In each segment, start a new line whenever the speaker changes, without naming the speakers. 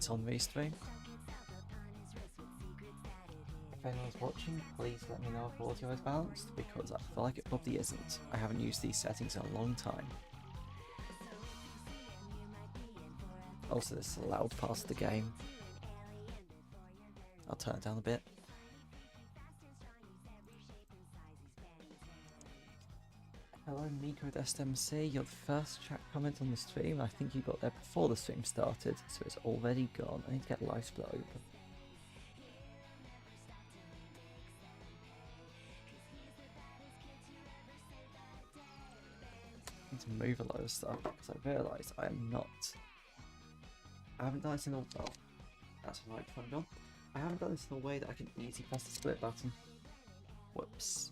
it's on restream. If anyone's watching, please let me know if audio is balanced, because I feel like it probably isn't. I haven't used these settings in a long time. Also, this is a loud part of the game. I'll turn it down a bit. Hello, Miko with SMC. You're the first chat comment on the stream. I think you got there before the stream started, so it's already gone. I need to get live split open. I need to move a load of stuff because I realised I haven't done this in a while. That's a microphone gone. I haven't done this in a way that I can easily press the split button. Whoops.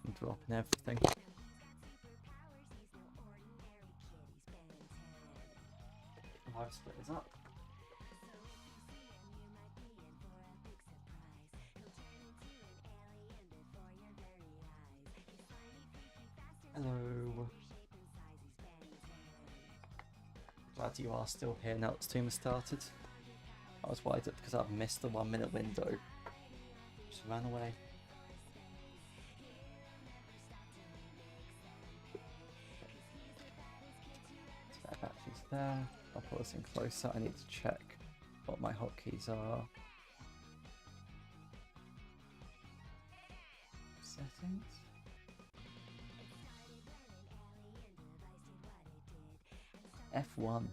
I'm dropping everything. Live split is up. Hello. Glad you are still here now that the stream has started. I was worried that because I've missed the 1 minute window. Just ran away. Spare batteries there. I'll put this in closer. I need to check what my hotkeys are. Settings. F1.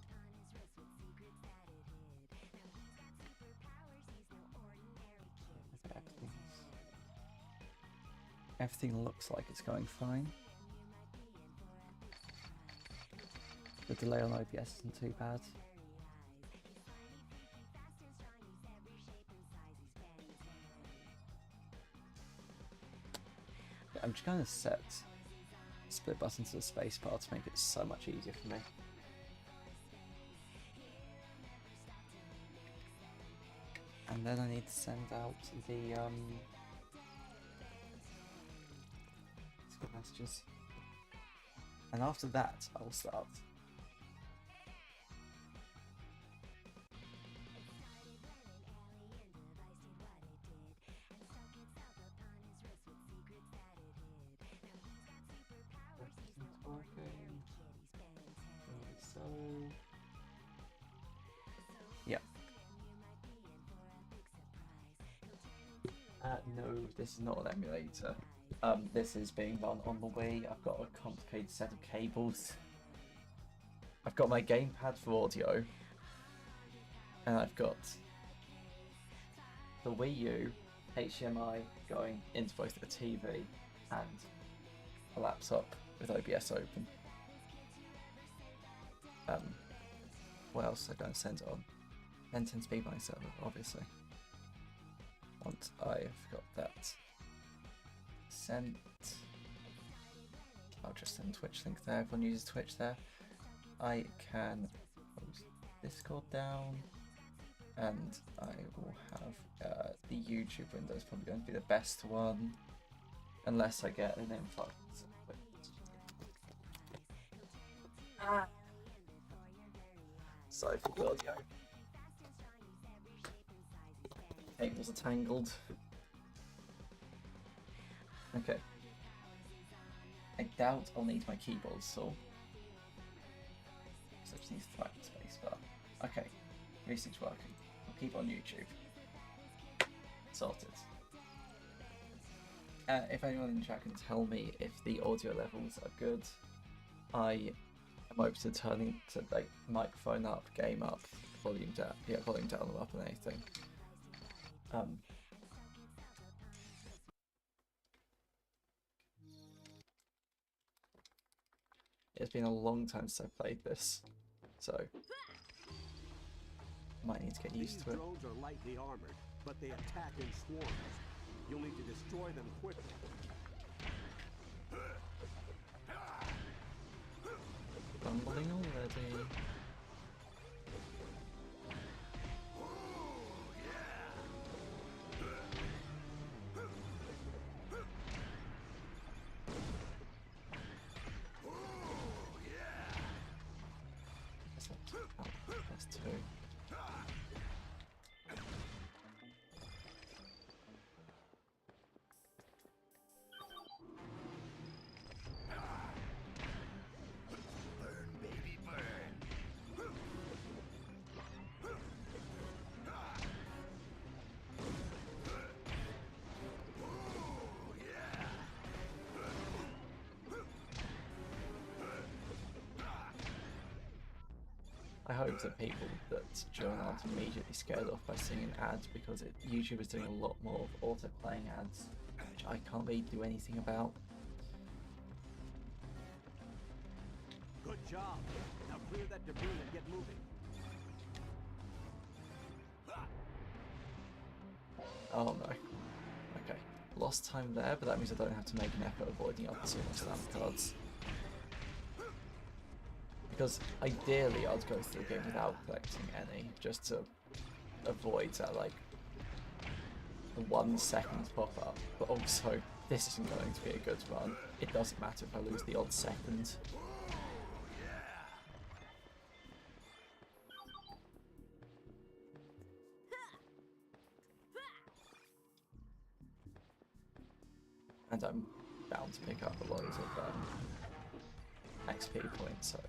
Everything looks like it's going fine. The delay on OBS isn't too bad. Yeah, I'm just going to set split button to the spacebar to make it so much easier for me. And then I need to send out the messages. And after that, I will start. Everything's working. So, yeah. No, this is not an emulator. This is being run on the Wii. I've got a complicated set of cables. I've got my gamepad for audio, and I've got the Wii U HDMI going into both a TV and a laptop with OBS open. What else am I going to send it on? Then 10 speed by server, obviously. Once I've got that sent, I'll just send Twitch link there. Everyone uses Twitch there. I can close Discord down, and I will have the YouTube window is probably going to be the best one, unless I get an influx. Sorry for the audio. Cables are tangled. Okay. I doubt I'll need my keyboard saw. So I just need to try the spacebar. Okay. Everything's working. I'll keep on YouTube. Sorted. If anyone in chat can tell me if the audio levels are good, I am open to turning to like microphone up, game up, volume down, volume down or up, and anything. It's been a long time since I played this, so might need to get used to it.
These drones are lightly armored, but they attack in swarms. You'll need to destroy them quickly.
Rumbling already. I hope that people that join aren't immediately scared off by seeing an ad, because YouTube is doing a lot more of auto-playing ads, which I can't really do anything about.
Good job. Now clear that debris and get moving.
Oh no. Okay. Lost time there, but that means I don't have to make an effort avoiding other sumo slam cards. Because ideally I'd go through the game without collecting any, just to avoid that, like, the 1 second pop-up. But also, this isn't going to be a good run. It doesn't matter if I lose the odd second. And I'm bound to pick up a lot of XP points, so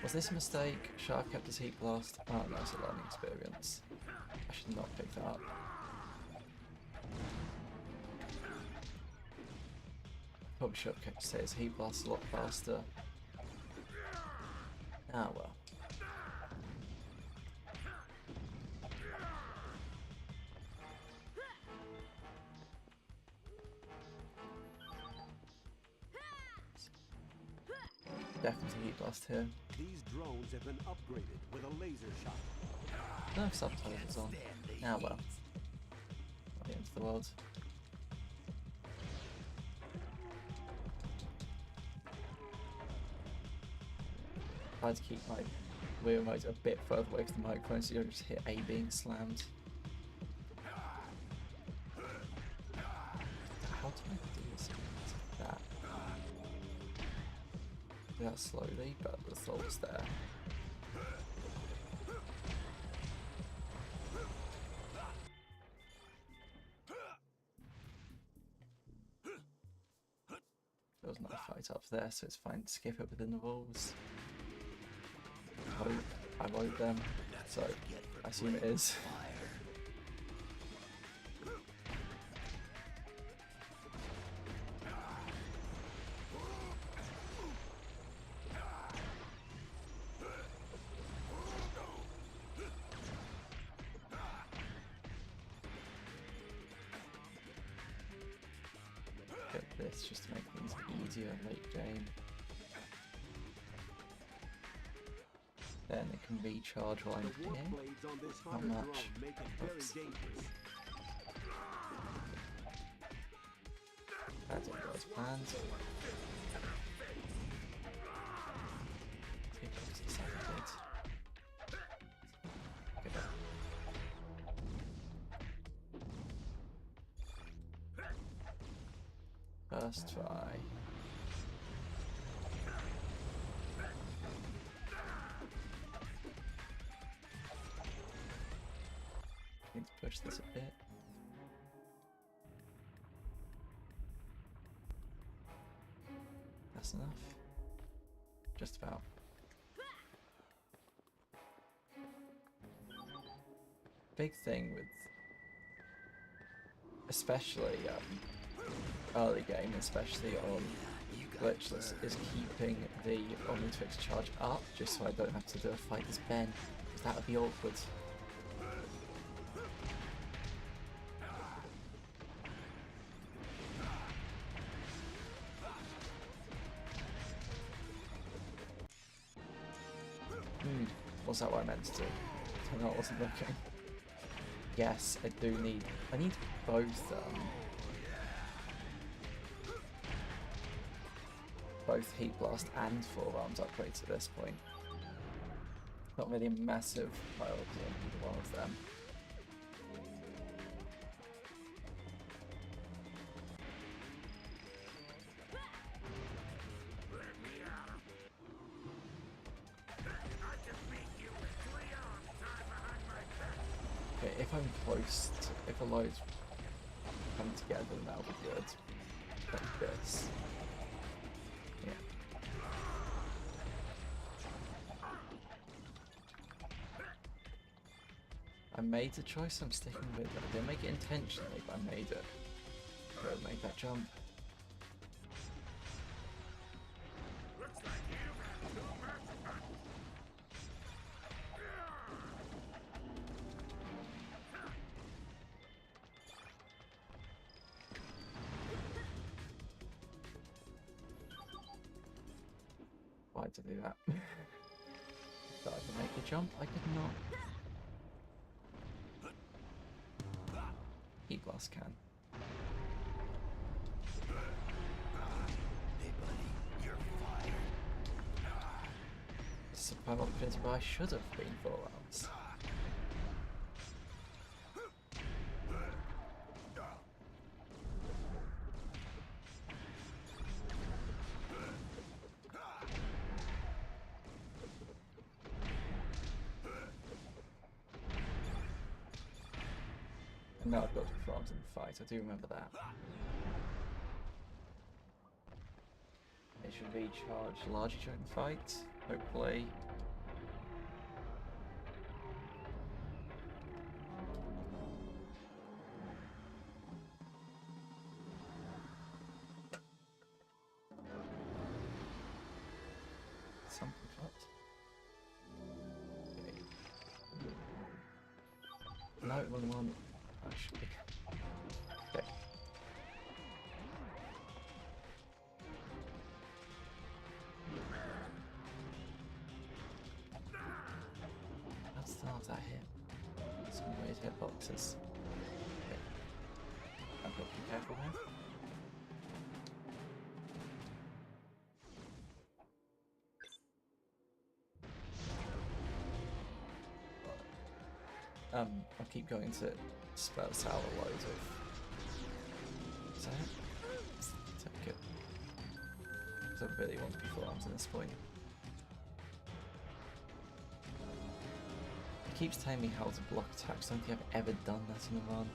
was this a mistake? Should I have kept his heat blast? Oh no, it's a learning experience. I should not pick that up. Probably should have kept his heat blast a lot faster. Ah well. Definitely heat blast here.
These drones have been upgraded with a laser shot.
No subtitles on. Ah well. Not the end of the world. Try to keep my wheel remote a bit further away from the microphone so you don't just hear A being slammed. How do I do this? That. Do that slowly, but the thought's there. There was no fight up there, so it's fine to skip it within the rules. I wrote them, so I assume it is. Get this just to make things easier late game. Then it can recharge while I'm here. Not much. Oops. That didn't go as planned. First try. Need to push this a bit. That's enough. Just about. Big thing with, especially early game, especially on Glitchless, is keeping the Omnitrix charge up, just so I don't have to do a fight as Ben, because that would be awkward. Was that what I meant to do? I know I wasn't looking. Yes, I do need. I need both. Both Heat Blast and Forearms upgrades at this point. Not really a massive priority on either one of them. Okay, if I'm close to, if a load come together, then that'll be good. Like this. Yeah. I made the choice, I'm sticking with it. I didn't make it intentionally, but I made it. Gotta make that jump. tried to do that. Thought I could make a jump, I could not. Heat blast can.
Hey buddy, you're fired.
It's a prime opportunity, but I should have been 4 rounds. And now I've got to be 4 rounds in the fight, I do remember that. It should recharge largely during the fight, hopefully. Something shot. Okay. No, one. That should be. Okay. That's not that hit. Some weird hitboxes. Okay. I've got to be careful here. I'll keep going to spells out a load of. Is that it? Take it. So I really want to be 4 rounds at this point. It keeps telling me how to block attacks. I don't think I've ever done that in a run.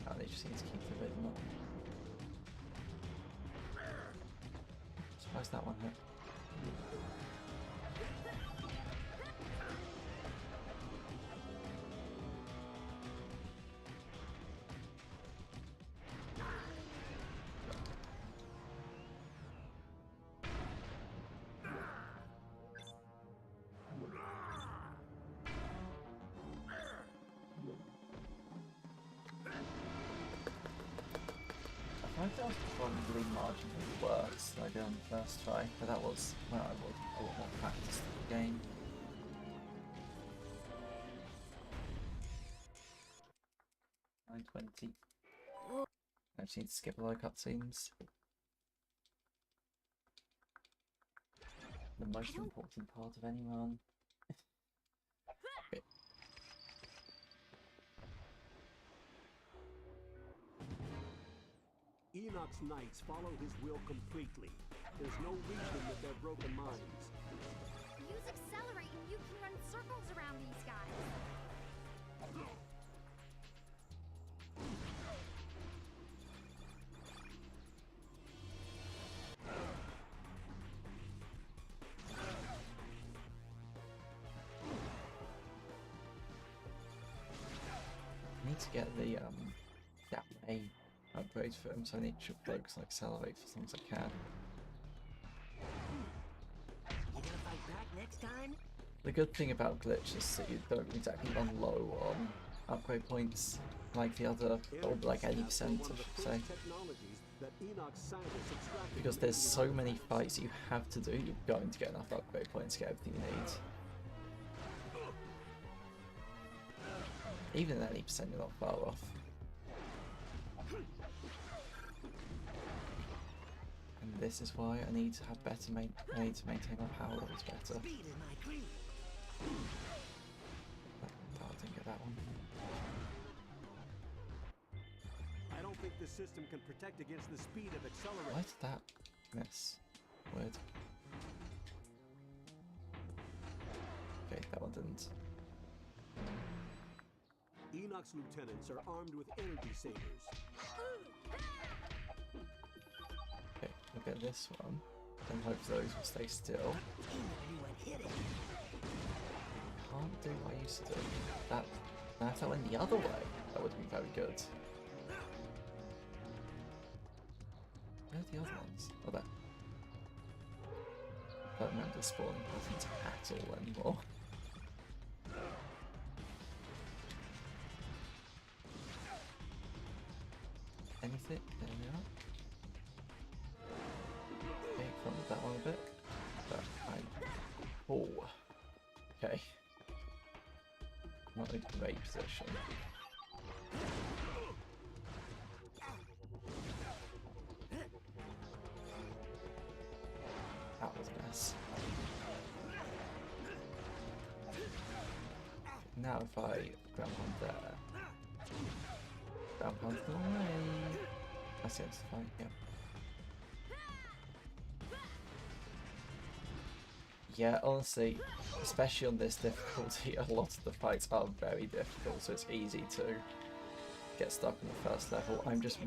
Oh, they just need to keep the rhythm up. Surprised that one hit. I thought I was probably marginally worse than I did on the first try, but that was when I was a lot more practiced at the game. $9.20. I just need to skip a lot of cutscenes. The most important part of any run. Okay.
Enoch's knights follow his will completely. There's no reason with their broken minds.
Use accelerate and you can run circles around these guys.
I need to get the A upgrade for him, so I need to focus on accelerate for as long as I can.
You gonna fight back next time?
The good thing about Glitch is that you don't exactly run low on upgrade points like the other, or like 80% I should say. Because there's so many fights you have to do, you're going to get enough upgrade points to get everything you need. Even at 80% you're not far off. And this is why I need to have better I need to maintain my power levels better.
Speed is my creed.
Oh, I didn't get that one.
I don't think the system can protect against the speed of acceleration.
Why did that miss? Weird. Okay, that one didn't.
Enoch's lieutenants are armed with energy sabers.
Okay, look at this one. And hope those will stay still.
Anyone hit it?
Can't do what I used to do. That Now if that went the other way, that would be very good. Where are the other ones? Oh, there. I don't remember the spawning patterns at all anymore. Anything? There we are. Okay, crumbled that one a bit. But I... Oh. Okay. Not in a great position. That was a mess. Now if I ground pound there, ground pound the way. That's the fine, yeah. Yeah, honestly, especially on this difficulty, a lot of the fights are very difficult, so it's easy to get stuck in the first level. I'm just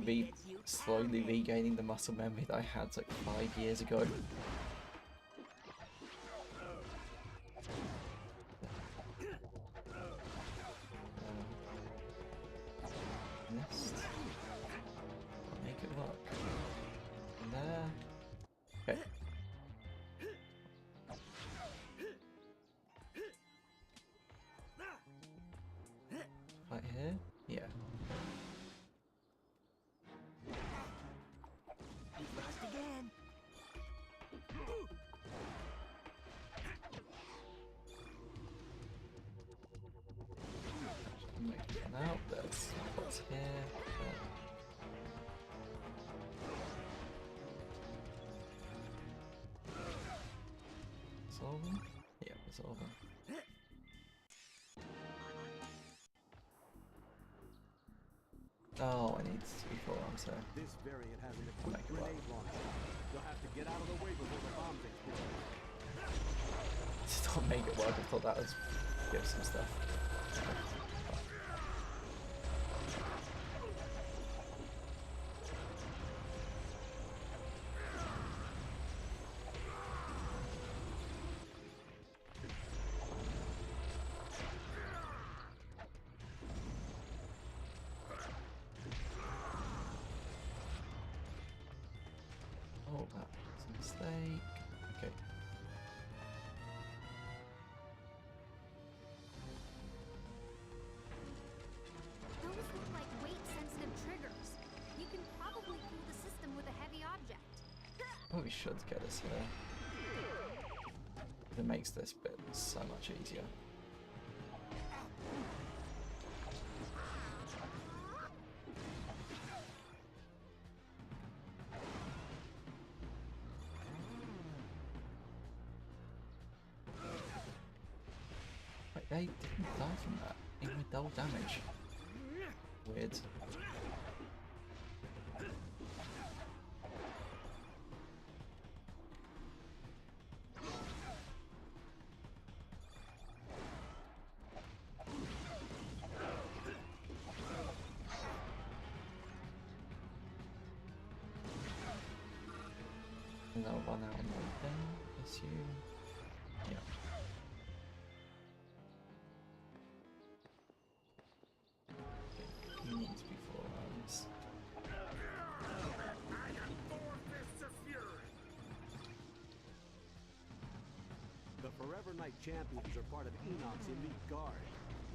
slowly regaining the muscle memory that I had like 5 years ago. Nest. I'll make it work. And there. Okay. Right here? Yeah.
You've lost again.
Make it out. That's what's here. Resolve them? Yeah, resolve them. Oh, I need to be full on, so.
This variant has an equipped grenade launcher. You'll have to get out of the way before the bombs explode.
Just don't make it work. I thought that was give some stuff. Oh, that was a mistake. Okay.
Those look like weight-sensitive triggers. You can probably fool the system with a heavy object.
Probably should get us here. It makes this bit so much easier. Wait, they didn't die from that, even with double damage. Weird. And they'll run out on one thing, assume. Yeah. Okay, you need to be 4 rounds.
The Forever Knight champions are part of Enoch's elite guard.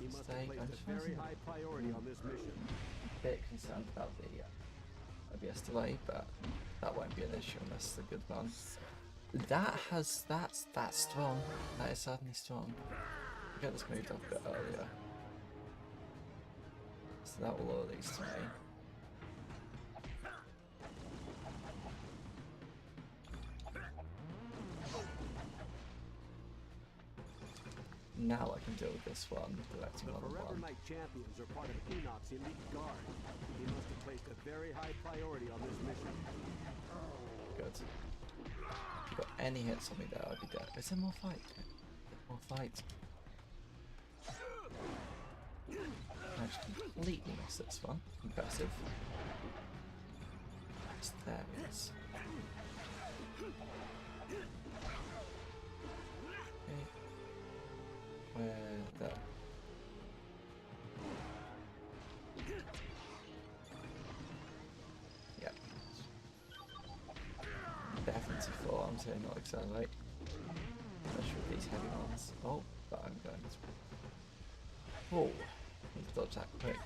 He must have
Mistake,
placed
I'm
a
just
very
missing.
high priority on this mission.
Bit concerned about the OBS delay, but that won't be an issue unless it's a good one. That's strong. That is certainly strong. I'll get this moved up a bit earlier. So that will lower these to me. Now I can deal with this one, directing
The
on
Forever
one.
Knight champions are part of Enoch's elite guard. He must have placed a very high priority on this mission.
Good. If you got any hits on me there, I'd be dead. Is there more fight? More fight. I just completely missed this one. Impressive. Yes, there it is. Okay. Where there? not accelerate. Especially with these heavy ones. Oh, but I'm going to... Oh, need to dodge that quick.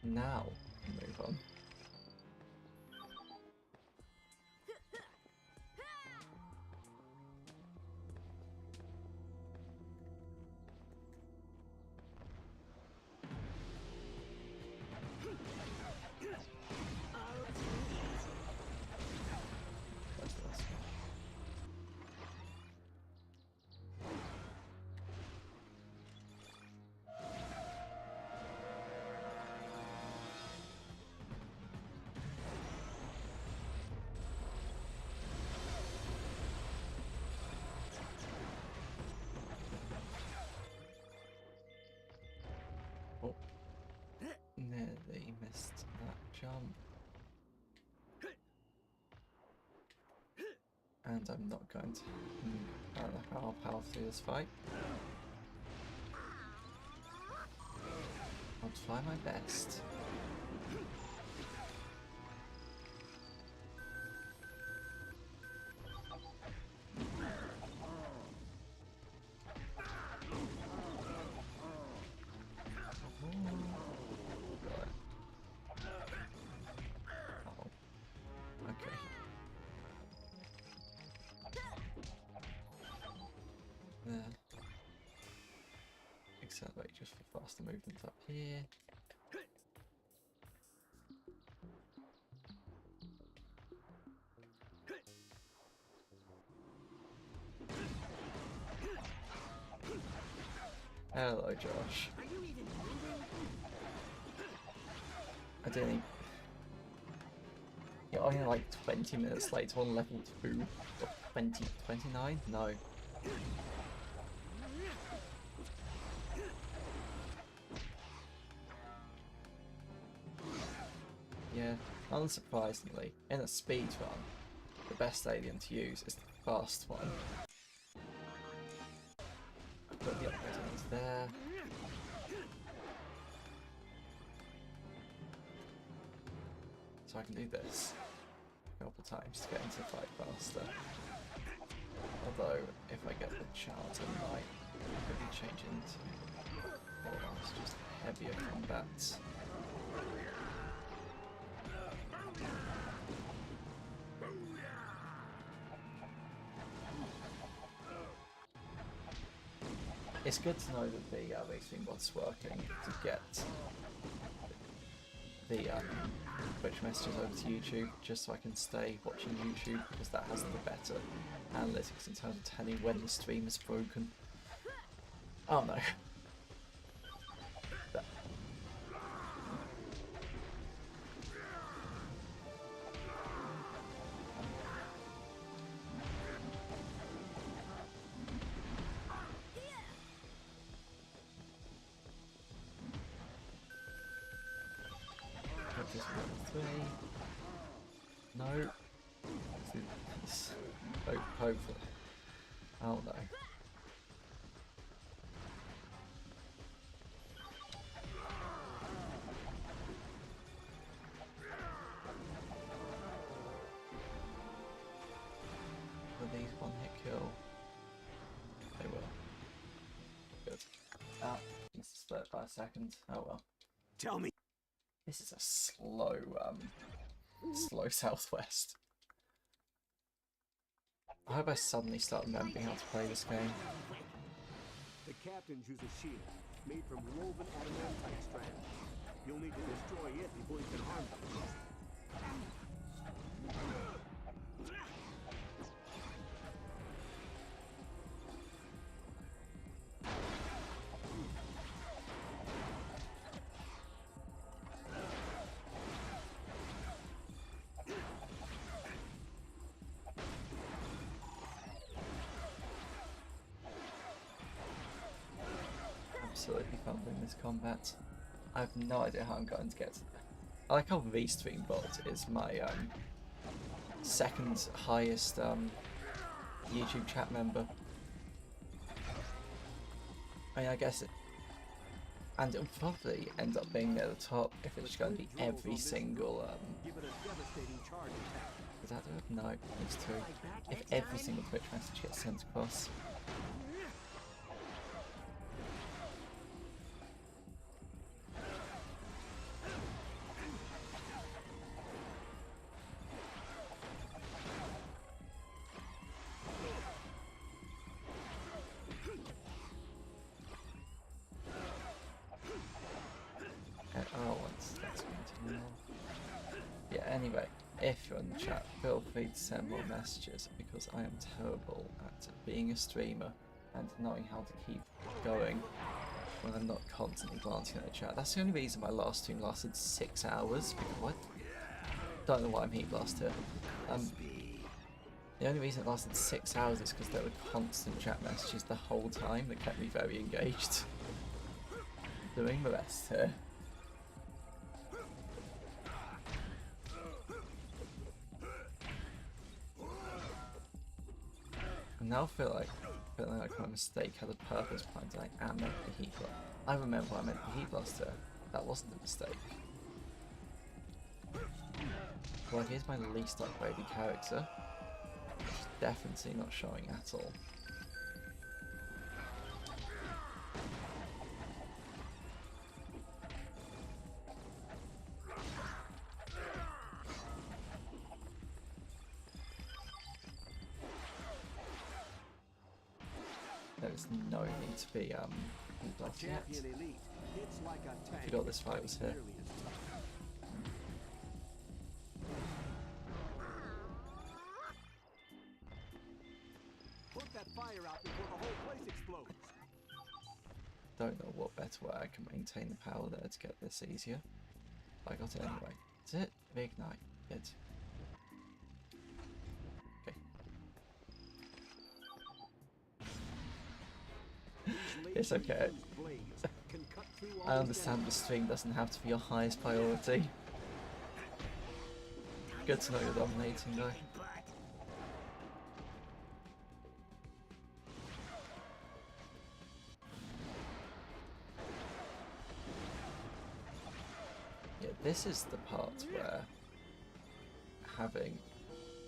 Now, move on. Nearly missed that jump. And I'm not going to... I don't know how I'll power through this fight. I'll try my best. Accelerate just for faster movements up here. Hello, Josh. I didn't. You're only like 20 minutes late on level 2. Or 29? No. Yeah, unsurprisingly, in a speed run, the best alien to use is the fast one. I put the upgrades there. So I can do this a couple of times to get into the fight faster. Although, if I get the chance, I might maybe change into just heavier combat. It's good to know that the extreme bot's working to get the Twitch messages over to YouTube, just so I can stay watching YouTube, because that has the better analytics in terms of telling when the stream is broken. Oh no. No. Hopefully. Oh no. Will these one hit kill? They will. Good. Ah, just split by a second. Oh well.
Tell me.
This is a slow, slow southwest. I hope I suddenly start remembering how to play this game.
The captains use a shield made from woven adamantite strands. You'll need to destroy it before you can harm them.
Absolutely fumbling this combat. I have no idea how I'm going to get to that. I like how V-Stream bot is my second highest YouTube chat member. I mean, I guess it, and it'll probably end up being near the top if it's going to be every single,
Give it a devastating charge attack.
does that do it? No, it needs to. If every single Twitch message gets sent across. Yeah, anyway, if you're in the chat, feel free to send more messages because I am terrible at being a streamer and knowing how to keep going when I'm not constantly glancing at the chat. That's the only reason my last stream lasted 6 hours. Because what? Don't know why I'm heat blast here. The only reason it lasted 6 hours is because there were constant chat messages the whole time that kept me very engaged. Doing the rest here. I now feel like my mistake had a purpose behind it. I am meant to heat blast. I remember I meant to heat blast her. That wasn't a mistake. Well, here's my least upgraded character. Which is definitely not showing at all. There is no need to be heat blast yet.
Champion elite. It's like a tank.
I forgot this fight was here.
Nearly as tough. Put that fire out before the whole place explodes.
Don't know what better way I can maintain the power there to get this easier. But I got it anyway. Is it? Reignite. Good. Okay. It's okay. I understand the stream doesn't have to be your highest priority. Good to know you're dominating though. Yeah, this is the part where having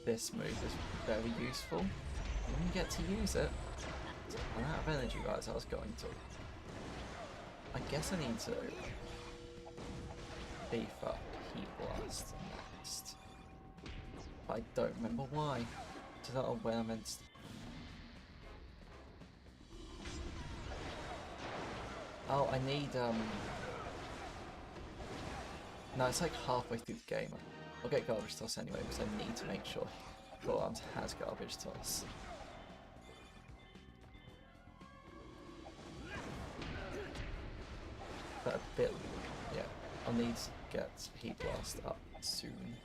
this move is very useful. When you get to use it, I'm out of energy, guys. I was going to. I guess I need to beef up Heat Blast next. But I don't remember why. I don't know when I meant to. Oh, I need no, it's like halfway through the game. I'll get Garbage Toss anyway because I need to make sure Full Arms has Garbage Toss. But a bit, yeah, I'll need to get Heat Blast up soon.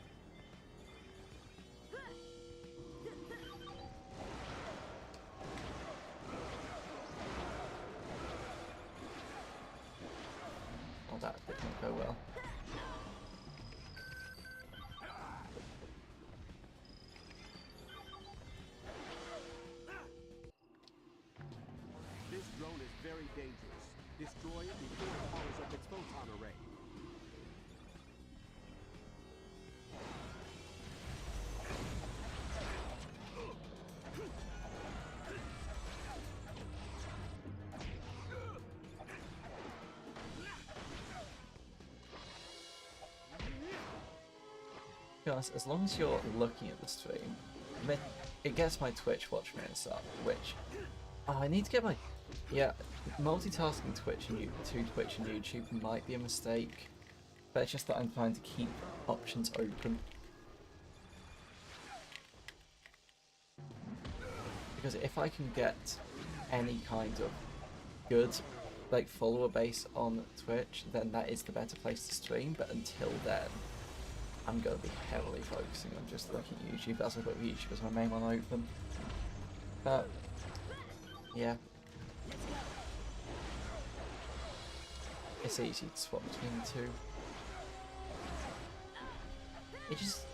Oh, that did not go well.
This drone is very dangerous. Destroy it before it powers up its photon array.
To be honest, as long as you're looking at the stream, I mean, it gets my Twitch watch minutes up, which... Oh, I need to get my... Yeah, multitasking Twitch and Twitch and YouTube might be a mistake, but it's just that I'm trying to keep options open. Because if I can get any kind of good, like, follower base on Twitch, then that is the better place to stream, but until then, I'm going to be heavily focusing on just looking at YouTube. That's why I've got YouTube as my main one open. But, yeah. It's easy to swap between the two. It just...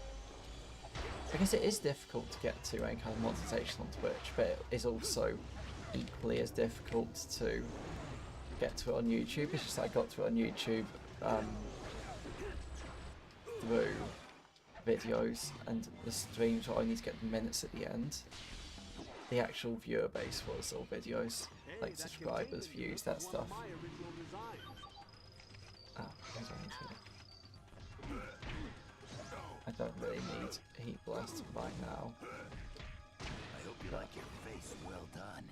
I guess it is difficult to get to any kind of monetization on Twitch, but it is also equally as difficult to get to it on YouTube. It's just I got to it on YouTube through videos, and the streams were only to get the minutes at the end. The actual viewer base was all videos, like subscribers, views, that stuff. Oh, I don't really need Heat Blast right now.
I hope you like your face. Well done.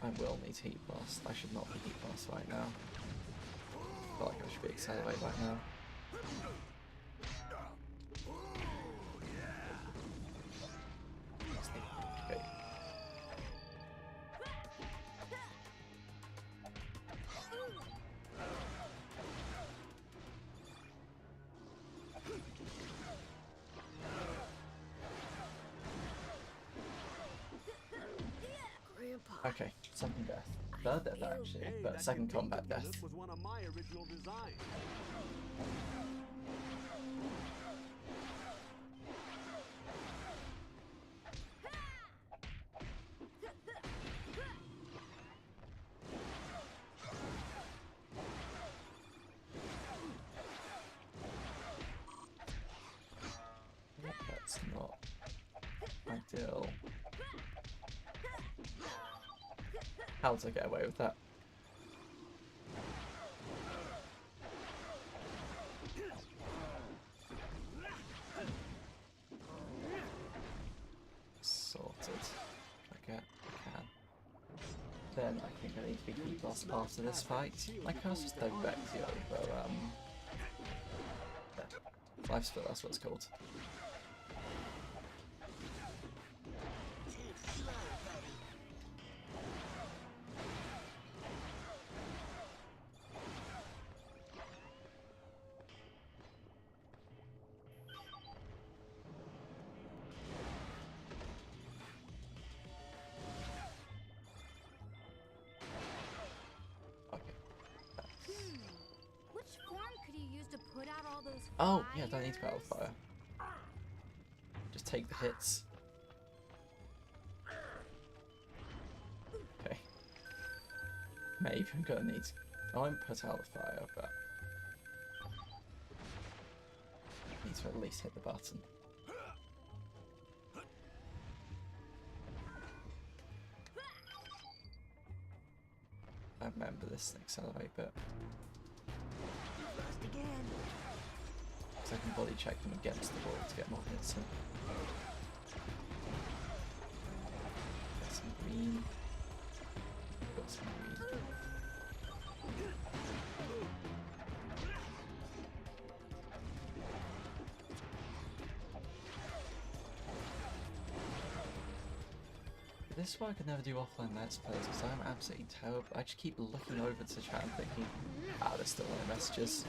I will need Heat Blast. I should not be Heat Blast right now. I feel like I should be Accelerate right now. Okay.
Grandpa.
Okay, second death. Third death actually, but second combat death.
Was one of my original designs.
That's not ideal. How did I get away with that? Sorted. I can. Then I think I need to be Heat Blast after this fight. My curse is Direct-io, but yeah. Life Spill, that's what it's called.
Which form could you use to put out all those
Oh, yeah, don't need to
fires?
battle fire. Just take the hits. Okay. Maybe I'm gonna need to... I won't put out the fire, but... I need to at least hit the button. I remember this Accelerate bit.
Blast again.
So I can body check them against the wall to get more hits in. Get some green. Got some green. This is why I could never do offline Let's Plays, because I'm absolutely terrible. I just keep looking over to chat and thinking, there's still no messages.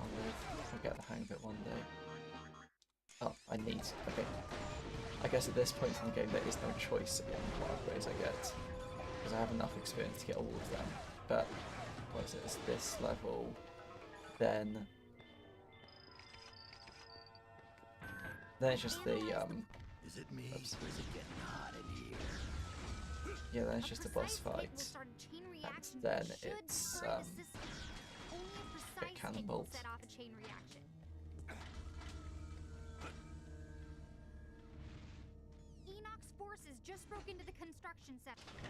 I'll get the hang of it one day. Oh, I need. Okay. I guess at this point in the game there is no choice in what upgrades I get, because I have enough experience to get all of them. But what is it? It's this level, then it's just the
Is it me?
Oops.
Is it getting hot in here?
yeah, then it's just a boss
precise hit
fight,
will start a chain
and
reaction
then
that should
it's
destroy the system. Only a precise
cannon
hit will
bolt.
set off a chain reaction. Enoch's forces just broke into the construction sector.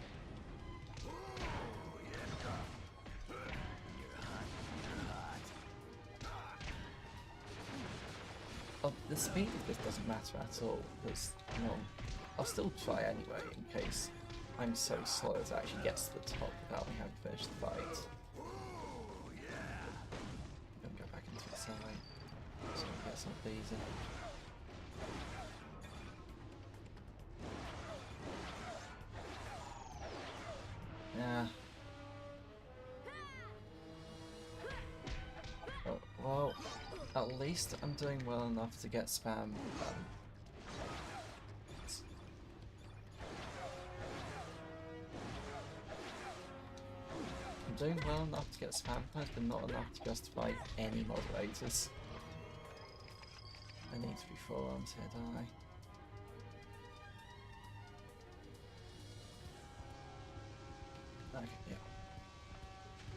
Oh, the speed of this doesn't matter at all, because, you know, I'll still try anyway, in case I'm so slow as it actually gets to the top without me having to finish the fight. I'm gonna go back into Accelerate, so we can get some of these in. Yeah. Oh, well, at least I'm doing well enough to get spam. I'm doing well enough to get spam points, but not enough to justify any moderators. I need to be forearms here, don't I? Okay, yeah.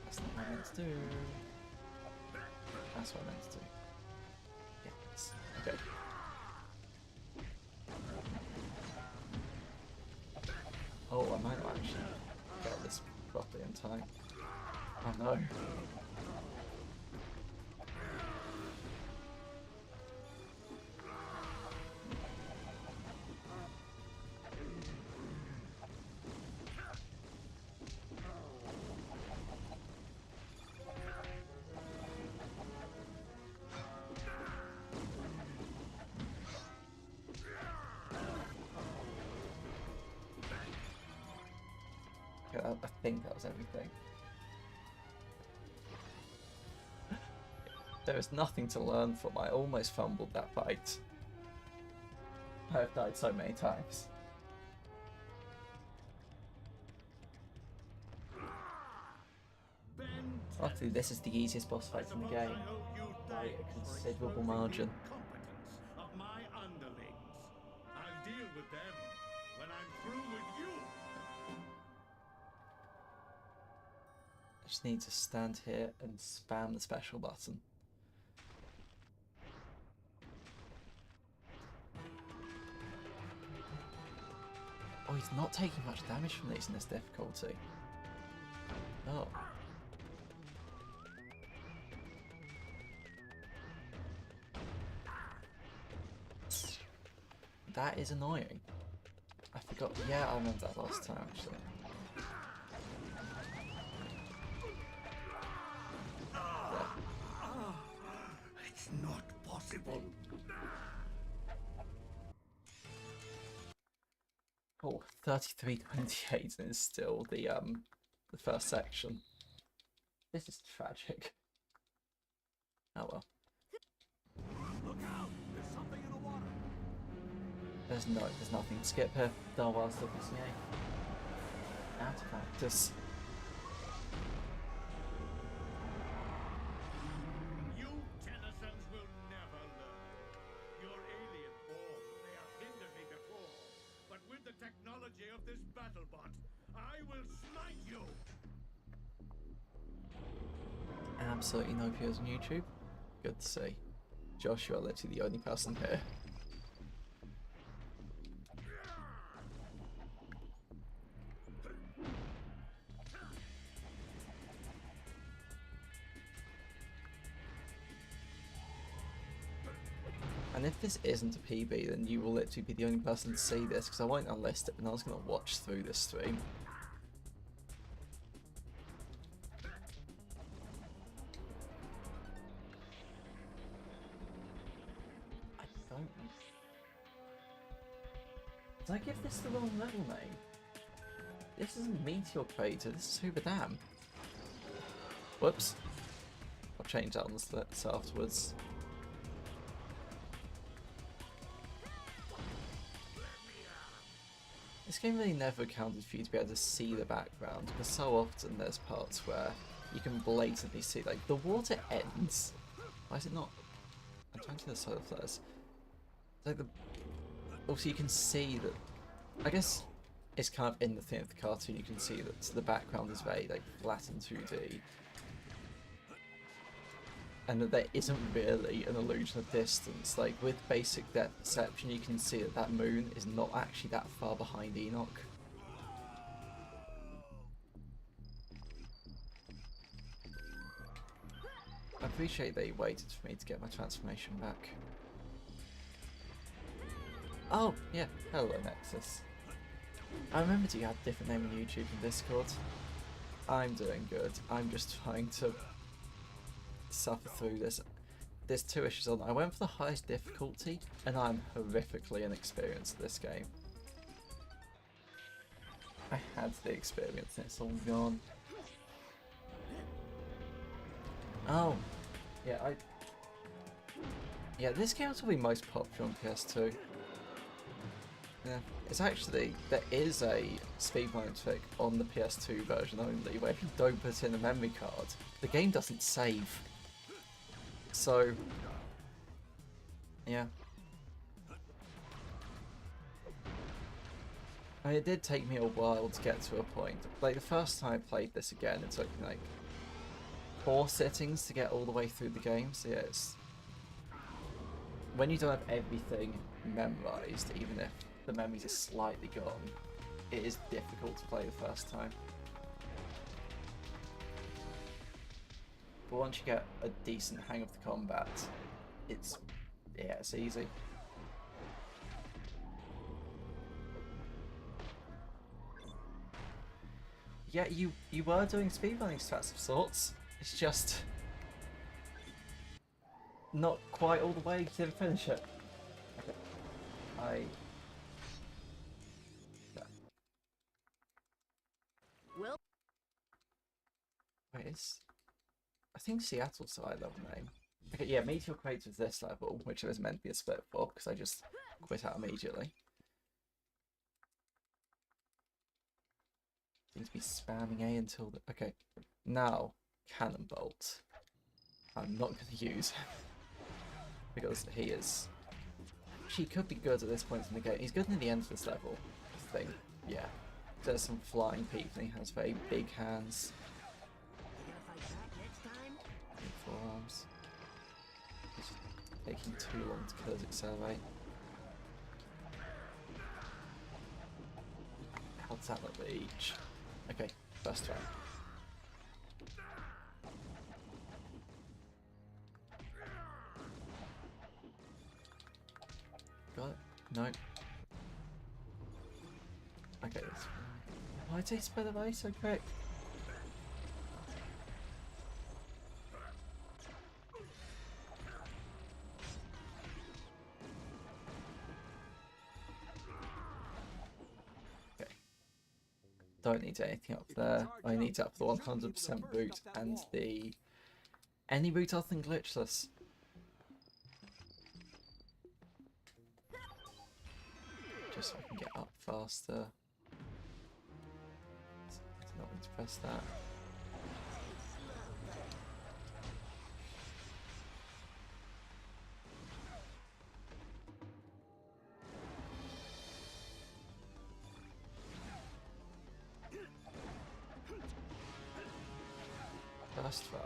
That's not what I meant to do. That's what I meant to do. Yes. Okay. Oh, I might not actually get this properly in time. Oh no. Okay, I think that was everything. There is nothing to learn from. I almost fumbled that fight. I have died so many times. Luckily, this is the easiest boss fight in the game by a considerable margin.
Of my underlings. I'll deal with them when I'm through with you.
I just need to stand here and spam the special button. Oh, he's not taking much damage from these in this difficulty. Oh. That is annoying. I forgot. Yeah, I remember that last time actually.
It's not possible.
Oh, 33:28 and it's still the first section. This is tragic. Oh well.
Look out! There's something in the water.
There's nothing to skip here. Darwell's still PCA. Out of practice.
You Tennysons will never learn. You're alien born. They have hindered me before. But with the technology of this battlebot, I will smite you.
Absolutely no viewers on YouTube. Good to see. Josh, you are literally the only person here. And if this isn't a PB, then you will literally be the only person to see this, because I won't unlist it, but I was going to watch through this stream. I don't... Did I give this the wrong level name? This isn't Meteor Crater, this is Hoover Dam. Whoops. I'll change that on the splits afterwards. This game really never accounted for you to be able to see the background, because so often there's parts where you can blatantly see, like, the water ends. Why is it not? I'm trying to do the solar flares. Like also you can see that, I guess it's kind of in the thing of the cartoon, you can see that the background is very, like, flat and 2D. And that there isn't really an illusion of distance. Like, with basic depth perception, you can see that that moon is not actually that far behind Enoch. I appreciate that you waited for me to get my transformation back. Oh, yeah. Hello, Nexus. I remembered you had a different name on YouTube and Discord. I'm doing good. I'm just trying to suffer through this. There's two issues on. I went for the highest difficulty, and I'm horrifically inexperienced at this game. I had the experience, and it's all gone. Oh, yeah, yeah, this game is probably most popular on PS2. Yeah, it's actually, there is a speedrun trick on the PS2 version only, where if you don't put in a memory card, the game doesn't save. So, yeah, I mean, it did take me a while to get to a point. Like, the first time I played this again, it took me, like, 4 sittings to get all the way through the game, so yeah, it's... When you don't have everything memorized, even if the memories are slightly gone, it is difficult to play the first time. But once you get a decent hang of the combat, it's easy. Yeah, you were doing speedrunning stats of sorts. It's just not quite all the way to finish it. Okay.
Well,
Wait, I think Seattle's the high level name. Okay, yeah, Meteor Crates was this level, which I was meant to be a split for, because I just quit out immediately. Seems to be spamming A until the... Okay, now, Cannon Bolt. I'm not going to use him, because he is... He could be good at this point in the game. He's good near the end of this level, I think. Yeah. There's some flying people, and he has very big hands. Big forearms. It's taking too long to kill his accelerate. How does that look at each? Okay, first try. Got it? No. Okay, why did he spread away so quick? Okay. Don't need anything up there. I need up the 100% route and the... Any route other than Glitchless. Just so I can get up faster. Not need to press that. First try.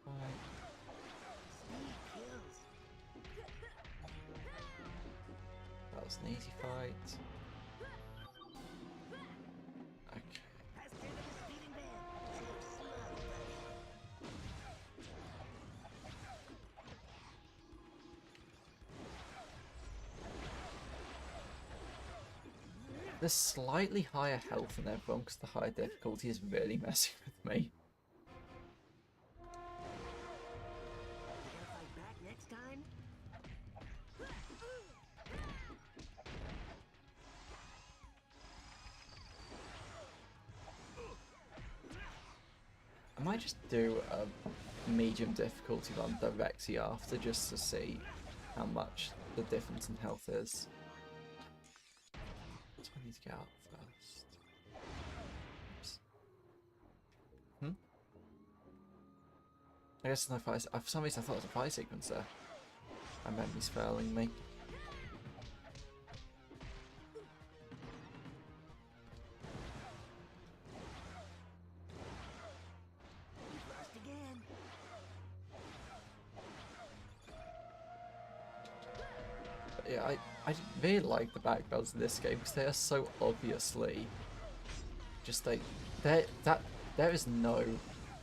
Right. That was an easy fight. Okay. There's slightly higher health than everyone because the higher difficulty is really messing with me. I might just do a medium difficulty run directly after just to see how much the difference in health is. So I need to get up first. Oops. I guess no fight. For some reason I thought it was a fight sequence there. My memory's failing me. But yeah, I really like the backgrounds in this game because they are so obviously just like there is no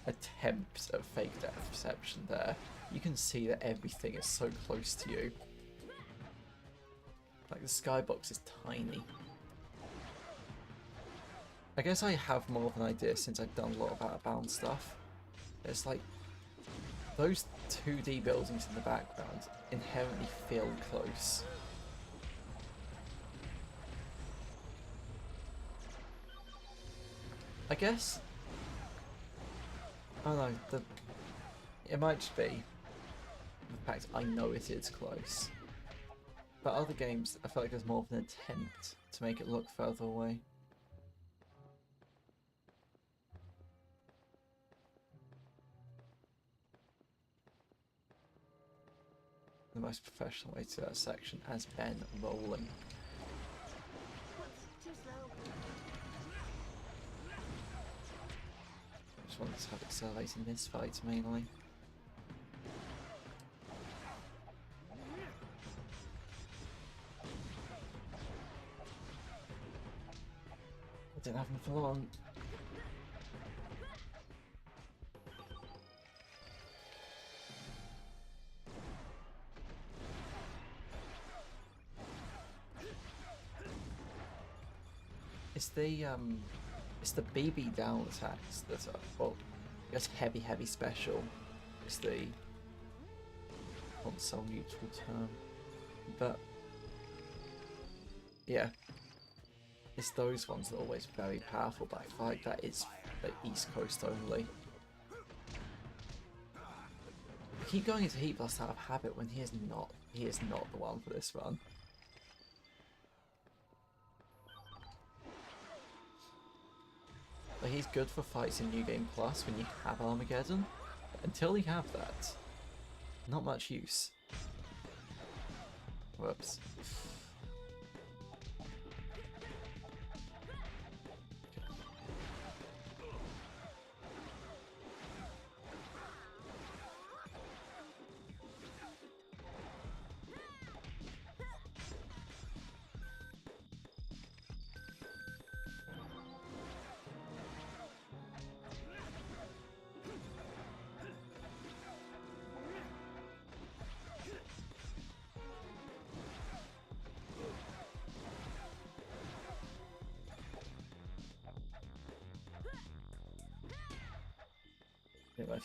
attempt at fake depth perception there. You can see that everything is so close to you. Like the skybox is tiny. I guess I have more of an idea since I've done a lot of out-of-bound stuff. It's like those 2D buildings in the background inherently feel close. I guess... Oh no, it might just be the fact I know it is close. But other games, I feel like there's more of an attempt to make it look further away. the most professional way to do that section as Ben rolling.
Too slow.
I just wanted to have accelerate in this fight mainly. I didn't have him for long. It's the BB down attacks that are, well, I guess heavy special is the console neutral term, but yeah, it's those ones that are always very powerful, but I feel like that is the East Coast only. I keep going into Heat Blast out of habit when he is not the one for this run. Like, he's good for fights in New Game Plus when you have Armageddon. Until you have that, not much use. Whoops.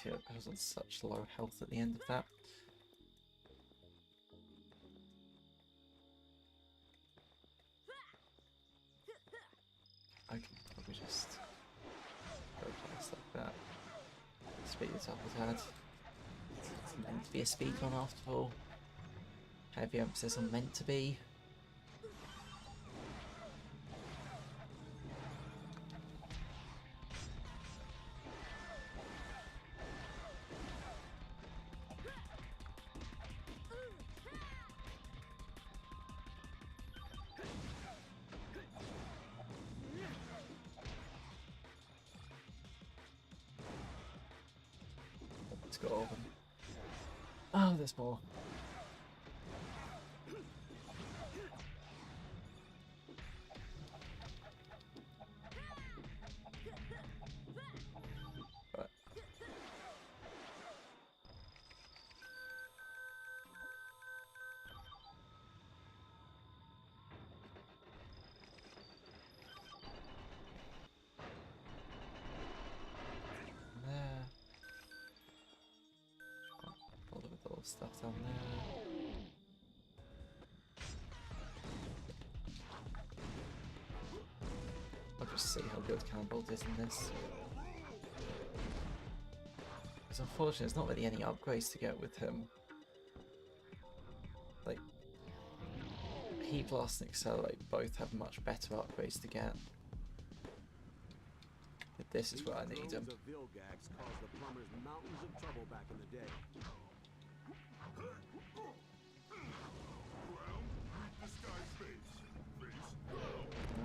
I was on such low health at the end of that. I can probably just go past like that. Speed it up a tad. It's meant to be a speed run after all. Heavy emphasis on meant to be. Let's go over. Oh, there's more. But there. Bother with all the stuff down there. I'll just see how good Cannonbolt is in this. Because unfortunately there's not really any upgrades to get with him. Like, Heat Blast and Accelerate both have much better upgrades to get. But this is where I need them.
Drones of Vilgax caused the plumbers mountains of trouble back in the day.
No,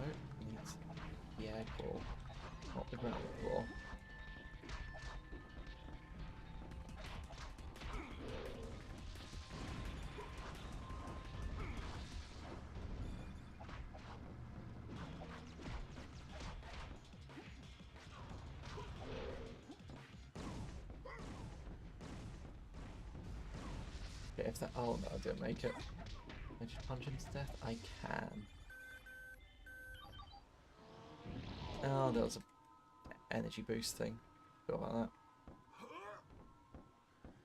it needs the air core, not the ground core. Okay, if that, oh no, I didn't make it. Can I just punch him to death? I can. Oh, there was a energy boost thing. Forgot about that.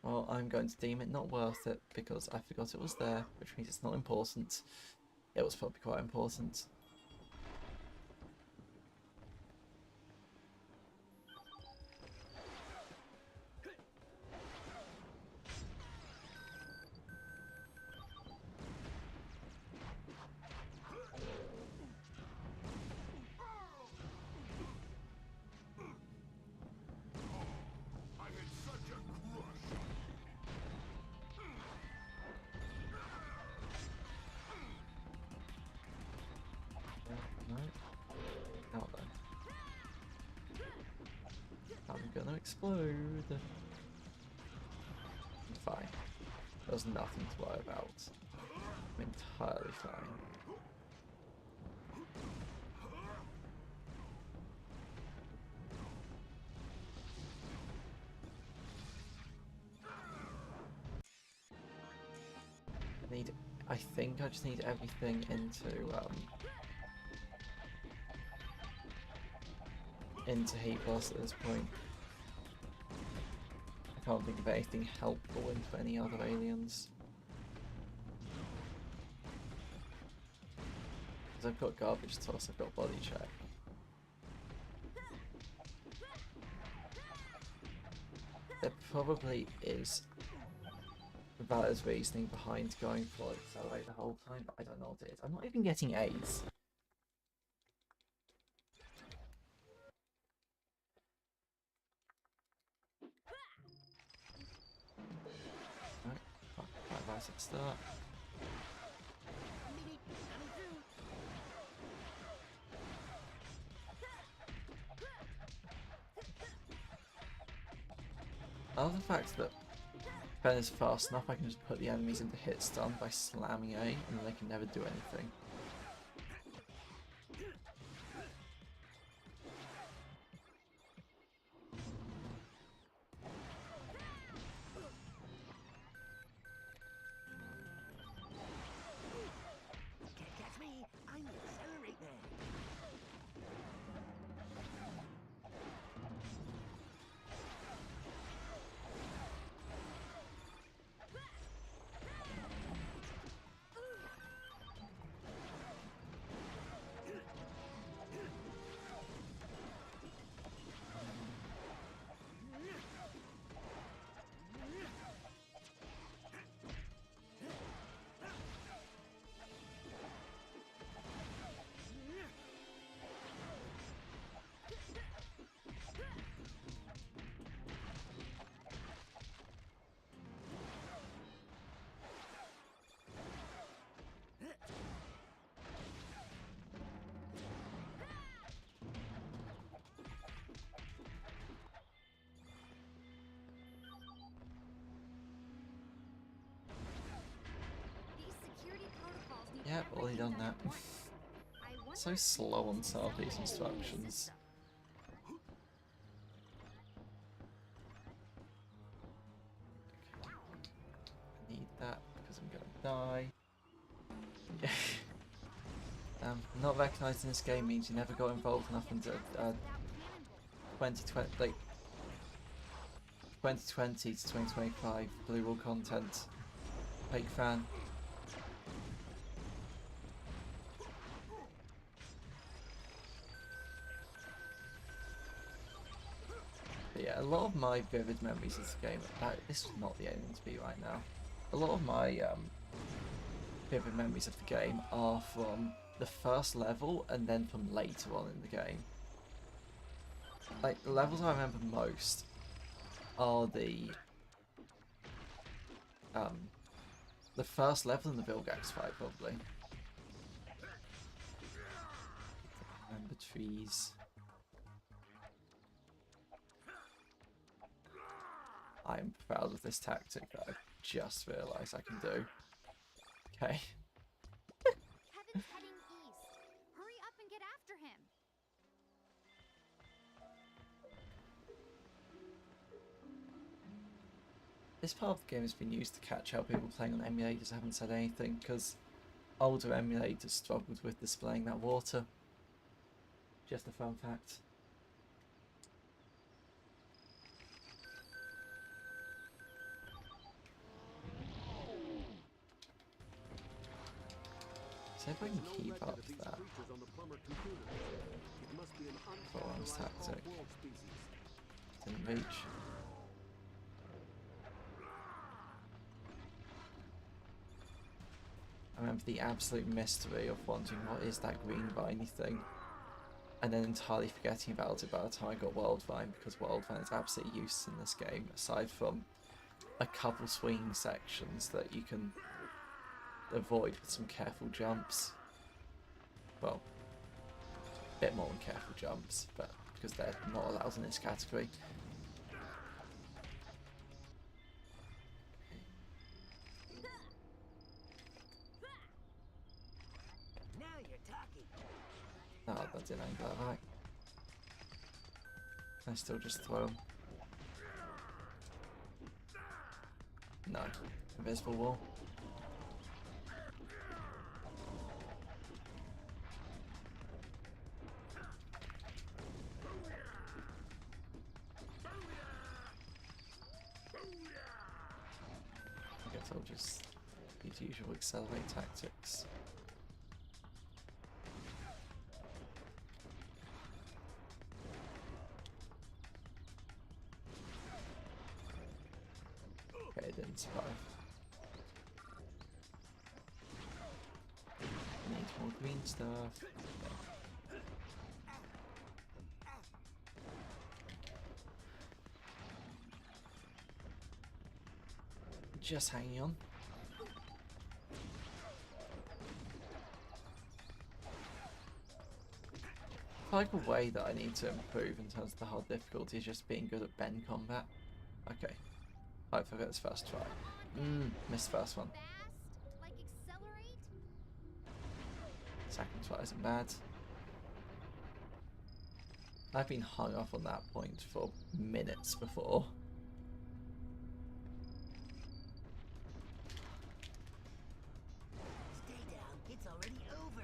Well, I'm going to deem it not worth it because I forgot it was there, which means it's not important. It was probably quite important. explode. I'm fine. There's nothing to worry about. I'm entirely fine. I think I just need everything into heat plus at this point. I can't think of anything helpful into any other aliens. Because I've got garbage toss, I've got body check. There probably is valid reasoning behind going for accelerate the whole time, but I don't know what it is. I'm not even getting A's. Right at the start. I love the fact that Ben is fast enough, I can just put the enemies into hit stun by slamming A, and then they can never do anything.
Can't catch me. I'm the accelerate man.
Yeah, I've already done that. So slow on some of these instructions. I need that because I'm gonna die. Not recognised in this game means you never got involved enough into 2020, like 2020 to 2025 Blue Wall content. Fake fan. But yeah, a lot of my vivid memories of the game, this is not the ending to be right now. A lot of my vivid memories of the game are from the first level and then from later on in the game. Like, the levels I remember most are the first level in the Vilgax fight, probably. Remember trees. I'm proud of this tactic that I've just realised I can do. Okay.
Kevin's heading east. Hurry up and get after him.
This part of the game has been used to catch how people playing on emulators haven't said anything, because older emulators struggled with displaying that water. Just a fun fact. So if I can keep up that forearms tactic, didn't reach. I remember the absolute mystery of wondering what is that green viney thing, and then entirely forgetting about it by the time I got Worldvine, because Worldvine is absolutely useless in this game, aside from a couple swinging sections that you can avoid with some careful jumps. Well, a bit more than careful jumps, but because they're not allowed in this category. didn't angle that right. Can I still just throw him? No. Invisible wall. I guess I'll just use usual accelerate tactics. Okay, it didn't survive. Need more green stuff. Just hanging on. I feel like a way that I need to improve in terms of the hard difficulty is just being good at bend combat. Okay. Hopefully I get this first try. Missed the first one.
Fast? Like accelerate?
Second try isn't bad. I've been hung up on that point for minutes before.
Stay down. It's already over.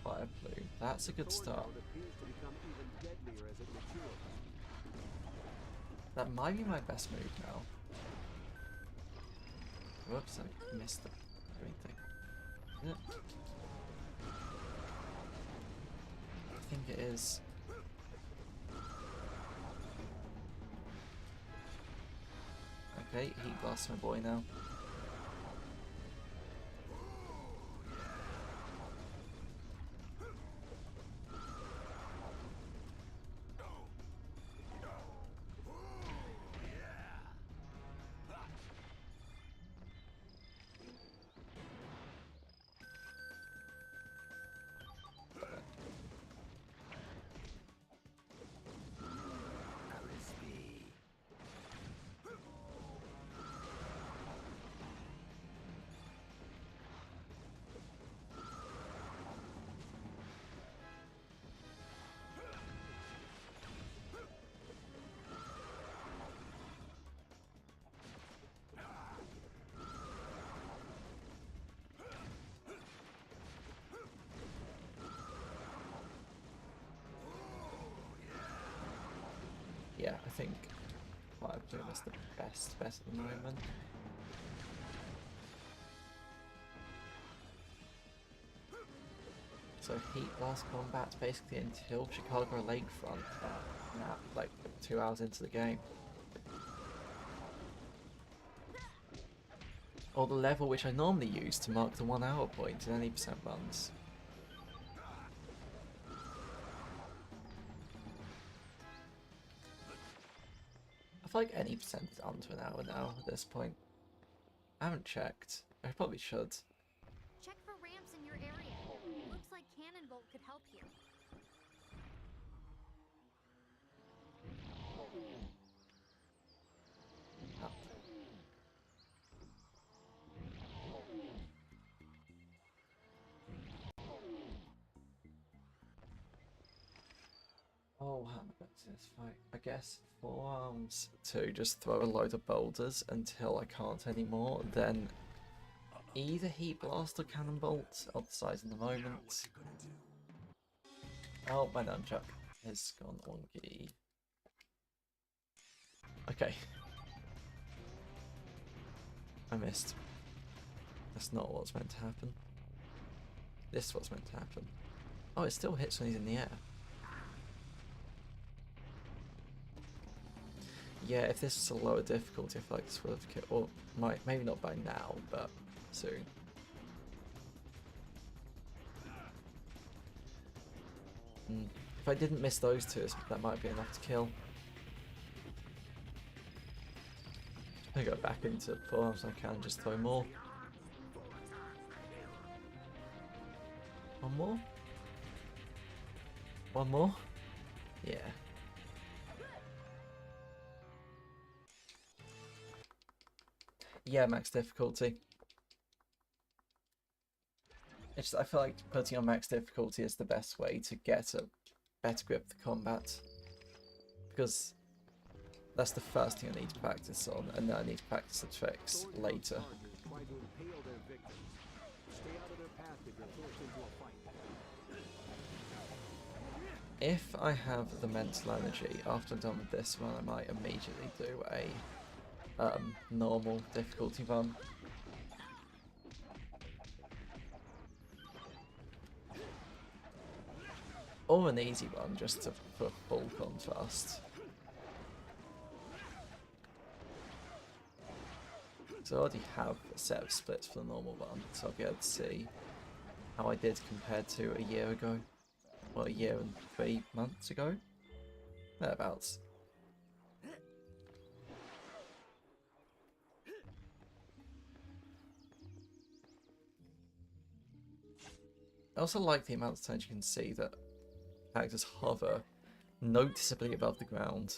Fire blue. That's a good
Sword
start.
mode appears to become even deadlier as it matures.
That might be my best move now. Whoops, I missed the green thing. Is it? I think it is. Okay, heat blast my boy now. Yeah, I think fire blue is the best at the moment. So heat blast combat basically until Chicago Lakefront, now like 2 hours into the game. Or the level which I normally use to mark the 1 hour point in any percent runs. I feel like any percent is under an hour now at this point. I haven't checked. I probably should.
Check for ramps in your area. Looks like Cannonbolt could help you.
Oh, how am I going to this fight? I guess forearms to just throw a load of boulders until I can't anymore, then either Heat Blast or Cannonbolt. I'll decide in the moment. Oh, my nunchuck has gone wonky. Okay. I missed. That's not what's meant to happen. This is what's meant to happen. Oh, it still hits when he's in the air. Yeah, if this was a lower difficulty, I feel like this would have killed, or might, maybe not by now, but soon. If I didn't miss those two, that might be enough to kill. I go back into forearms, I can just throw more. One more? One more? Yeah. Yeah, max difficulty. It's just, I feel like putting on max difficulty is the best way to get a better grip of the combat. Because that's the first thing I need to practice on, and then I need to practice the tricks later.
Try to impale their victims. Stay out of their path if you're forced into a fight.
If I have the mental energy after I'm done with this one, I might immediately do a normal difficulty run. Or an easy one, just to for full contrast. So I already have a set of splits for the normal one, so I'll be able to see how I did compared to a year ago. Well, a year and 3 months ago? Thereabouts. I also like the amount of times you can see that characters hover noticeably above the ground.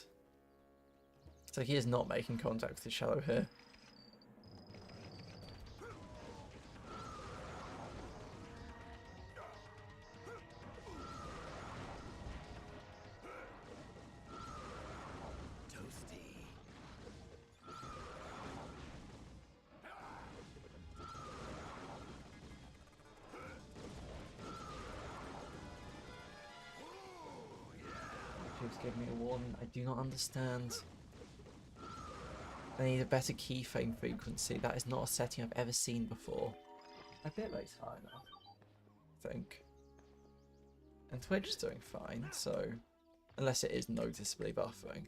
So he is not making contact with the shadow here. Give me a warning. I do not understand. I need a better keyframe frequency. That is not a setting I've ever seen before. My bitrate's high enough, I think. And Twitch is doing fine, so unless it is noticeably buffering.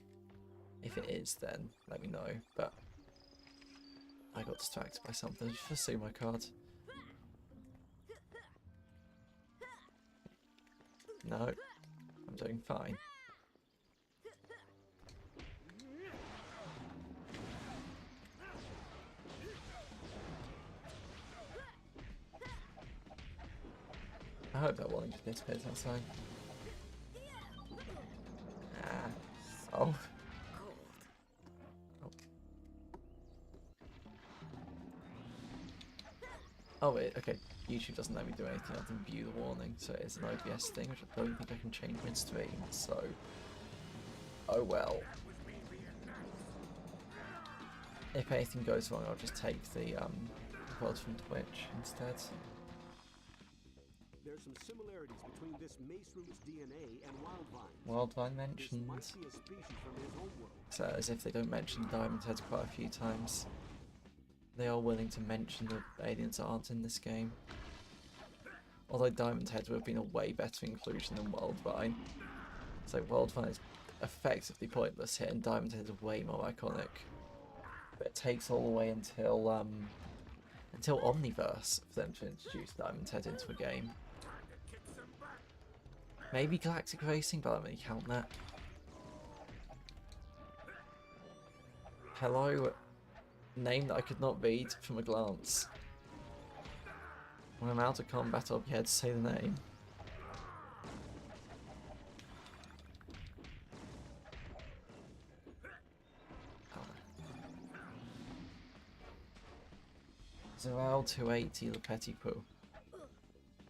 If it is, then let me know. But I got distracted by something. Just see my card. No, I'm doing fine. I hope that warning just disappears outside. Ah. Oh. Oh wait, okay. YouTube doesn't let me do anything other than view the warning, so it's an OBS thing, which I don't think I can change midstream, so... Oh well. If anything goes wrong, I'll just take the VOD from Twitch instead.
There's some similarities between this mace root's DNA and Wildvine's.
Wildvine mentioned.
This might be a species from his homeworld.
So as if they don't mention Diamond Heads quite a few times. They are willing to mention the aliens aren't in this game. Although Diamond Heads would have been a way better inclusion than Wildvine. So Wildvine is effectively pointless here, and Diamond Heads are way more iconic. But it takes all the way until Omniverse for them to introduce Diamond Head into a game. Maybe Galactic Racing, but I don't really count that. Hello, name that I could not read from a glance. When I'm out of combat, I'll be able to say the name. Zeral 280 Le Petit Pou.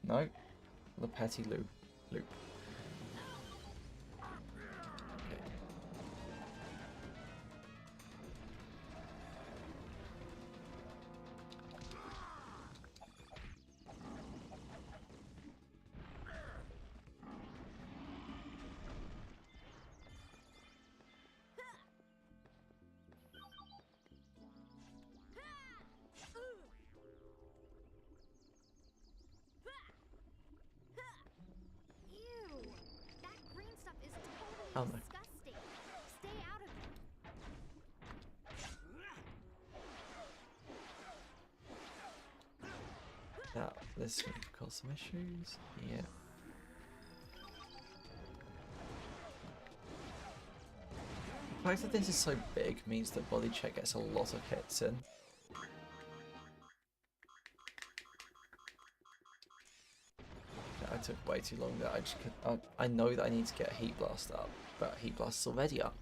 No, Le Petit Loop. Oh no.
Disgusting. Stay out of it.
Now, this could cause some issues. Yeah. The fact that this is so big means that body check gets a lot of hits in. I took way too long there. I know that I need to get Heat Blast up, but Heat Blast is already up.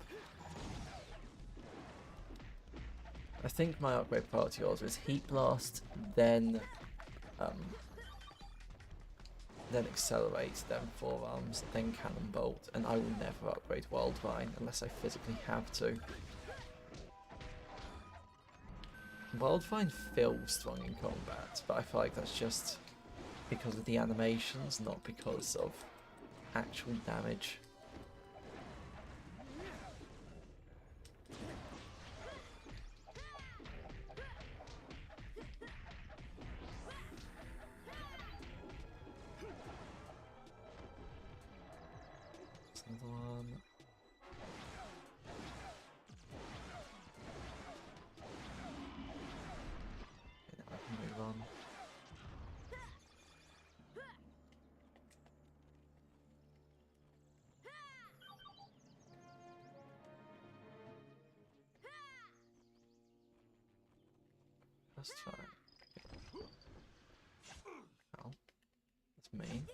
I think my upgrade priority order is Heat Blast, then Accelerate, then Forearms, then Cannon Bolt, and I will never upgrade Wildvine unless I physically have to. Wildvine feels strong in combat, but I feel like that's just because of the animations, not because of actual damage. There's another one. Okay, now I can move on. Let's try. Oh, that's mean.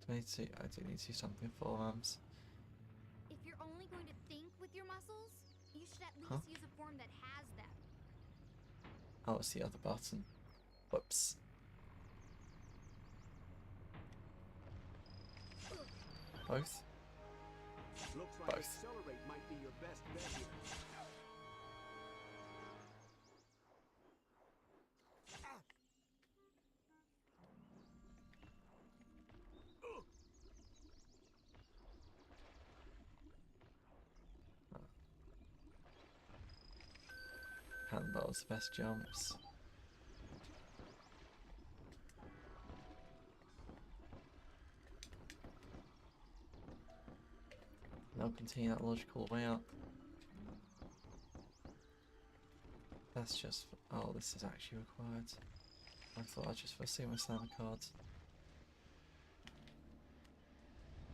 Do I need to? I do need to do something for Forearms.
If you're only going to think with your muscles, you should at least
Huh?
use a form that has them.
Oh, it's the other button. Whoops. Both?
Looks like
Both.
Accelerate might be your best bet here.
Handball's the best jumps. And I'll continue that logical way up. That's just... Oh, this is actually required. I thought I'd just first see my slammer cards.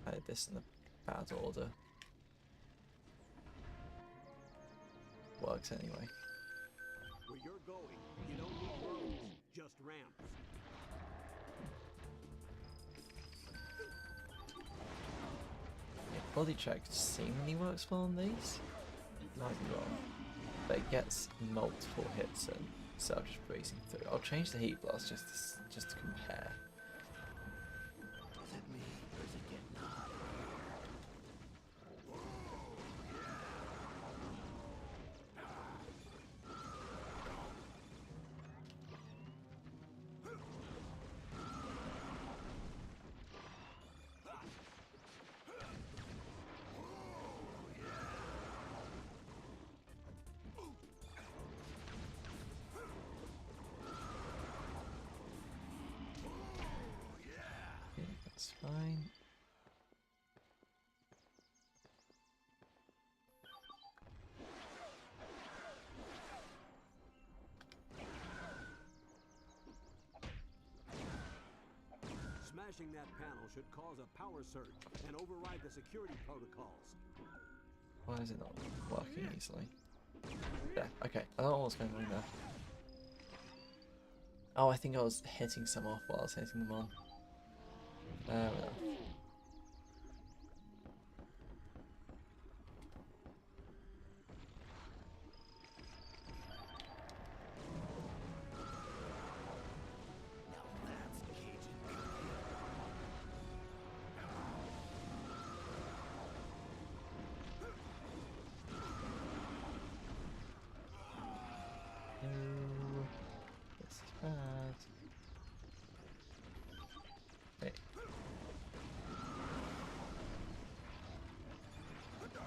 I did this in a bad order. Works anyway.
Where you're going, you don't need roads, just ramps.
Yeah, body check seemingly works well on these. Might be wrong. But it gets multiple hits in, so I'm just breezing through. I'll change the Heat Blast just to compare.
Is it me, or is it getting hot?
Okay, that's fine.
Smashing that panel should cause a power surge and override the security protocols.
Why is it not working easily? There, okay. I don't know what's going on there. Oh, I think I was hitting some off while I was hitting them on. Fair enough.
Now that's Cajun cooking.
No, this is bad. Hey. No.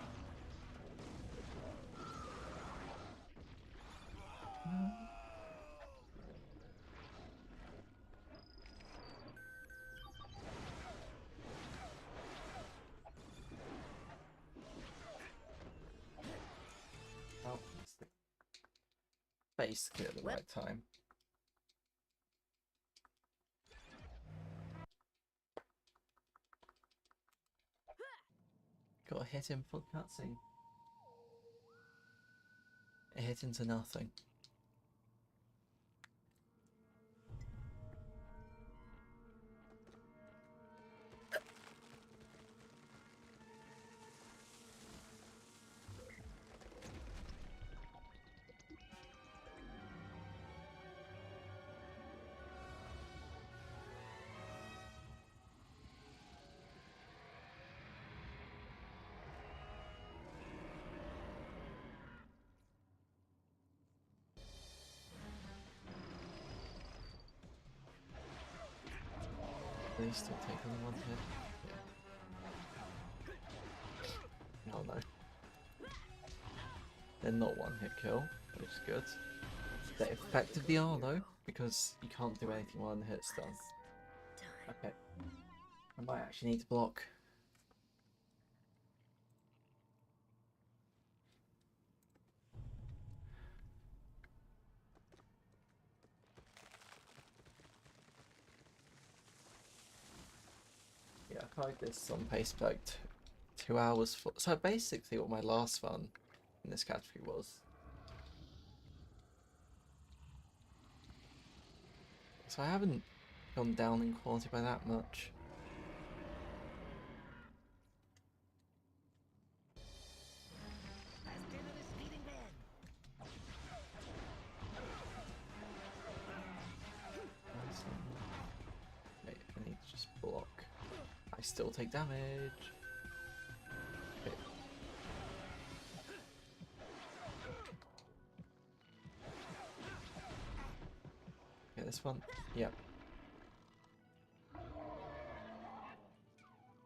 Oh, that's the basically at the right time. Got to hit him for the cutscene. It hit into nothing. They still take only one hit. Yeah. Oh no. They're not one hit kill, which is good. They effectively are though, because you can't do anything while the hit's done. Okay. I might actually need to block. Yeah, I tried this on pace for like 2 hours. So basically what my last fun in this category was. So I haven't gone down in quality by that much. Wait, I need to just block. I still take damage. Okay. Okay, this one. Yep.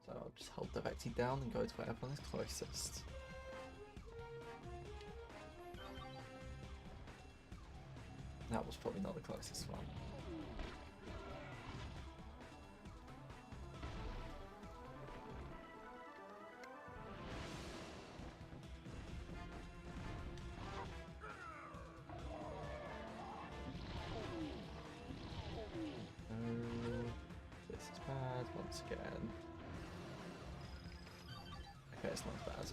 So I'll just hold directly down and go to wherever one is closest. That was probably not the closest one. This is bad once again. Okay, it's not bad.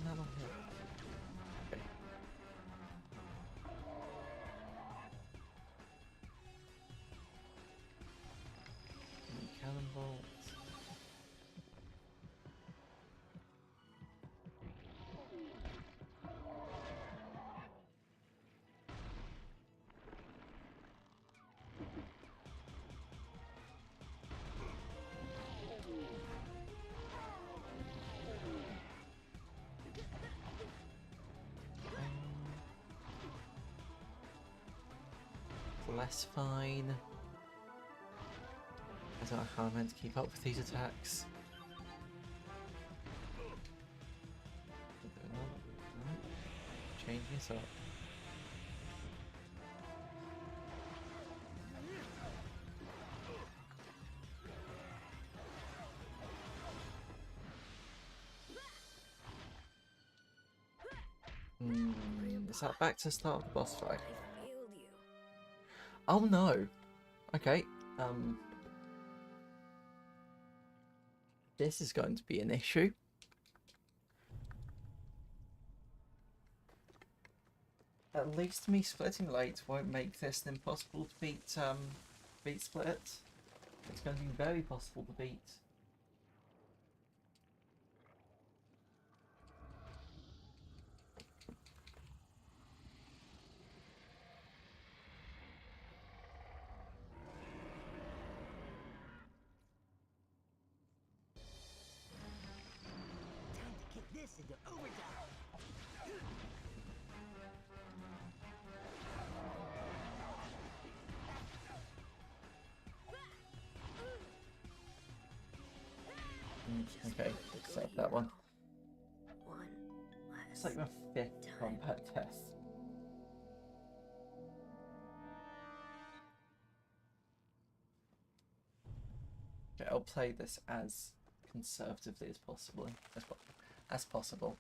Another hit. Okay. Cannonball. Less fine. I don't know how I'm meant to keep up with these attacks. Changing this up. Is that back to start of the boss fight? Oh no! Okay, this is going to be an issue. At least me splitting late won't make this impossible to beat, beat Split. It's going to be very possible to beat.
Time to kick this into overdrive.
Okay, accept that one.
One
It's like my 5th combat test. Okay, I'll play this as conservatively as possible. As possible.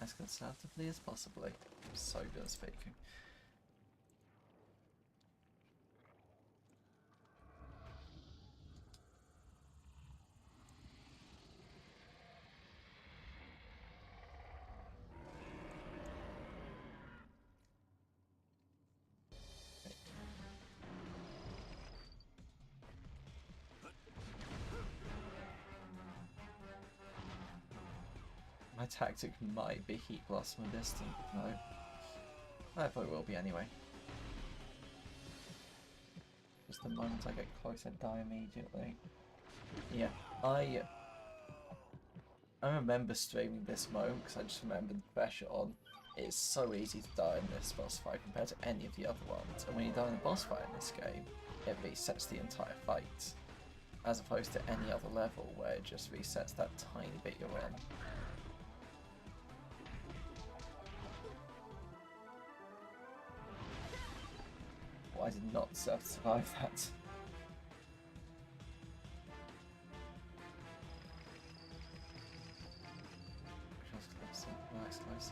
As conservatively as possibly. I'm so good at speaking. My tactic might be heat blast from a distance. No. I probably will be anyway. Just the moment I get close, I die immediately. Yeah, I remember streaming this moment because I just remembered the pressure on. It's so easy to die in this boss fight compared to any of the other ones, and when you die in a boss fight in this game, it resets the entire fight, as opposed to any other level where it just resets that tiny bit you're in. Well, I did not survive that. Nice, nice.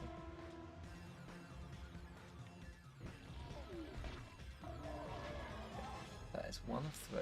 That is 1 of 3.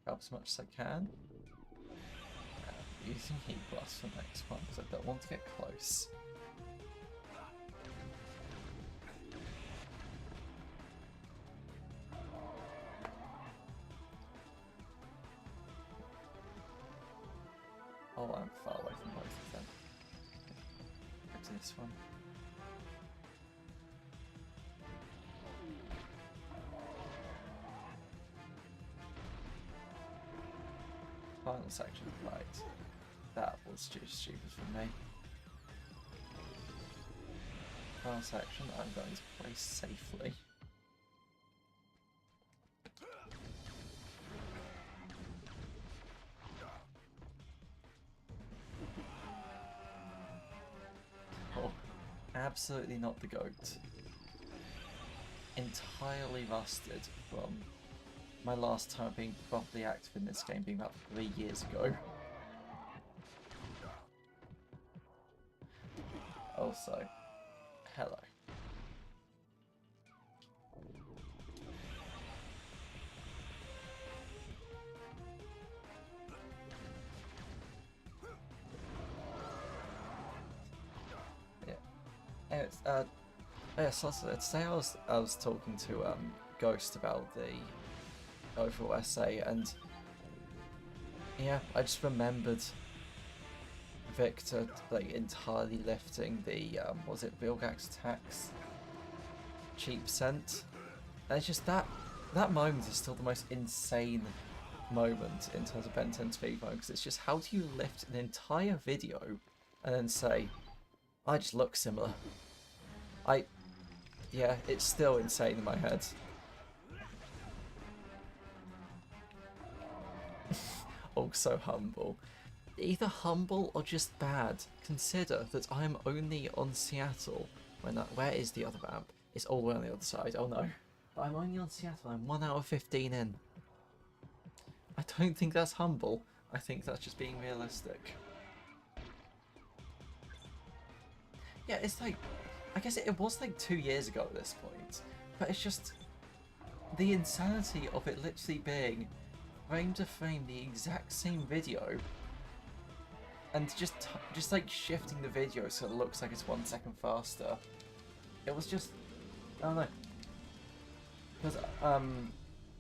Up as much as I can. Using heat blast for the next one because I don't want to get close. Oh, I'm far away from both of them. Go to this one. Final section, right. That was just stupid for me. Final section, I'm going to play safely. Oh, absolutely not the goat. Entirely rusted from my last time being properly active in this game being about 3 years ago. Also, hello. Yeah. Anyways, yeah, so today I was talking to Ghost about the overall essay, and yeah, I just remembered Victor like entirely lifting the was it Vilgax tax cheap cent, and it's just that moment is still the most insane moment in terms of Ben 10 speed mode, because it's just, how do you lift an entire video and then say, I just look similar? Yeah, it's still insane in my head. Also humble. Either humble or just bad. Consider that I'm only on Seattle. Where is the other map? It's all the way on the other side. Oh no. But I'm only on Seattle. I'm 1 hour 15 in. I don't think that's humble. I think that's just being realistic. Yeah, it's like, I guess it was like 2 years ago at this point. But it's just the insanity of it literally being frame to frame the exact same video, and just like shifting the video so it looks like it's 1 second faster. It was just, I don't know, because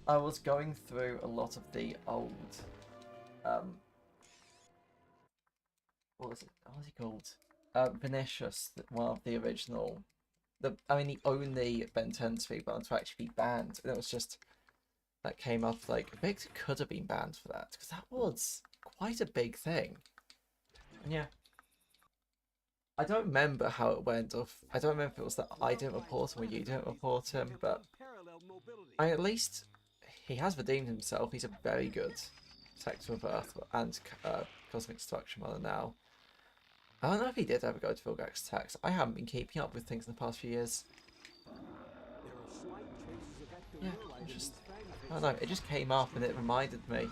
I was going through a lot of the old what was he called? Vinicius, one of the original, the only Ben 10 speedrun to actually be banned, and it was just, that came up like, Victor could have been banned for that, because that was quite a big thing. And yeah, I don't remember how it went off. I don't remember if it was that I didn't report him or you didn't report him, but at least he has redeemed himself. He's a very good Sector of Earth and Cosmic Destruction runner now. I don't know if he did ever go to Vilgax Tax. I haven't been keeping up with things in the past few years. Yeah, I don't know, it just came up and it reminded me.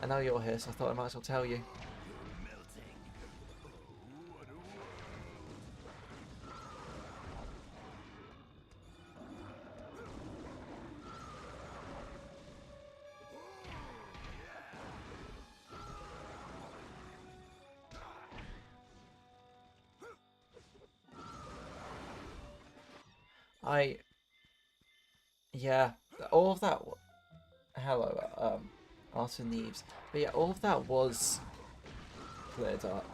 And now you're here, so I thought I might as well tell you. Yeah, all of that. Hello, Arthur Neves. But yeah, all of that was cleared up,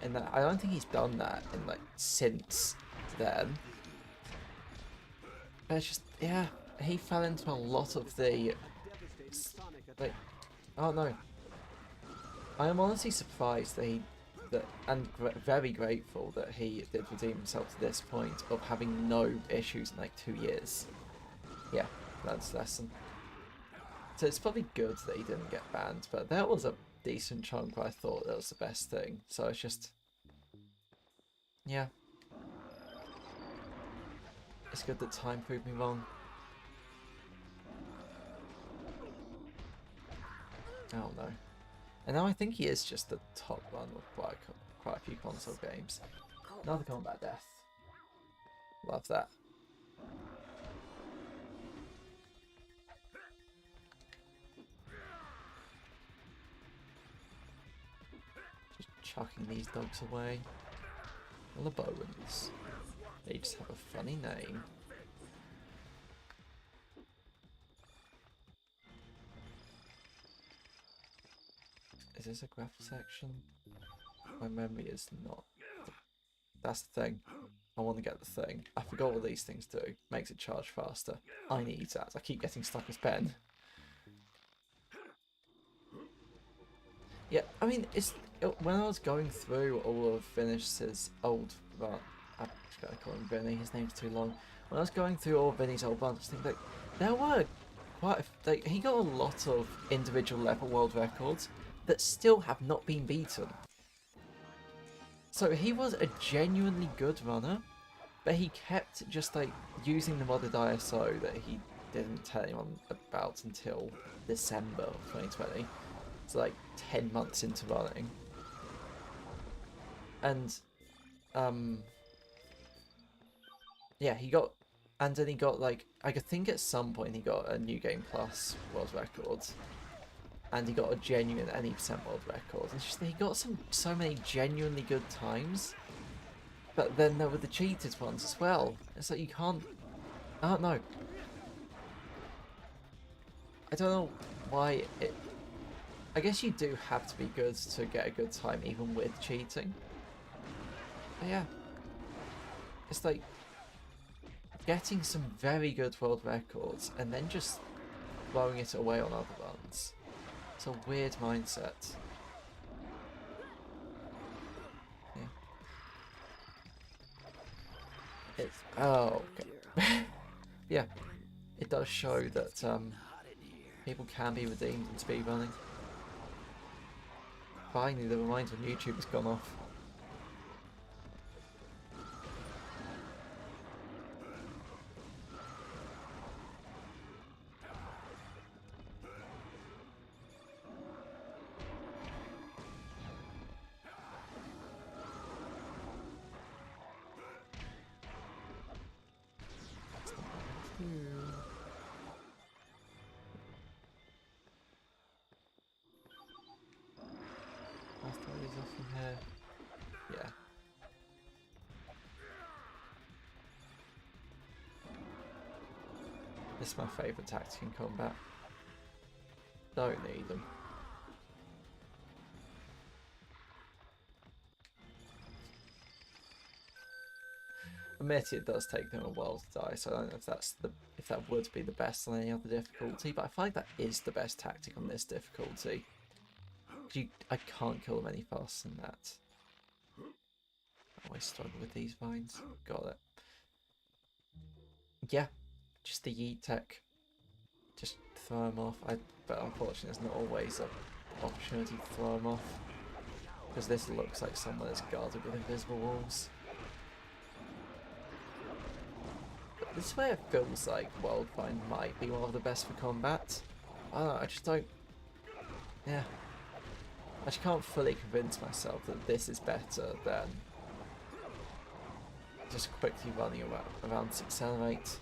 and that I don't think he's done that in like since then. But it's just yeah, he fell into a lot of the like. Oh no, I am honestly surprised that very grateful that he did redeem himself to this point of having no issues in like 2 years. Yeah, that's lesson. So it's probably good that he didn't get banned, but that was a decent chunk where I thought that was the best thing. So it's just, yeah. It's good that time proved me wrong. Oh no. And now I think he is just the top one with quite a few console games. Another combat death. Love that. Just chucking these dogs away. Lebowens. They just have a funny name. Is this a grapple section? My memory is not. That's the thing. I want to get the thing. I forgot what these things do. Makes it charge faster. I need that. I keep getting stuck as pen. Yeah, I mean, when I was going through all of Vinicius' old run, I just gotta call him Vinny. His name's too long. When I was going through all of Vinny's old runs, I was thinking like there were like he got a lot of individual level world records that still have not been beaten. So he was a genuinely good runner, but he kept just like using the modded ISO that he didn't tell anyone about until December of 2020. So like 10 months into running. And yeah, and then he got like, I think at some point he got a New Game Plus world record. And he got a genuine any percent world record. It's just that he got so many genuinely good times. But then there were the cheated ones as well. It's like you can't... I don't know. I don't know why it... I guess you do have to be good to get a good time even with cheating. But yeah. It's like getting some very good world records and then just throwing it away on other runs. It's a weird mindset. Yeah. It's... Oh, okay. Yeah. It does show that people can be redeemed in speedrunning. Finally, the reminder on YouTube has gone off. I'll throw these off from here. Yeah. This is my favourite tactic in combat. Don't need them. Admit it does take them a while to die, so I don't know if that would be the best on any other difficulty, but I feel like that is the best tactic on this difficulty. I can't kill them any faster than that. I always struggle with these vines. Got it. Yeah, just the yeet tech. Just throw them off. But unfortunately, there's not always an opportunity to throw them off. Because this looks like someone that's guarded with invisible walls. But this way it feels like Wildvine might be one of the best for combat. I don't know, I just don't... Yeah. I just can't fully convince myself that this is better than just quickly running around to accelerate.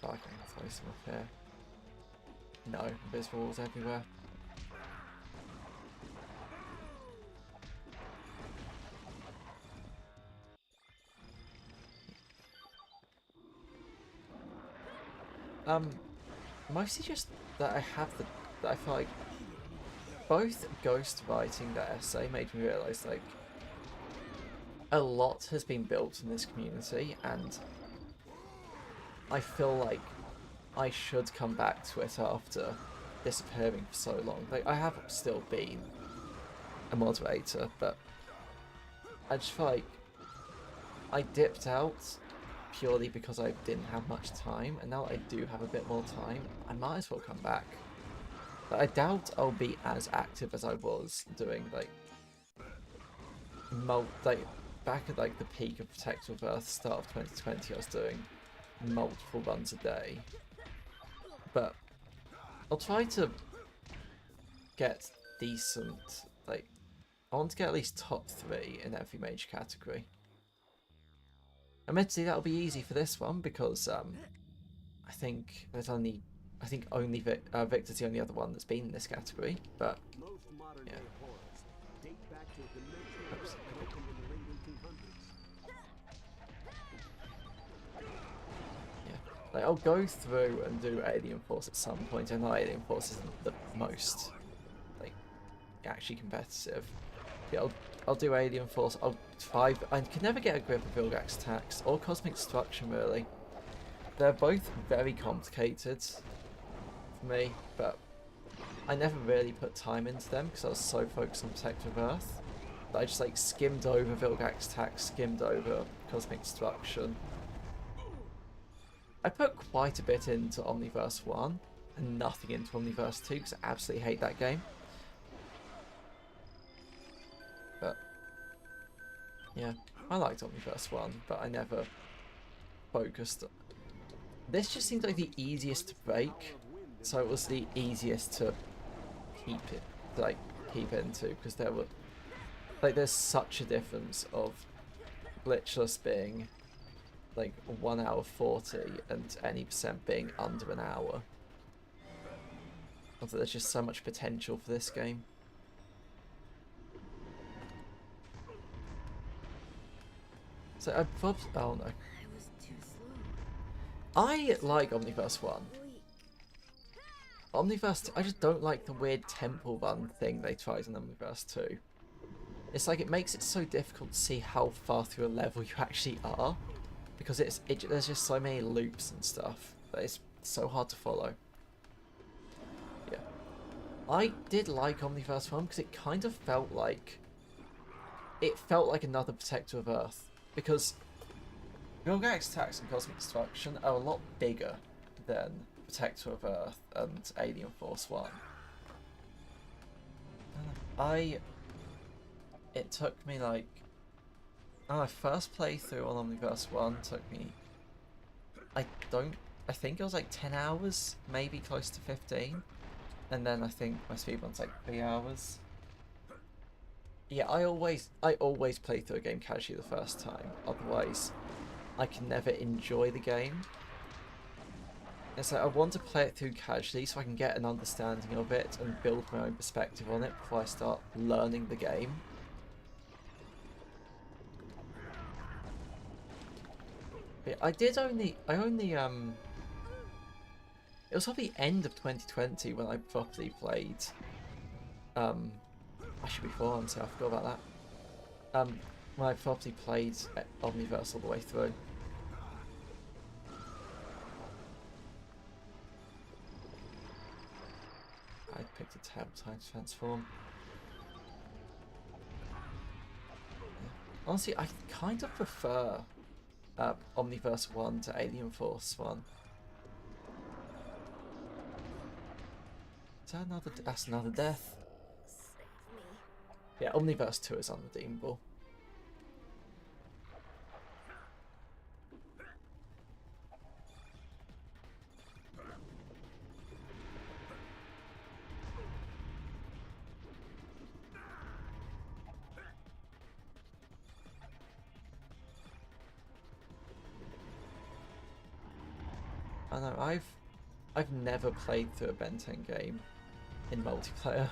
Fuck, I can throw some up here. No, invisible walls everywhere. Mostly just that I have the that I feel like both ghost writing that essay made me realise like a lot has been built in this community, and I feel like I should come back to it after disappearing for so long. Like, I have still been a moderator, but I just feel like I dipped out purely because I didn't have much time, and now that I do have a bit more time, I might as well come back. But I doubt I'll be as active as I was doing, like, back at, like, the peak of Protector of Earth, start of 2020, I was doing multiple runs a day. But I'll try to get decent, like, I want to get at least top 3 in every major category. Admittedly, that'll be easy for this one because I think only Victor's the only other one that's been in this category. But
Most modern day
yeah.
horrors date back to a dimensional
Oops.
world that opened in the late 1800s.
Yeah, like I'll go through and do Alien Force at some point. I know Alien Force isn't the most like actually competitive. Yeah, I'll do Alien Force. I can never get a grip of Vilgax attacks or Cosmic Destruction really. They're both very complicated for me, but I never really put time into them because I was so focused on Protector of Earth that I just like skimmed over Vilgax attacks, skimmed over Cosmic Destruction. I put quite a bit into Omniverse 1 and nothing into Omniverse 2 because I absolutely hate that game. But yeah, I liked Omniverse 1, but I never focused. This just seemed like the easiest to break, so it was the easiest to keep into because there were there's such a difference of Glitchless being like 1 hour 40 and any percent being under an hour. There's just so much potential for this game. So oh no.
I was too slow.
I like Omniverse 1. Omniverse 2, I just don't like the weird temple run thing they tried in Omniverse 2. It's like it makes it so difficult to see how far through a level you actually are. Because there's just so many loops and stuff that it's so hard to follow. Yeah. I did like Omniverse 1 because it kind of felt like... It felt like another Protector of Earth. Because Vilgax attacks and Cosmic Destruction are a lot bigger than Protector of Earth and Alien Force 1. It took me like... my first playthrough on Omniverse 1 took me... I think it was like 10 hours, maybe close to 15. And then I think my speedrun's like 3 hours. Yeah, I always play through a game casually the first time, otherwise I can never enjoy the game. And so I want to play it through casually so I can get an understanding of it and build my own perspective on it before I start learning the game. But it was probably end of 2020 when I properly played actually before, so I forgot about that. When I properly played Omniverse all the way through. I picked a terrible time to transform. Honestly, I kind of prefer Omniverse 1 to Alien Force 1. Is that another? That's another death. Yeah, Omniverse 2 is unredeemable. I know, I've never played through a Ben 10 game in multiplayer.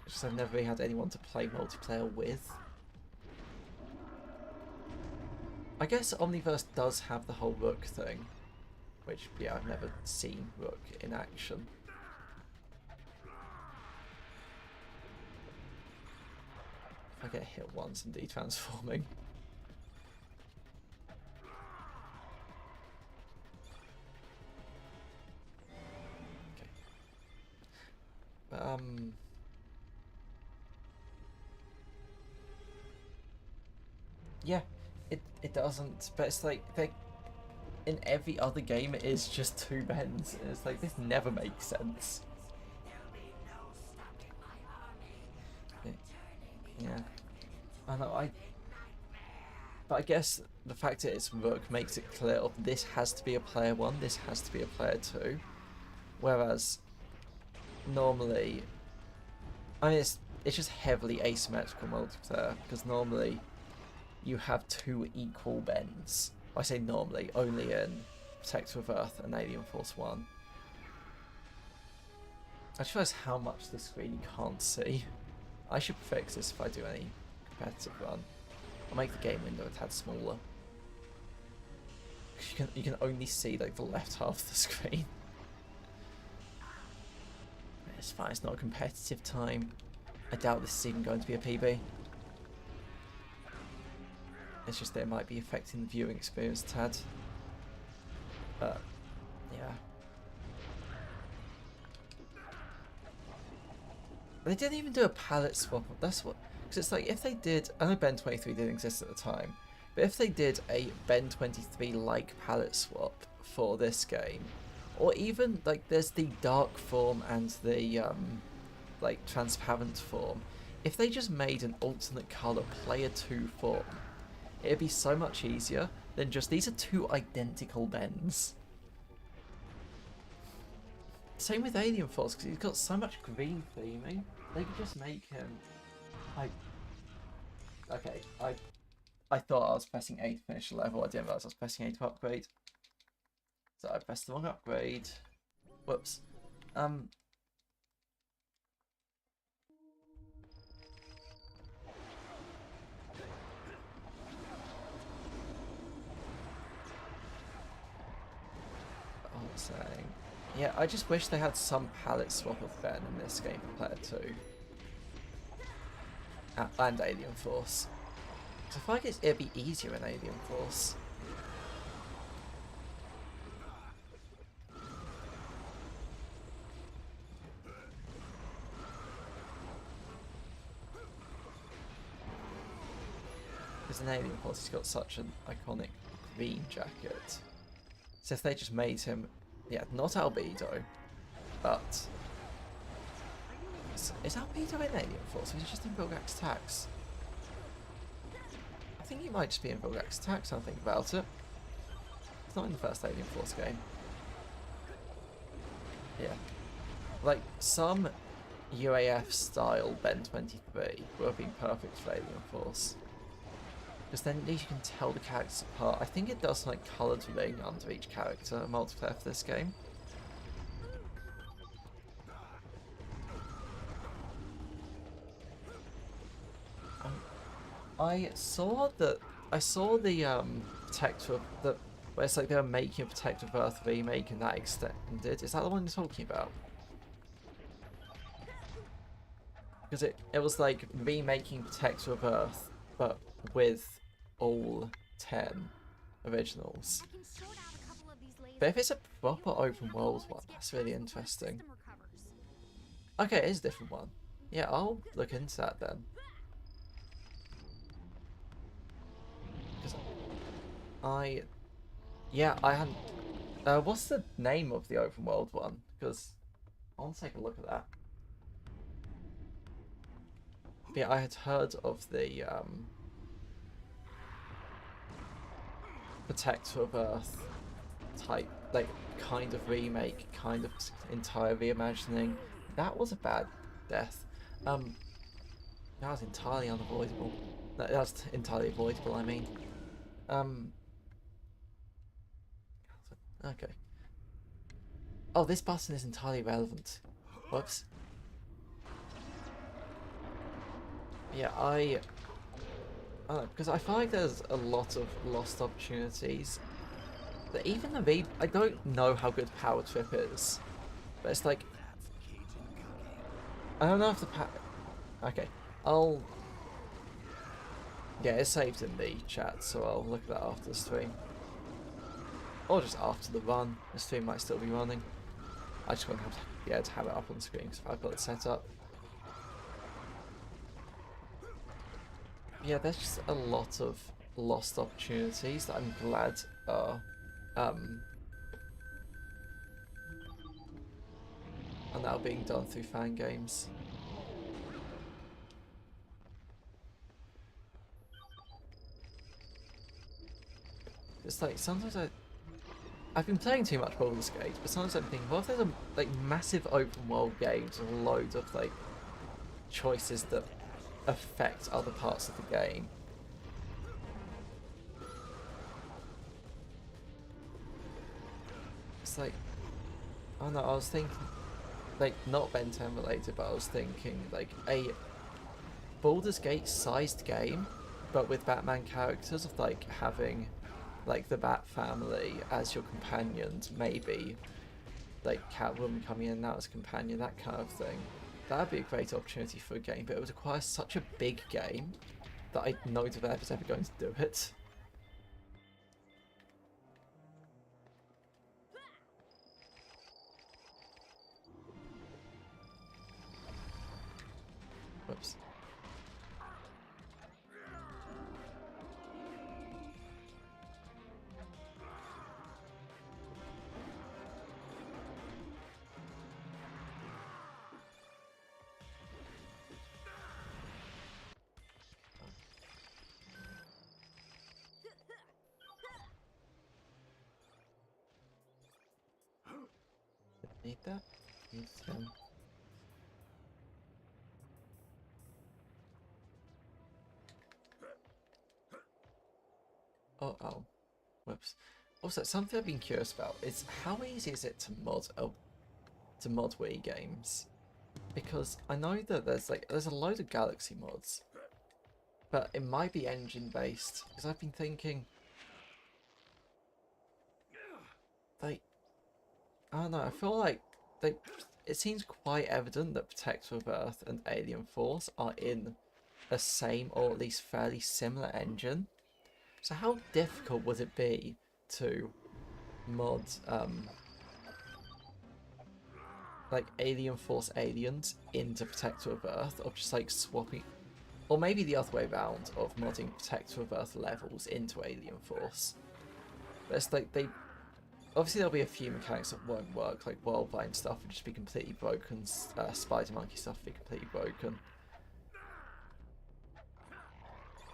Just I've never really had anyone to play multiplayer with. I guess Omniverse does have the whole Rook thing, which, yeah, I've never seen Rook in action. If I get hit once and de-transforming. Okay. But, yeah, it doesn't, but it's like, they, in every other game it is just 2 bends, and it's like, this never makes sense. Yeah. I know, but I guess the fact that it's Rook makes it clear of this has to be a player 1, this has to be a player 2. Whereas normally, I mean, it's just heavily asymmetrical multiplayer, because normally you have 2 equal bends. I say normally, only in Protector of Earth and Alien Force 1. I just realised how much the screen you can't see. I should fix this if I do any competitive run. I'll make the game window a tad smaller. You can only see like the left half of the screen. It's fine, it's not a competitive time. I doubt this is even going to be a PB. It's just that it might be affecting the viewing experience a tad. But, yeah. They didn't even do a palette swap. That's what... Because it's like, if they did... I know Ben 23 didn't exist at the time. But if they did a Ben 23-like palette swap for this game... Or even, like, there's the dark form and the, like, transparent form. If they just made an alternate colour player 2 form, it'd be so much easier than just, these are 2 identical Bens. Same with Alien Force, because he's got so much green theming. They could just make him... Okay, I thought I was pressing A to finish the level. I didn't realise I was pressing A to upgrade. So I pressed the wrong upgrade. Whoops. What was I saying? Yeah, I just wish they had some palette swap of Ben in this game for player 2. And Alien Force. Because I feel like it'd be easier in Alien Force. Because in Alien Force he's got such an iconic green jacket. So if they just made him, yeah, not albedo, but... Is albedo in Alien Force or is he just in Vilgax Tax? I think he might just be in Vilgax Tax, I think about it. It's not in the first Alien Force game. Yeah. Like, some UAF style Ben 23 would have been perfect for Alien Force. Because then at least you can tell the characters apart. I think it does like coloured ring under each character multiplayer for this game. I saw the Protector of the where it's like they were making a Protector of Earth remake and that extended. Is that the one you're talking about? Because it was like remaking Protector of Earth, but with all 10 originals. But if it's a proper open world one, that's really interesting. Okay, it is a different one. Yeah, I'll look into that then. I hadn't... what's the name of the open world one? Because I want to take a look at that. But yeah, I had heard of the Protector of Earth type, like, kind of remake, kind of entire reimagining. That was a bad death. That was entirely unavoidable. That was entirely avoidable, I mean. Okay. Oh, this button is entirely relevant. Whoops. Yeah, because I feel like there's a lot of lost opportunities even the V, I don't know how good Power Trip is, but it's like, I don't know if the okay, I'll, yeah, it's saved in the chat, so I'll look at that after the stream. Or just after the run. The stream might still be running. I just won't have to be able to have it up on the screen because I've got it set up. Yeah, there's just a lot of lost opportunities that I'm glad are now being done through fan games. It's like sometimes I've been playing too much Baldur's Gate, but sometimes I'm thinking, what if there's a like massive open world game with loads of like choices that affect other parts of the game? It's like, I don't know, I was thinking, like, not Ben 10 related, but I was thinking like a Baldur's Gate sized game, but with Batman characters, of like having like the Bat family as your companions, maybe like Catwoman coming in and out as a companion, that kind of thing. That'd be a great opportunity for a game, but it would require such a big game that I know developers ever going to do it. Whoops. Need that? Need some. Oh. Whoops. Also, something I've been curious about is how easy is it to mod Wii games? Because I know that there's a load of Galaxy mods, but it might be engine based. Because I've been thinking, like, I don't know. I feel like it seems quite evident that Protector of Earth and Alien Force are in a same or at least fairly similar engine. So how difficult would it be to mod like Alien Force Aliens into Protector of Earth, or just like swapping, or maybe the other way around, of modding Protector of Earth levels into Alien Force. But it's like obviously there'll be a few mechanics that won't work, like Worldbind stuff would just be completely broken, Spider Monkey stuff would be completely broken.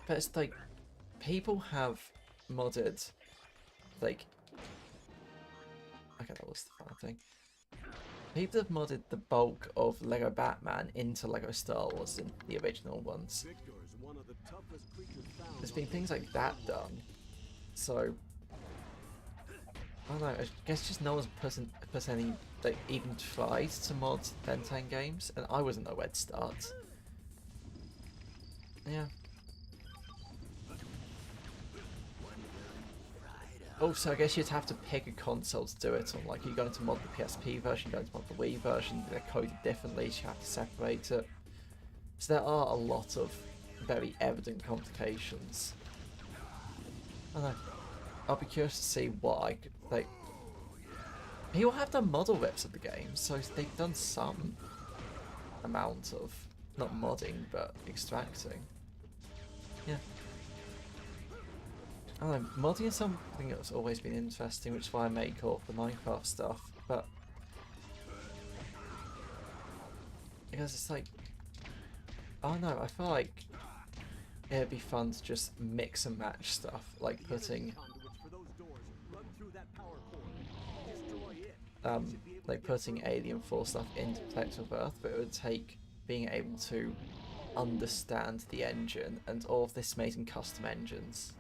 But it's like, people have modded, like, okay, that was the fun thing. People have modded the bulk of Lego Batman into Lego Star Wars in the original ones. There's been things like that done, so I don't know. I guess just no one's put any, like, even tried to mod Ben 10 games, and I wouldn't know where to start. Yeah. Also, I guess you'd have to pick a console to do it on. Like, you're going to mod the PSP version, you're going to mod the Wii version, they're coded differently, so you have to separate it. So there are a lot of very evident complications. I don't know. I'll be curious to see what I could, like... People have done model rips of the game, so they've done some amount of, not modding, but extracting. Yeah. I don't know, modding is something that's always been interesting, which is why I make all the Minecraft stuff, but... Because it's like... I don't know, I feel like it'd be fun to just mix and match stuff, like putting... like putting Alien Force stuff into Protector of Earth, but it would take being able to understand the engine, and all of this made in custom engines.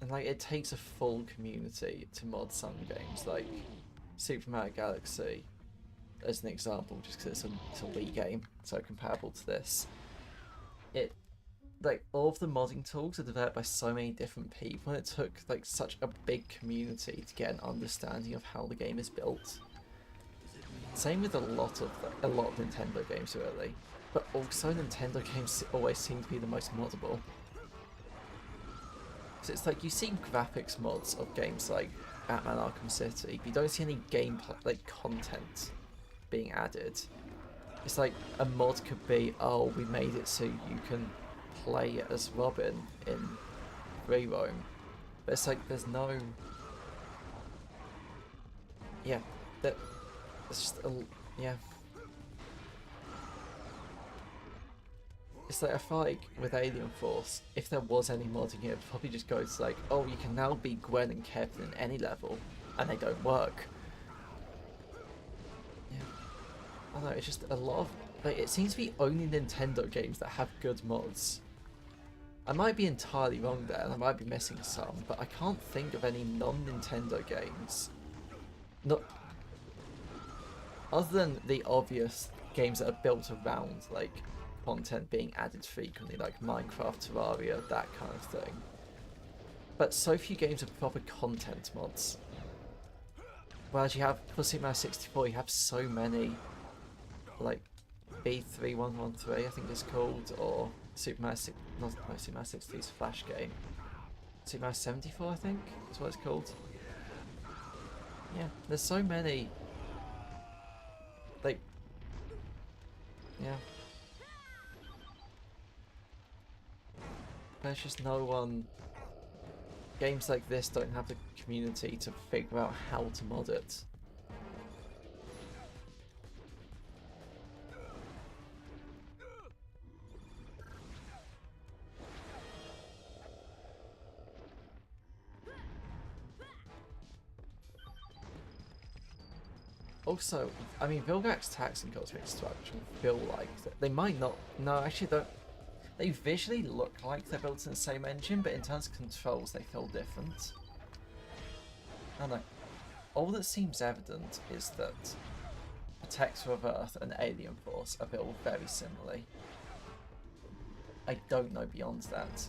And like, it takes a full community to mod some games, like Super Mario Galaxy, as an example, just because it's a Wii game, so comparable to this. like all of the modding tools are developed by so many different people, and it took like such a big community to get an understanding of how the game is built. Same with a lot of Nintendo games really, but also Nintendo games always seem to be the most moddable. So it's like you see graphics mods of games like Batman Arkham City, but you don't see any gameplay like content being added. It's like a mod could be, oh, we made it so you can play as Robin in Free Roam, but it's like there's no, yeah, that it's just a, yeah. It's like I feel like with Alien Force, if there was any modding, it would probably just go to like, oh, you can now be Gwen and Kevin in any level, and they don't work. Yeah, I don't know. It's just a lot of like it seems to be only Nintendo games that have good mods. I might be entirely wrong there, and I might be missing some, but I can't think of any non-Nintendo games. Not other than the obvious games that are built around like content being added frequently, like Minecraft, Terraria, that kind of thing. But so few games have proper content mods. Whereas you have, for Super Mario 64, you have so many, like B3113, I think it's called, or Super Mario not Super Mario 64's Flash game. Super Mario 74, I think, is what it's called. Yeah, there's so many, like, yeah. There's just no one. Games like this don't have the community to figure out how to mod it. Also, I mean, Vilgax's tax and cosmic structure feel like they might not. No, actually, don't. They visually look like they're built in the same engine, but in terms of controls, they feel different. I don't know. All that seems evident is that Protector of Earth and Alien Force are built very similarly. I don't know beyond that.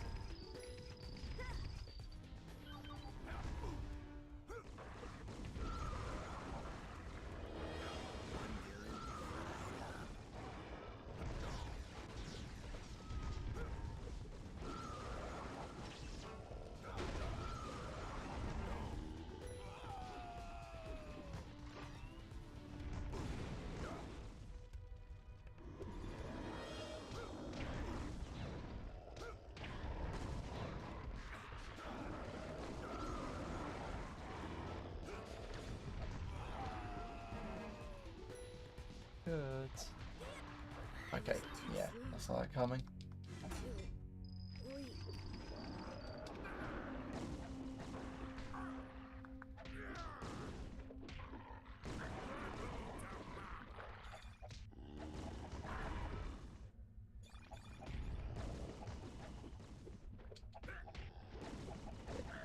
Good. Okay, yeah, that's all right coming.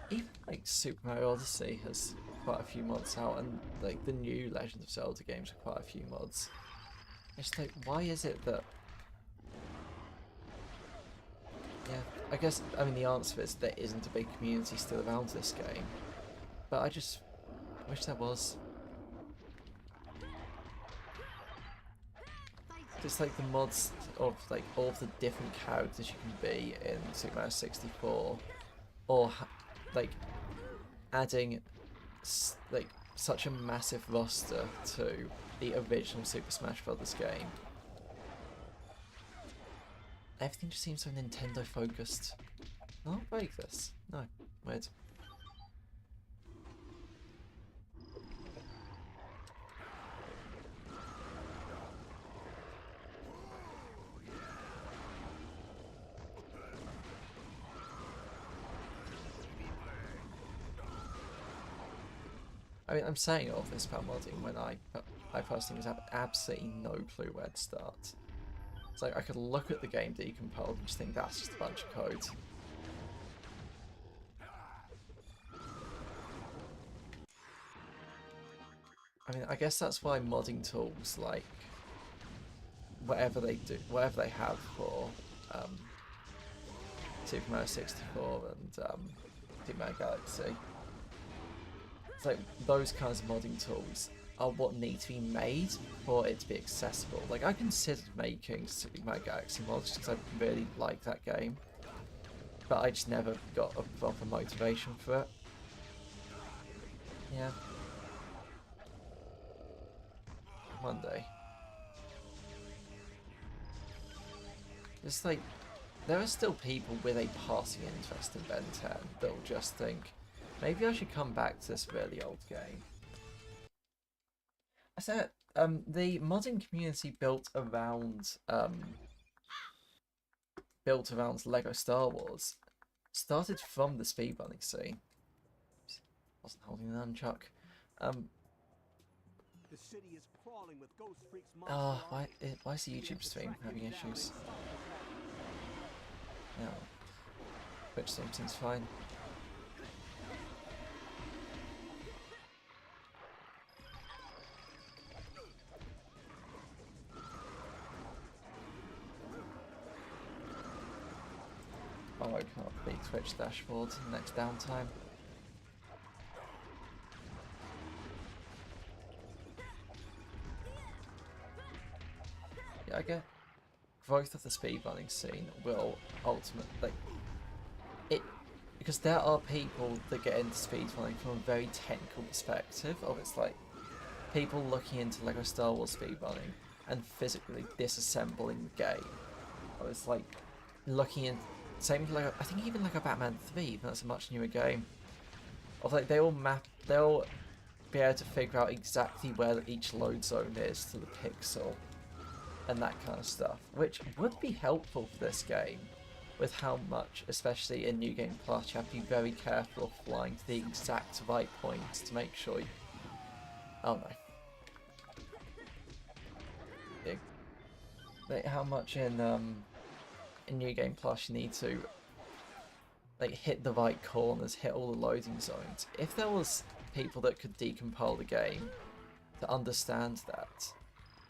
Even like Super Mario Odyssey has quite a few mods out, and like the new Legend of Zelda games have quite a few mods. It's like, why is it that... Yeah, I guess, I mean, the answer is there isn't a big community still around this game. But I just wish there was. It's like the mods of like all of the different characters you can be in Super Mario 64, or like adding like such a massive roster to the original Super Smash Bros. Game. Everything just seems so Nintendo focused. Not break this. No. Weird. I mean, I'm saying all of this about modding when I personally have absolutely no clue where to start. It's like I could look at the game decompiled and just think that's just a bunch of code. I mean, I guess that's why modding tools like whatever they have for Super Mario 64 and Super Mario Galaxy. It's like those kinds of modding tools are what need to be made for it to be accessible. Like, I considered making Super Mario Galaxy mods because I really like that game, but I just never got a proper motivation for it. Yeah. Monday. It's like, there are still people with a passing interest in Ben 10 that will just think, maybe I should come back to this really old game. I said, the modding community built around Lego Star Wars started from the speedrunning scene. Wasn't holding an nunchuck.
The city is crawling with ghost freaks.
Why is the YouTube stream having issues? Yeah, Twitch stream seems fine. I'll open up the Twitch dashboard next downtime. Yeah, I get growth of the speedrunning scene will ultimately because there are people that get into speedrunning from a very technical perspective of it's like people looking into Lego Star Wars speedrunning and physically disassembling the game. Or it's like looking in same with Lego, I think even Lego Batman 3, even though it's a much newer game. Of like they'll be able to figure out exactly where each load zone is to the pixel and that kind of stuff, which would be helpful for this game, with how much, especially in New Game Plus, you have to be very careful of flying to the exact right points to make sure you... Oh no. Like how much in New Game Plus you need to like hit the right corners, hit all the loading zones. If there was people that could decompile the game to understand that,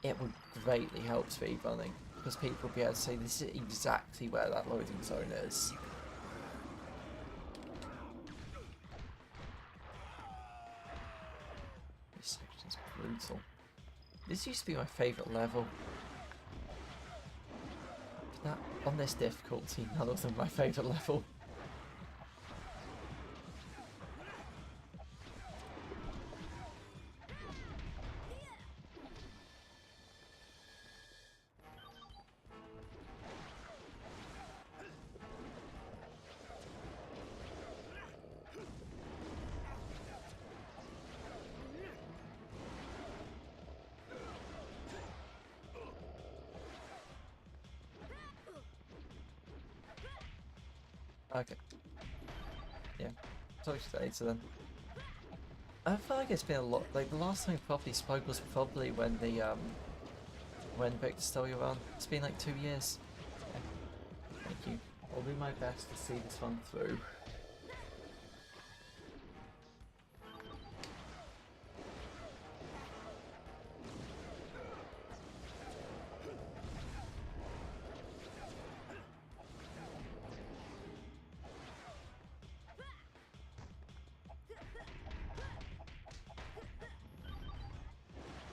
it would greatly help speedrunning, because people would be able to say this is exactly where that loading zone is. This section's brutal. This used to be my favourite level. But on this difficulty, none of them are my favourite level. Okay. Yeah. Talk to you later then. I feel like it's been a lot. Like the last time we properly spoke was probably when when Victor stole your run. It's been like 2 years. Yeah. Thank you. I'll do my best to see this one through.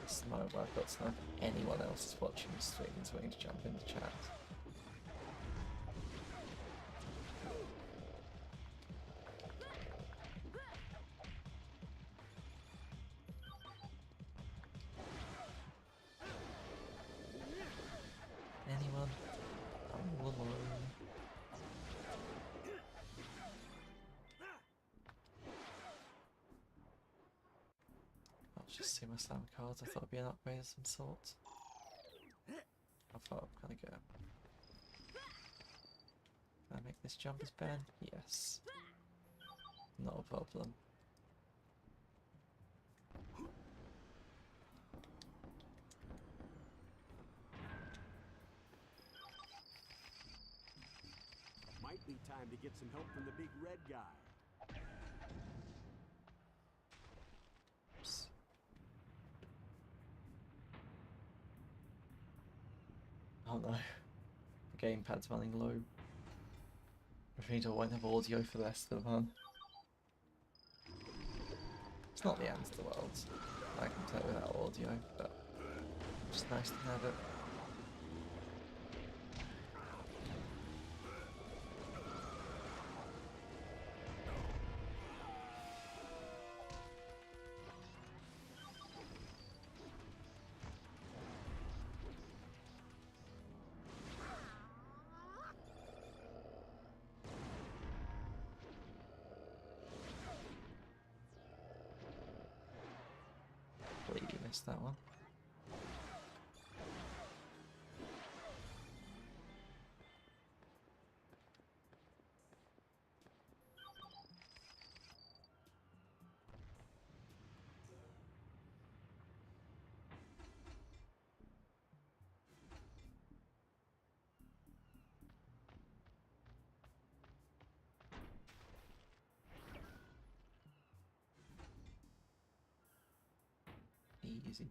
This is the moment where I've got to know if anyone else is watching the stream and is willing to jump in the chat. Anyone? I'm all alone. I'll just see my slam cards. I thought it'd be an upgrade of some sort. How far up can I go? Can I make this jump as Ben? Yes. Not a problem.
Might be time to get some help from the big red guy.
Oops. Oh no. The gamepad's running low. Which means I won't have audio for the rest of the run. It's not the end of the world. I can play without audio, but it's just nice to have it. Completely missed that one. Easy.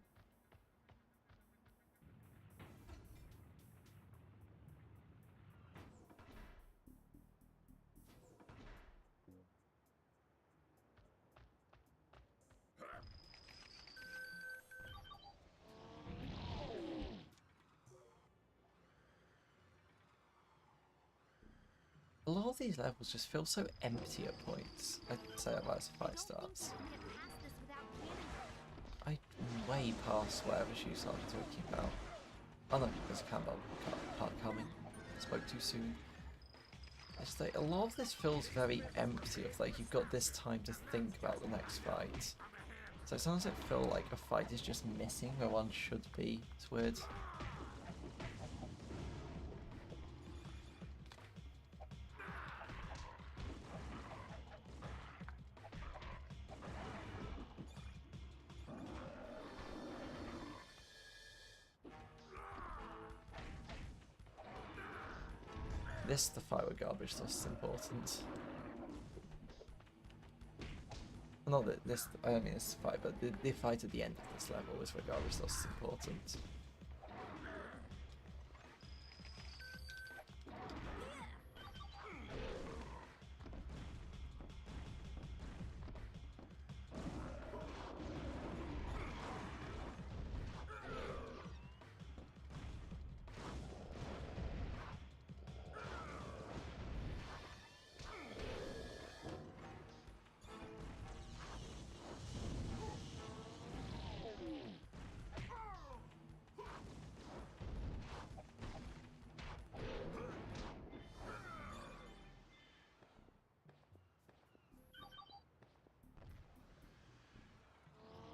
A lot of these levels just feel so empty at points. I'd say that as the fight starts. I'm way past whatever she started talking about. Oh no, there's a candle part coming. Spoke too soon. It's like a lot of this feels very empty of like you've got this time to think about the next fight. So sometimes it feels like a fight is just missing where one should be. It's weird. The fight with Garbage Dust is important. Not that this, I don't mean this fight, but the fight at the end of this level is where Garbage Dust is important.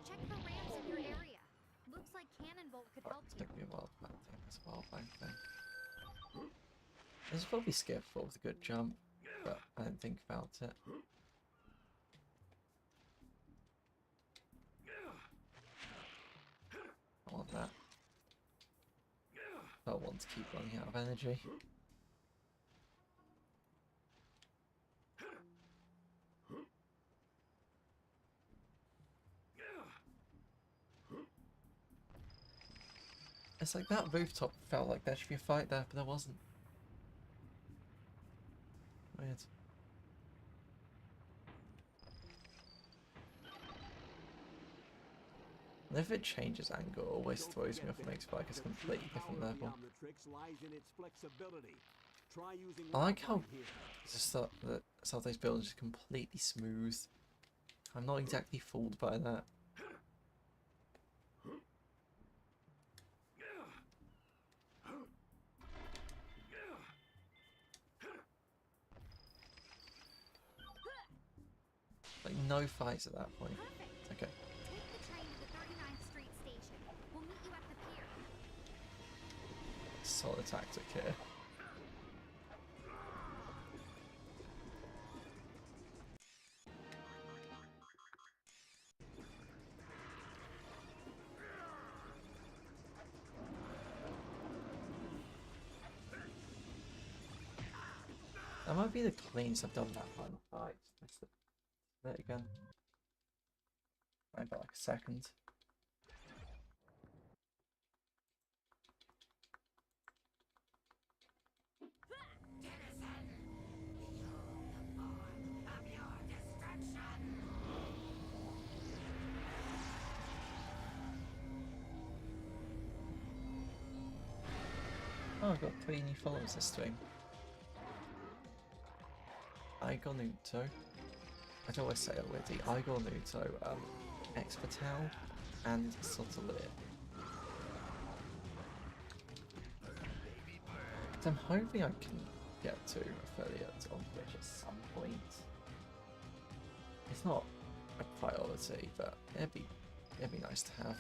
Check for ramps in your area. Looks like Cannonbolt could help you.
Took me a while back thing, that's a while back thing. This is probably skippable with a good jump, but I didn't think about it. I want that. I don't want to keep running out of energy. It's like that rooftop felt like there should be a fight there, but there wasn't. Weird. And if it changes angle, it always throws me off and makes it feel like it's a completely different level. I like how just that some of those buildings are completely smooth. I'm not exactly fooled by that. Like no fights at that point. Okay.
Take the train to the 39th Street station. We'll meet you at the pier.
Solid tactic here. That might be the cleanest I've done that one fight. There again. Maybe like a second. Oh, I've got 3 new followers this stream. Igor Nuto. I don't always say it already. Igor Nuto, Expertal, and Sotalir. I'm hoping I can get to affiliate on Twitch at some point. It's not a priority, but it'd be nice to have.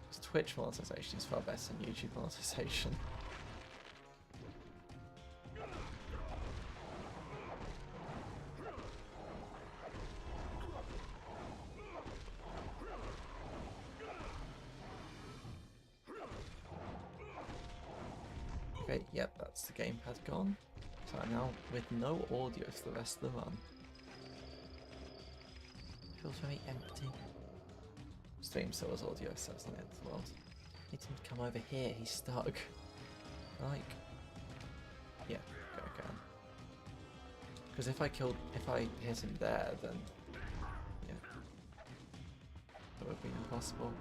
Because Twitch monetization is far better than YouTube monetization. Okay, yep, that's the gamepad gone. So I'm now with no audio for the rest of the run. Feels very empty. Stream still has audio, so that's not the end of the world. Need him to come over here, he's stuck. Like, yeah, okay, I can. Because if I hit him there, then yeah, that would be impossible.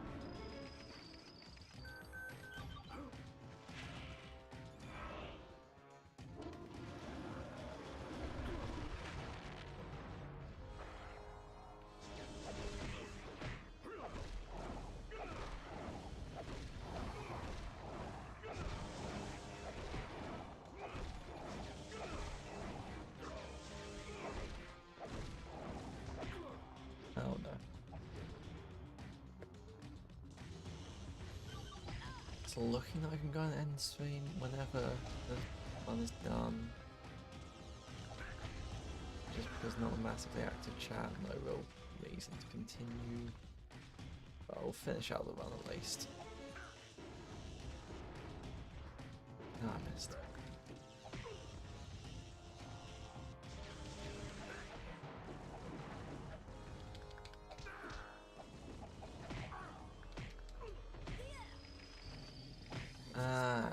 Oh no. It's looking like I can go and end stream whenever the fun is done. Just because not a massively active chat, no real reason to continue. But I'll finish out the run at least. No, I missed.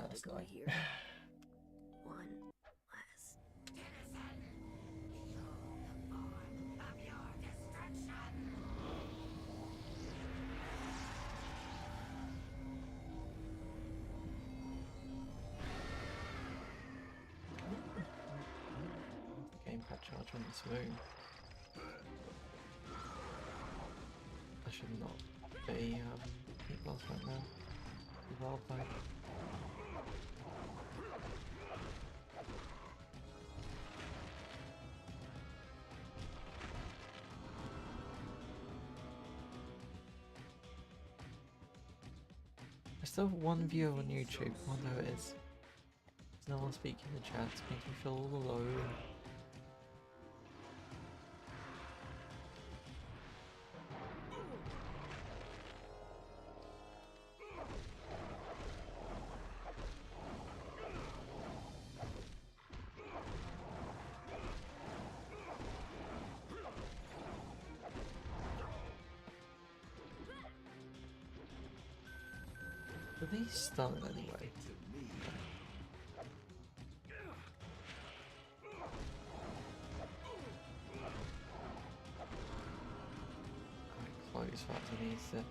That's
Go
annoying.
here. One less.
Gamepad charge on this room. I should not be hit loss right now. Well played. I still have one viewer on YouTube. I wonder who it is. There's no one speaking in the chat. It's making me feel all alone. Are these stunned anyway? Quite close right to these.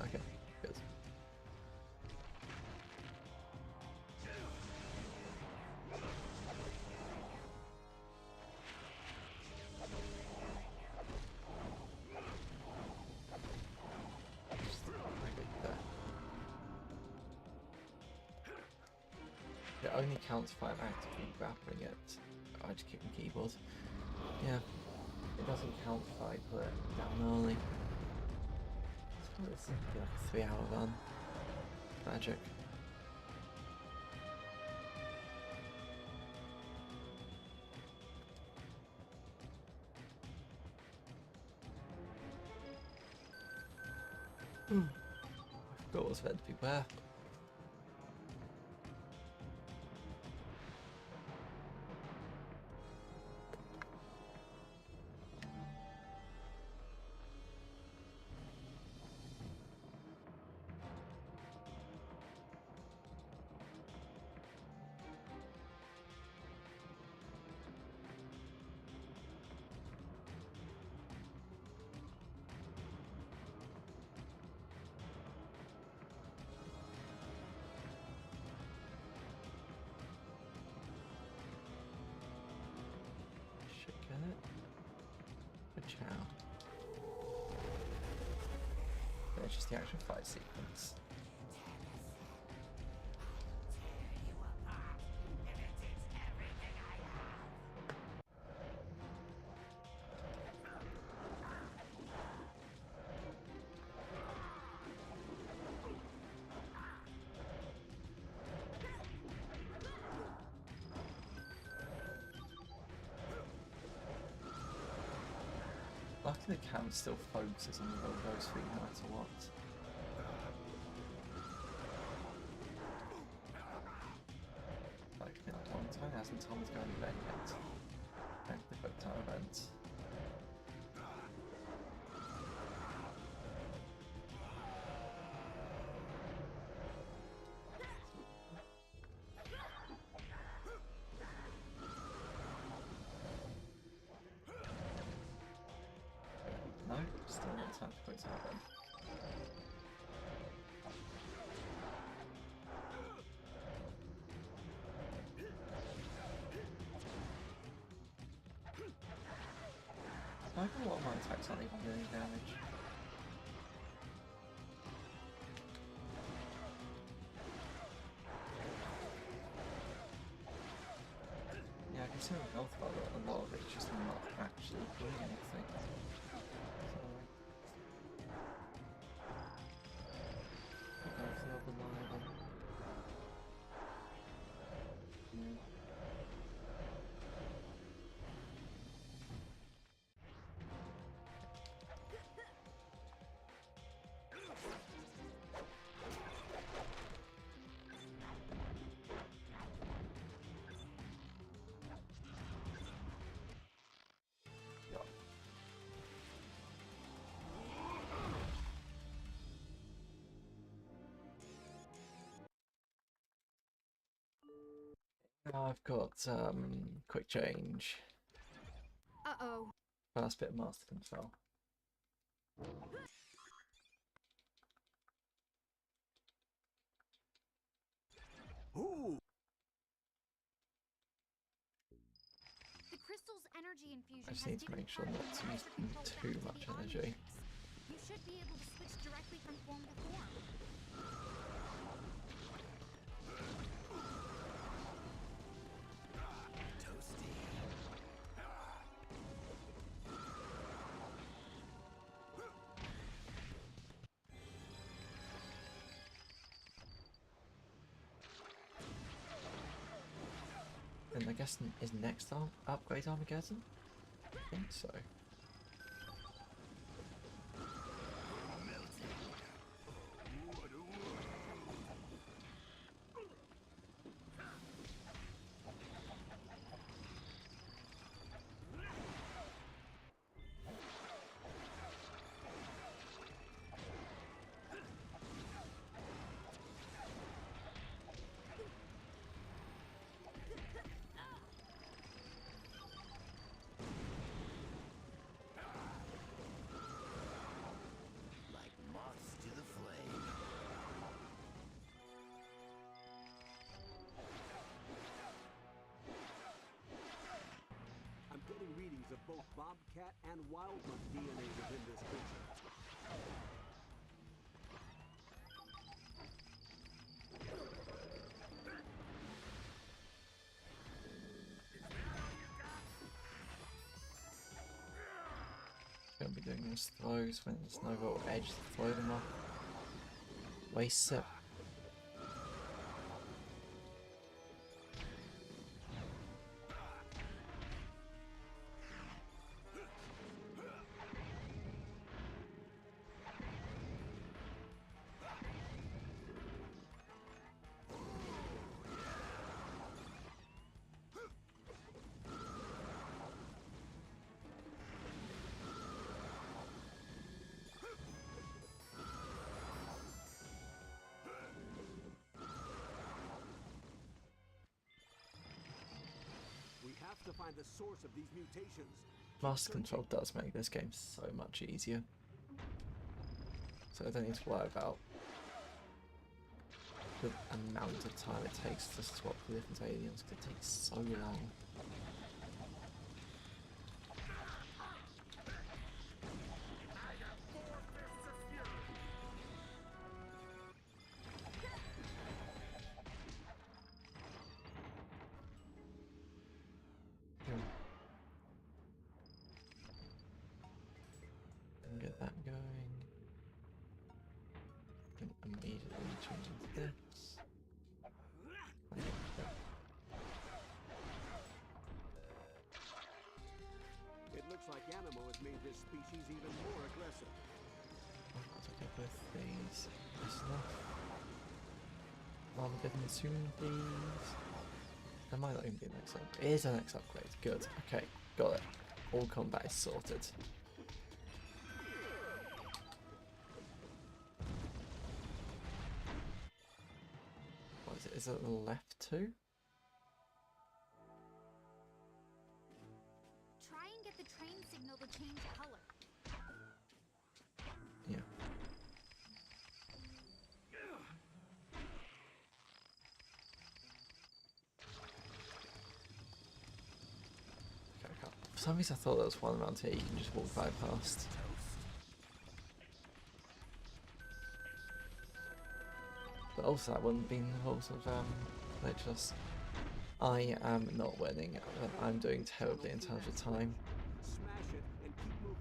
Okay, good. Yeah, only counts if I'm actively grappling it. I just kick my keyboard. Yeah, it doesn't count if I put it down early. So this is like a 3-hour run. Magic. I forgot what's meant to be where. Should get it. Good chow. It's just the actual fight sequence. Luckily the cam still focuses on the logos for you no matter what. Like it's been a long time, it hasn't told me to go to the event yet. Back to the quick time event. No, still not time for quick time event. I think a lot of my attacks aren't even doing damage. Yeah, I can see my health bar, but a lot of it's just not actually doing anything. So, go for the other line. Yeah. I've got quick change.
Uh-oh.
First bit of master control.
Ooh!
The crystal's energy infusion
I just
has
need to
different
make sure
parts
not to
of
use
master control
too
back to
much
the
energy.
objects. You should be able to switch directly from form to form.
Toasty.
And I guess is next upgrade Armageddon? I think so.
Like moths to the flame.
I'm getting readings of both bobcat and wildmutt DNA within this creature.
doing those throws when there's no real edge to throw them off. Wastes it.
We have to find the source of these mutations.
Master control does make this game so much easier. So I don't need to worry about the amount of time it takes to swap the different aliens, because it takes so long. And get that going. Then immediately change into this.
It looks like Animo has made this species even more aggressive.
I'll take both these. That's enough. Armageddon soon, please. That might not even be an X upgrade. It is an X upgrade. Good. Okay, got it. All combat is sorted. What is it? Is it the left two?
Try and get the train signal to change color.
Yeah. Okay, I can't. For some reason I thought there was one around here you can just walk right past. But also that wouldn't be the rules of Glitchless. I am not winning. I'm doing terribly in terms of time.
Smash it and keep moving.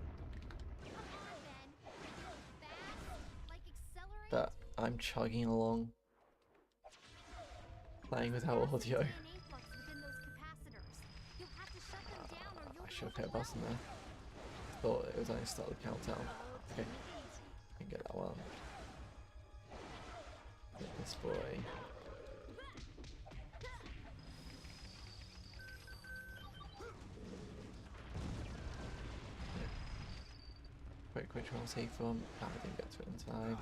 Come on, Ben. Fast, like accelerate.
But I'm chugging along. Playing without audio.
DNA flux within those capacitors. You'll have to shut them down or you'll
I
be
should have hit a button
overwhelmed.
there. Thought it was only start the countdown. Okay. I can get that one. Get this boy. Quick, which one was he from? Ah, I didn't get to it in time.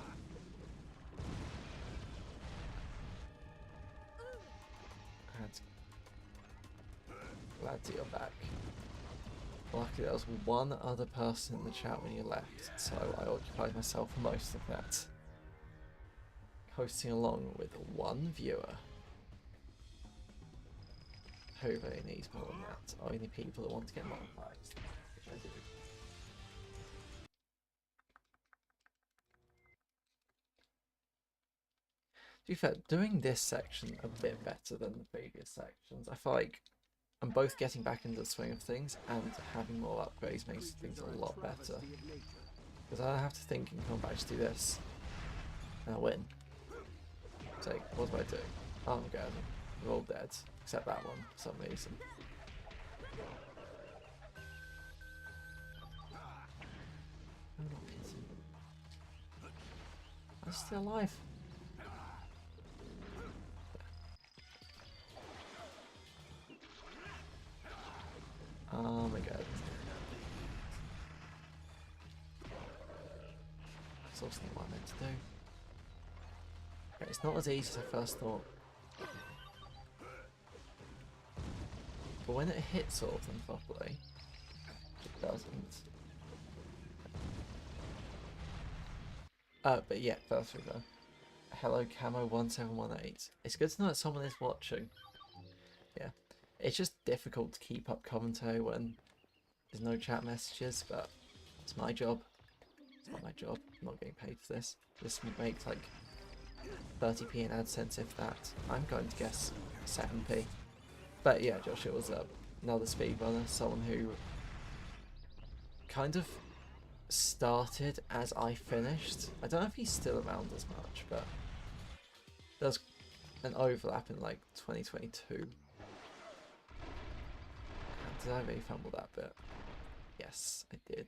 Glad you're back. Luckily there was one other person in the chat when you left, so I occupied myself for most of that. Hosting along with one viewer. Who really needs more than that? Only people that want to get monetized. Which I do. To be fair, doing this section a bit better than the previous sections. I feel like I'm both getting back into the swing of things, and having more upgrades makes things a lot better. Because I have to think in combat, just do this, and I win. It's like, what do I do? Armageddon. They're all dead, except that one for some reason. I'm not hitting. I'm still alive. Oh my god. That's also not what I meant to do. Okay, it's not as easy as I first thought. But when it hits all of them properly, it doesn't. But yeah, first we go. Hello Camo 1718. It's good to know that someone is watching. Yeah. It's just difficult to keep up commentary when there's no chat messages, but it's my job. It's not my job. I'm not getting paid for this. This makes like 30p in AdSense, if that. I'm going to guess 7p. But yeah, Josh, it was another speedrunner, someone who kind of started as I finished. I don't know if he's still around as much, but there's an overlap in like 2022. Did I really fumble that bit? Yes, I did.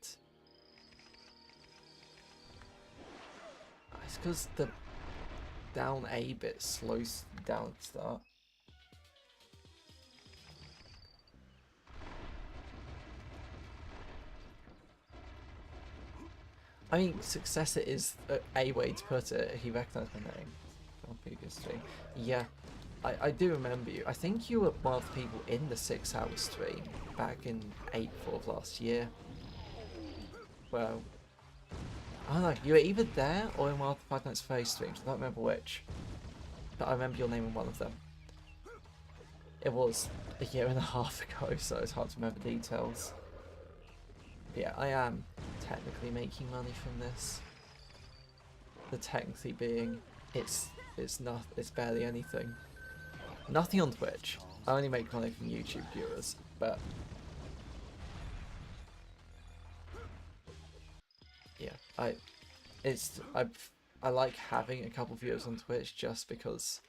It's because the down A bit slows down at the start. I mean, Successor is a way to put it. He recognised my name from previously. Yeah, I do remember you. I think you were one of the people in the 6-hour stream back in April of last year. Well, I don't know, you were either there or in one of the 5 Nights at Freddy's streams. I don't remember which. But I remember your name in one of them. It was a year and a half ago, so it's hard to remember details. But yeah, I am technically making money from this. The technically being, it's barely anything. Nothing on Twitch. I only make money from YouTube viewers, but yeah, I like having a couple viewers on Twitch just because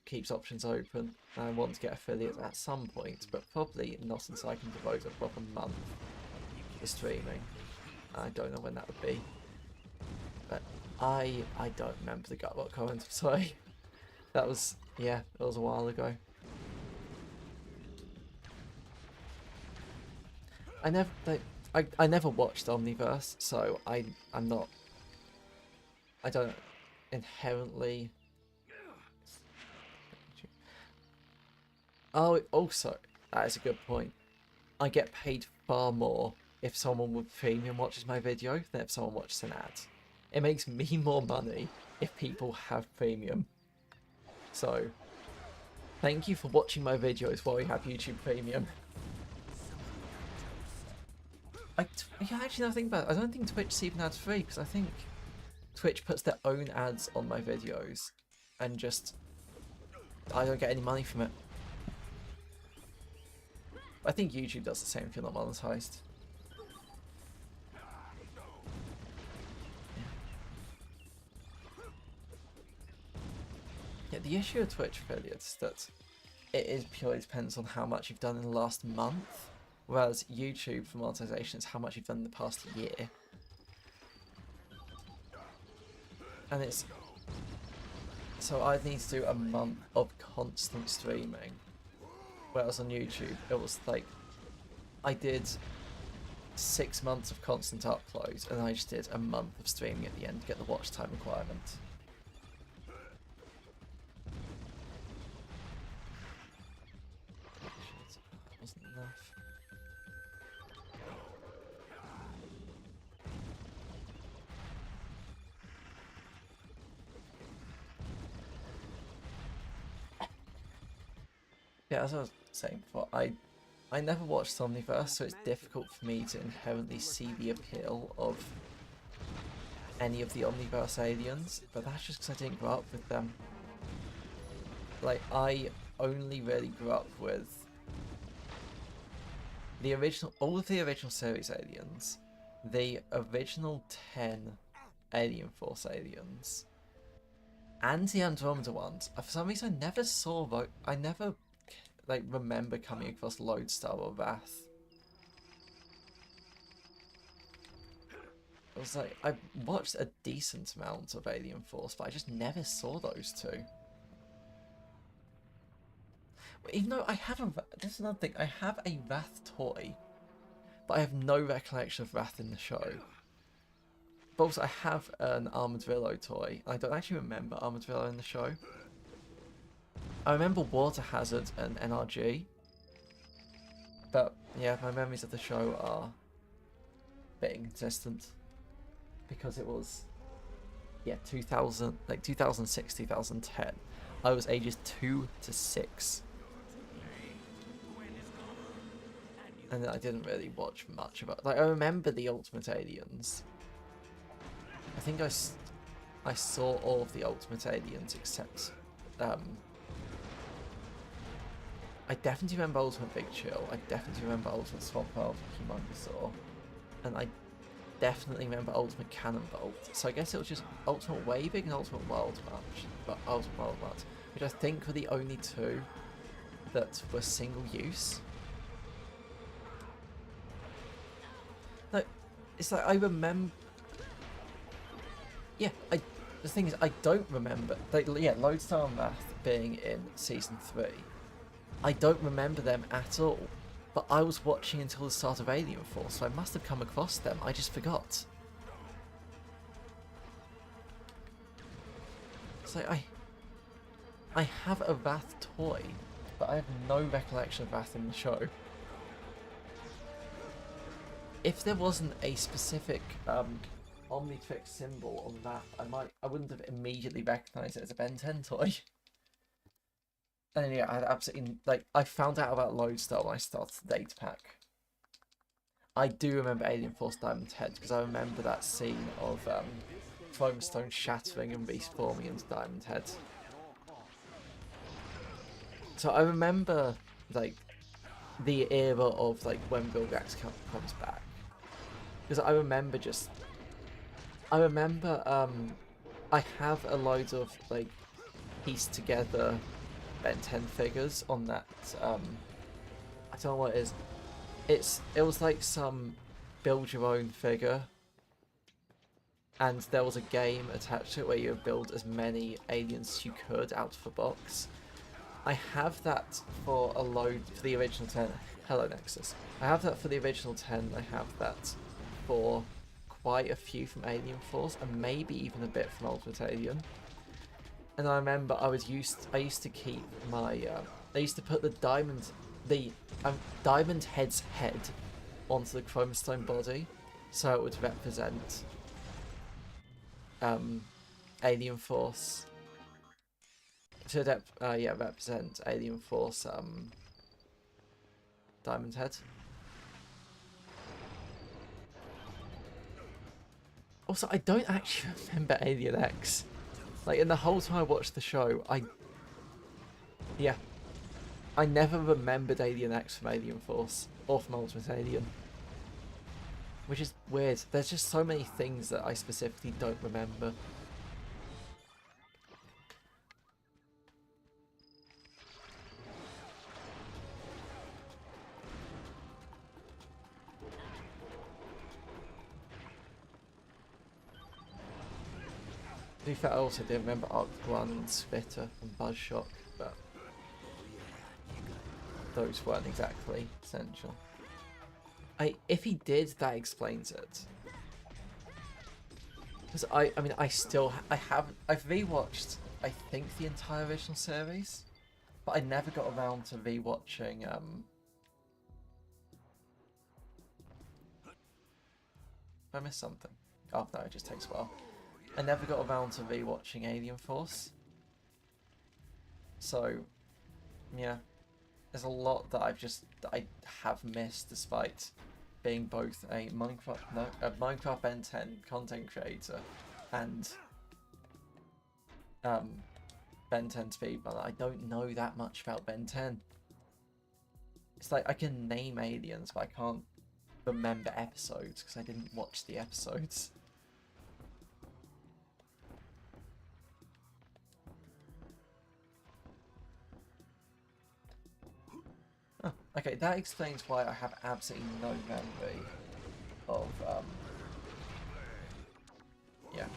keeps options open. I want to get affiliates at some point, but probably not until I can devote a proper month to streaming. I don't know when that would be. But I don't remember the Gutbot comment, sorry. That was, yeah, it was a while ago. I never watched Omniverse, so I don't inherently. Oh, also, that is a good point. I get paid far more if someone with premium watches my video than if someone watches an ad. It makes me more money if people have premium. So, thank you for watching my videos while you have YouTube Premium. Actually, now I think about it, I don't think Twitch's even ads free, because I think Twitch puts their own ads on my videos, and just, I don't get any money from it. I think YouTube does the same if you're not monetized. Yeah, the issue with Twitch affiliates is that it is purely depends on how much you've done in the last month, whereas YouTube for monetization is how much you've done in the past year. And it's... So I need to do a month of constant streaming, whereas on YouTube it was like, I did 6 months of constant uploads and I just did a month of streaming at the end to get the watch time requirement. That wasn't enough. Yeah, as I was saying before, I never watched Omniverse, so it's difficult for me to inherently see the appeal of any of the Omniverse aliens, but that's just because I didn't grow up with them. Like, I only really grew up with the original, all of the original series aliens, the original 10 Alien Force aliens, and the Andromeda ones. For some reason, I never saw, I never like remember coming across Lodestar or Wrath. It was like, I watched a decent amount of Alien Force, but I just never saw those two. Even though I have this is another thing, I have a Wrath toy, but I have no recollection of Wrath in the show. But also I have an Armadillo toy, I don't actually remember Armadillo in the show. I remember Water Hazard and NRG, but yeah, my memories of the show are a bit inconsistent, because it was, yeah, 2006, 2010. I was ages 2 to 6. And I didn't really watch much about, like, I remember the Ultimate Aliens. I think I saw all of the Ultimate Aliens except, I definitely remember Ultimate Big Chill. I definitely remember Ultimate Swamp World Humongousaur. And I definitely remember Ultimate Cannonbolt. So I guess it was just Ultimate Waving and Ultimate Wild March. But Ultimate Wild March, which I think were the only two that were single use. No, it's like I remember. Yeah, the thing is, I don't remember. Yeah, Lodestar and Wrath being in Season 3. I don't remember them at all. But I was watching until the start of Alien Force, so I must have come across them. I just forgot. So I have a Wrath toy, but I have no recollection of Wrath in the show. If there wasn't a specific Omnitrix symbol on that, I wouldn't have immediately recognised it as a Ben 10 toy. And yeah, I had absolutely, like, I found out about Lodestar when I started the data pack. I do remember Alien Force Diamond Head, because I remember that scene of Chrome Stone shattering and reforming into Diamond Head. So I remember, like, the era of, like, when Vilgax comes back. Because I remember I have a load of, like, pieced together Ben 10 figures on that, I don't know what it is. It was like some build your own figure, and there was a game attached to it where you would build as many aliens as you could out of a box. I have that for a load for the original 10. Hello Nexus. I have that for the original 10. I have that for quite a few from Alien Force, and maybe even a bit from Ultimate Alien. And I remember I used to keep my I used to put the diamond head's head onto the Chrome Stone body, so it would represent Alien Force. Represent Alien Force Diamond Head. Also, I don't actually remember Alien X. Like, in the whole time I watched the show, I never remembered Alien X from Alien Force, or from Ultimate Alien. Which is weird. There's just so many things that I specifically don't remember. To be fair, I also didn't remember Arc-1 and Spitter and Buzzshock, but those weren't exactly essential. If he did, that explains it. Because I've rewatched, I think, the entire original series, but I never got around to rewatching, I missed something. Oh no, it just takes a while. I never got around to rewatching Alien Force. So, yeah. There's a lot that I have missed, despite being both a Minecraft Ben 10 content creator and Ben 10 speedrunner. I don't know that much about Ben 10. It's like I can name aliens, but I can't remember episodes because I didn't watch the episodes. Oh, okay, that explains why I have absolutely no memory of, yeah.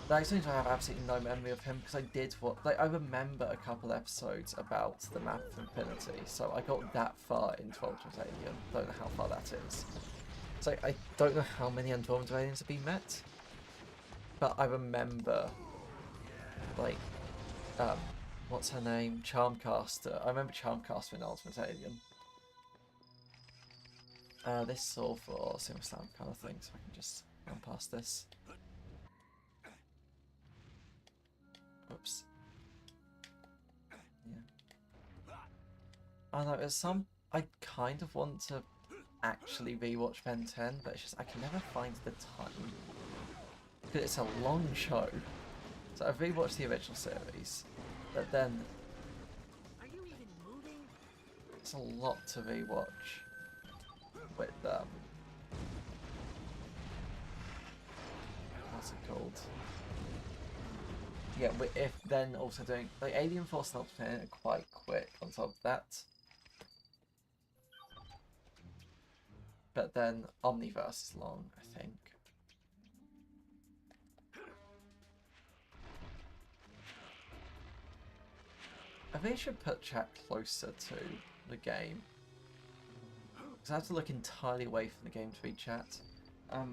That explains why I have absolutely no memory of him, because I did I remember a couple episodes about the map of Infinity, so I got that far into Ultimate Alien. Don't know how far that is. So I don't know how many Andromeda aliens have been met, but I remember, like, what's her name? Charmcaster. I remember Charmcaster in Ultimate Alien. This is all for SimSlam kind of thing, so I can just run past this. Oops. Yeah. I know, there's some... I kind of want to actually rewatch Ben 10, but it's just I can never find the time. Because it's a long show. So I've rewatched the original series, but then It's a lot to rewatch with what's it called? Yeah, if then also doing like Alien Force and Ultimate Alien are quite quick on top of that. But then Omniverse is long, I think. I think I should put chat closer to the game. Because I have to look entirely away from the game to read chat. Yeah,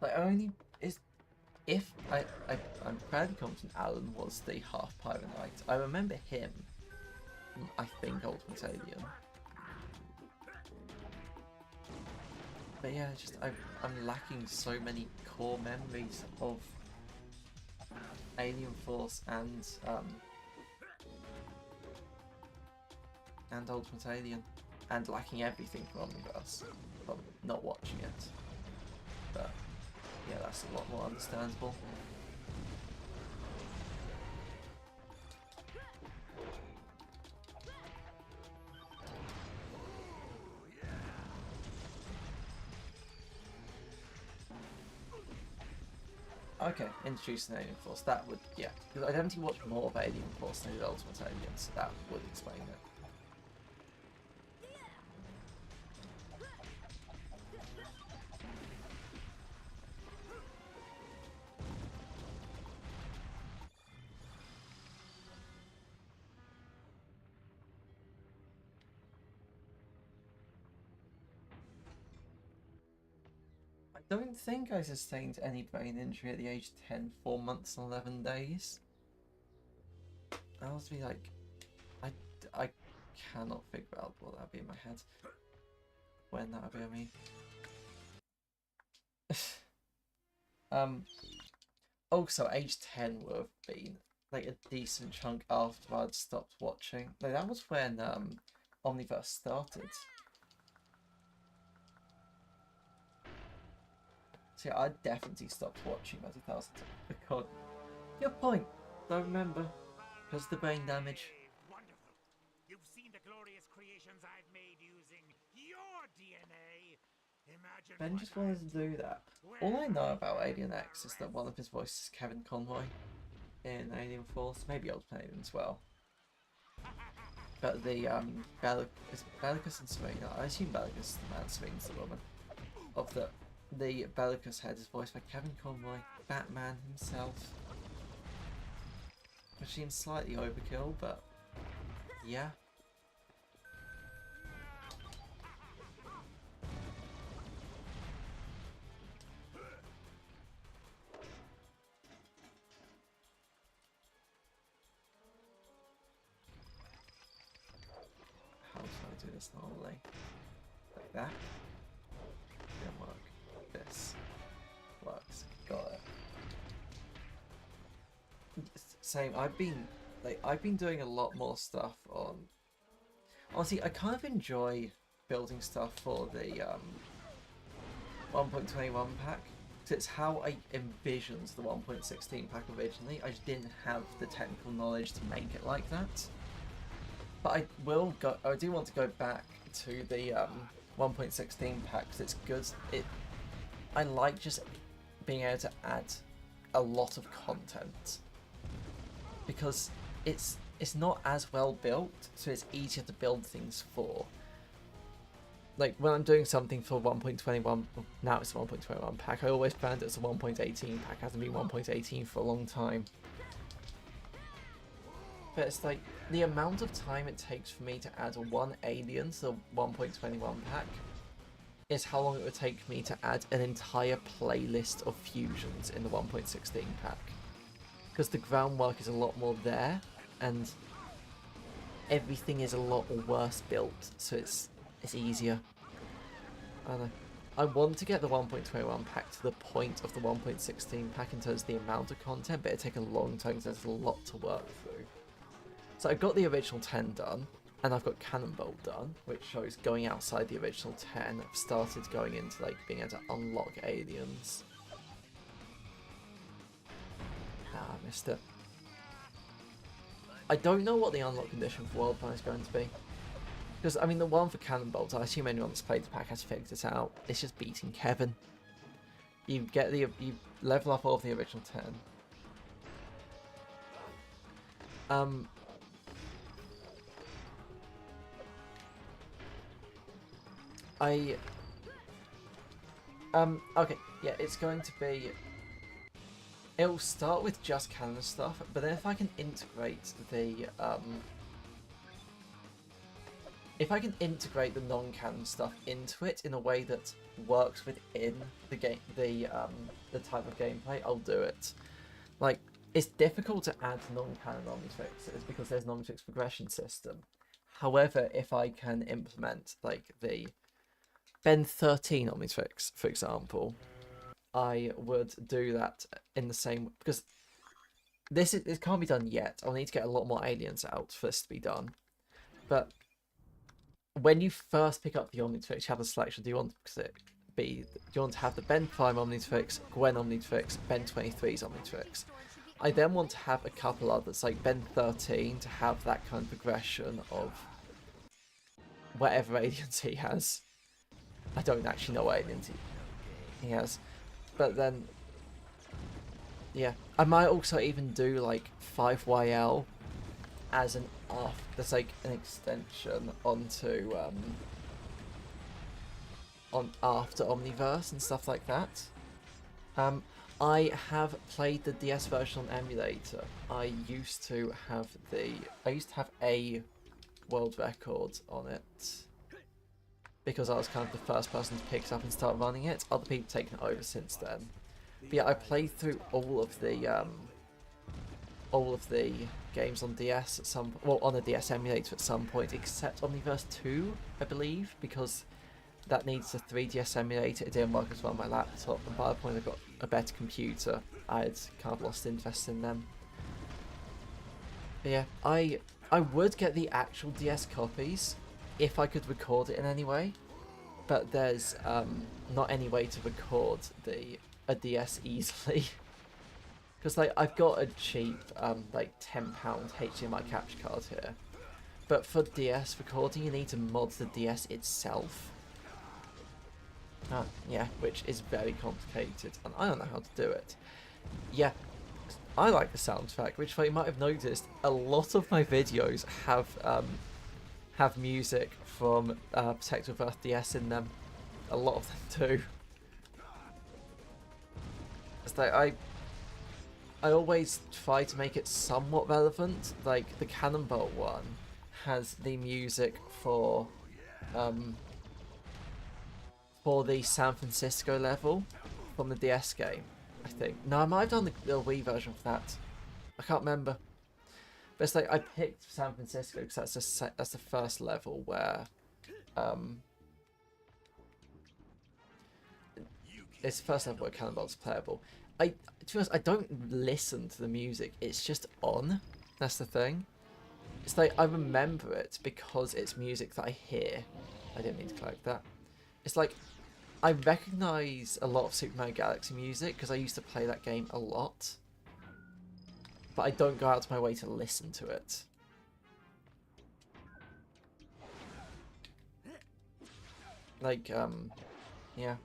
like only is if I'm fairly confident Alan was the half Pirate Knight. I remember him. I think Ultimate Alien. But yeah, just I'm lacking so many core memories of Alien Force and Ultimate Alien, and lacking everything from Omniverse from not watching it. But yeah, that's a lot more understandable. Okay, introducing Alien Force, that would, yeah, because I definitely watched more of Alien Force than I did Ultimate Alien, so that would explain it. I don't think I sustained any brain injury at the age of 10, 4 months and 11 days. I was be like, I cannot figure out what that would be in my head. When that would be, I mean. Also, age 10 would have been like a decent chunk after I'd stopped watching. Like, that was when Omniverse started. So yeah, I definitely stopped watching by 2000. Because your point. Don't remember. Because the brain damage.
Wonderful. You've seen the glorious creations I've made using your DNA. Imagine
Ben just wanted to do that. All I know about Alien X is that one of his voices is Kevin Conroy in Alien Force, maybe Ultimate Alien as well. But the is Bellicus and Serena, I assume Bellicus is the man, Serena's the woman. Of the Bellicus head is voiced by Kevin Conroy, Batman himself. Which seems slightly overkill, but yeah. How do I do this normally? Like that? Didn't work. This works. Got it. Same. I've been doing a lot more stuff on. Honestly, I kind of enjoy building stuff for the 1.21 pack. So it's how I envisioned the 1.16 pack originally. I just didn't have the technical knowledge to make it like that. But I do want to go back to the 1.16 pack because it's good. I like just being able to add a lot of content because it's not as well built, so it's easier to build things for. Like when I'm doing something for 1.21, now it's a 1.21 pack. I always planned it as a 1.18 pack. It hasn't been 1.18 for a long time. But it's like the amount of time it takes for me to add one alien to the 1.21 pack is how long it would take me to add an entire playlist of fusions in the 1.16 pack. Because the groundwork is a lot more there, and everything is a lot worse built, so it's easier. I don't know. I want to get the 1.21 pack to the point of the 1.16 pack in terms of the amount of content, but it'd take a long time because there's a lot to work through. So I've got the original 10 done, and I've got Cannonball done, which shows going outside the original 10. I've started going into like being able to unlock aliens. missed it. I don't know what the unlock condition for World Plan is going to be. Because, I mean, the one for Cannonbolts, I assume anyone that's played the pack has figured it out. It's just beating Kevin. You level up all of the original 10. Okay, yeah, it's going to be... It'll start with just canon stuff, but then if I can integrate the, if I can integrate the non-canon stuff into it in a way that works within the game, the type of gameplay, I'll do it. Like, it's difficult to add non-canon omnitrixes because there's an omnitrix progression system. However, if I can implement, like, the Ben 13 omnitrix, for example, I would do that in the same... Because it can't be done yet. I'll need to get a lot more aliens out for this to be done. But when you first pick up the Omnitrix, you have a selection. Do you want to have the Ben Prime Omnitrix, Gwen Omnitrix, Ben 23's Omnitrix? I then want to have a couple others, like Ben 13, to have that kind of progression of whatever aliens he has. I don't actually know what aliens he has. But then, yeah. I might also even do, like, 5YL as an that's like an extension onto on after Omniverse and stuff like that. I have played the DS version on emulator. I used to have a world record on it because I was kind of the first person to pick it up and start running it. Other people taken it over since then. But yeah, I played through all of the games on DS at on a DS emulator at some point, except Omniverse 2, I believe, because that needs a 3DS emulator. It didn't work as well on my laptop, and by the point I got a better computer, I had kind of lost interest in them. But yeah, I would get the actual DS copies if I could record it in any way, but there's not any way to record a DS easily. Because like I've got a cheap like £10 HDMI capture card here, but for DS recording you need to mod the DS itself. Yeah, which is very complicated, and I don't know how to do it. Yeah, I like the soundtrack, which you might have noticed, a lot of my videos have music from Protective Earth DS in them. A lot of them do. It's like I always try to make it somewhat relevant. Like the Cannonball one has the music for the San Francisco level from the DS game, I think. No, I might have done the Wii version for that. I can't remember. But it's like I picked San Francisco because that's the first level where it's the first level where Cannonball's playable. To be honest, I don't listen to the music. It's just on. That's the thing. It's like I remember it because it's music that I hear. I didn't mean to collect that. It's like I recognise a lot of Super Mario Galaxy music because I used to play that game a lot. But I don't go out of my way to listen to it. Like, yeah.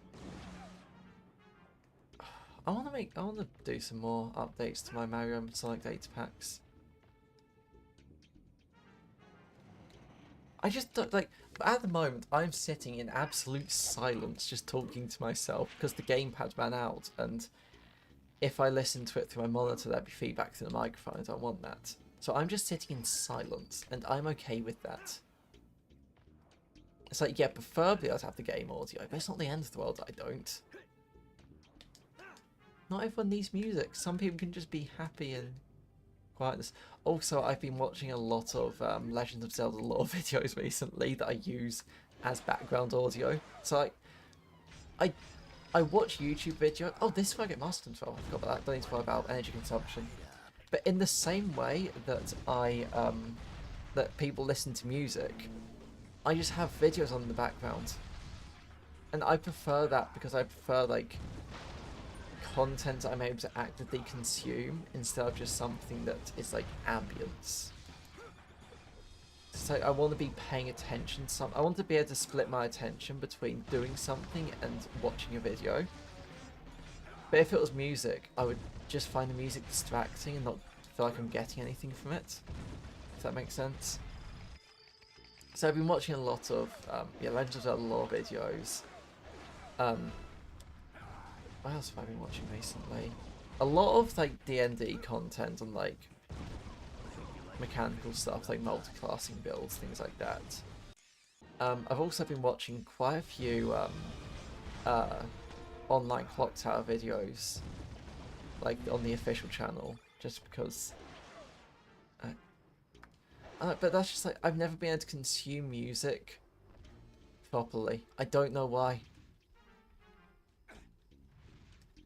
I want to do some more updates to my Mario and Sonic data packs. I just don't, like, at the moment, I'm sitting in absolute silence just talking to myself because the gamepad ran out, and if I listen to it through my monitor, there'd be feedback through the microphone. I don't want that. So I'm just sitting in silence, and I'm okay with that. It's like, yeah, preferably I'd have the game audio, but it's not the end of the world that I don't. Not everyone needs music. Some people can just be happy and quietness. Also, I've been watching a lot of Legend of Zelda lore videos recently that I use as background audio. So I watch YouTube videos. Oh, this is where I get Master Control. I forgot about that. Don't need to worry about energy consumption. But in the same way that that people listen to music, I just have videos on in the background. And I prefer that because I prefer, like, content I'm able to actively consume instead of just something that is like ambience. So I want to be paying attention. I want to be able to split my attention between doing something and watching a video. But if it was music, I would just find the music distracting and not feel like I'm getting anything from it. If that makes sense. So I've been watching a lot of Legends of Zelda lore videos. What else have I been watching recently? A lot of like D&D content and like mechanical stuff like multi-classing builds, things like that. I've also been watching quite a few online clock tower videos, like on the official channel, just because. But that's just like, I've never been able to consume music properly. I don't know why.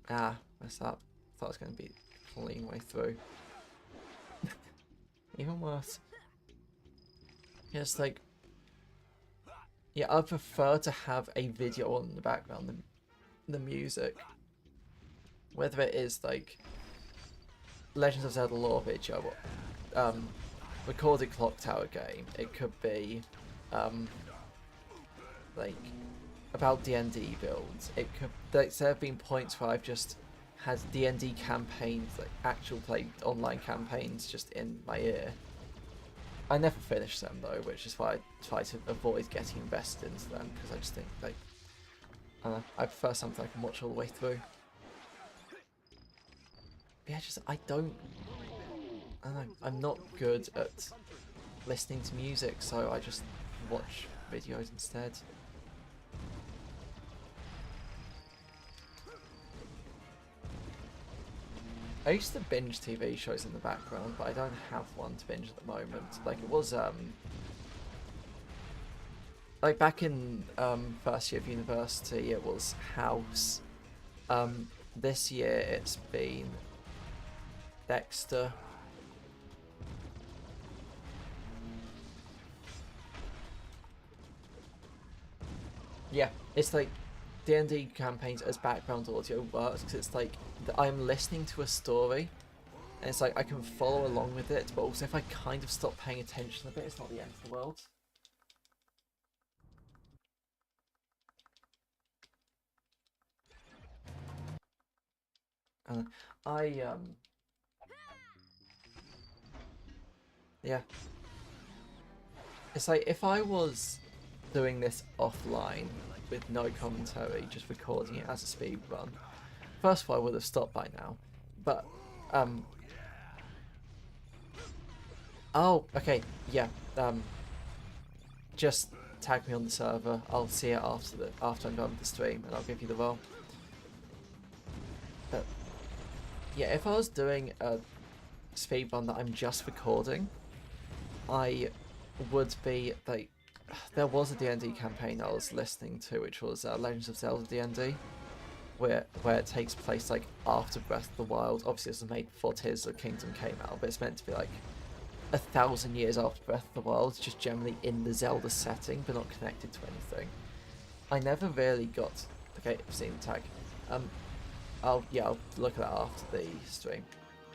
Ah, messed up. Thought it was going to be a clean way through. Even worse. Yeah, it's like, yeah, I prefer to have a video on in the background than the music. Whether it is like Legends of Zelda lore video, recorded clock tower game, it could be like about D&D builds. It could, like, there have been points where I've just had D&D campaigns, like actual played online campaigns, just in my ear. I never finish them though, which is why I try to avoid getting invested into them, because I just think like I prefer something I can watch all the way through. But yeah, just I don't know, I'm not good at listening to music, so I just watch videos instead. I used to binge TV shows in the background, but I don't have one to binge at the moment. Like, it was, like, back in, first year of university, it was House. This year, it's been Dexter. Yeah, it's like D&D campaigns as background audio works because it's like I'm listening to a story and it's like I can follow along with it, but also if I kind of stop paying attention a bit, it's not the end of the world. Yeah. It's like if I was doing this offline with no commentary, just recording it as a speed run, first of all I would have stopped by now. But oh, okay, yeah. Just tag me on the server. I'll see it after I'm done with the stream, and I'll give you the role. But yeah, if I was doing a speed run that I'm just recording, I would be like, there was a D&D campaign I was listening to, which was Legends of Zelda D&D, where it takes place like after Breath of the Wild. Obviously, this was made before Tears of the Kingdom came out, but it's meant to be like 1,000 years after Breath of the Wild, just generally in the Zelda setting, but not connected to anything. I never really got. Okay, I've seen the tag. I'll look at that after the stream.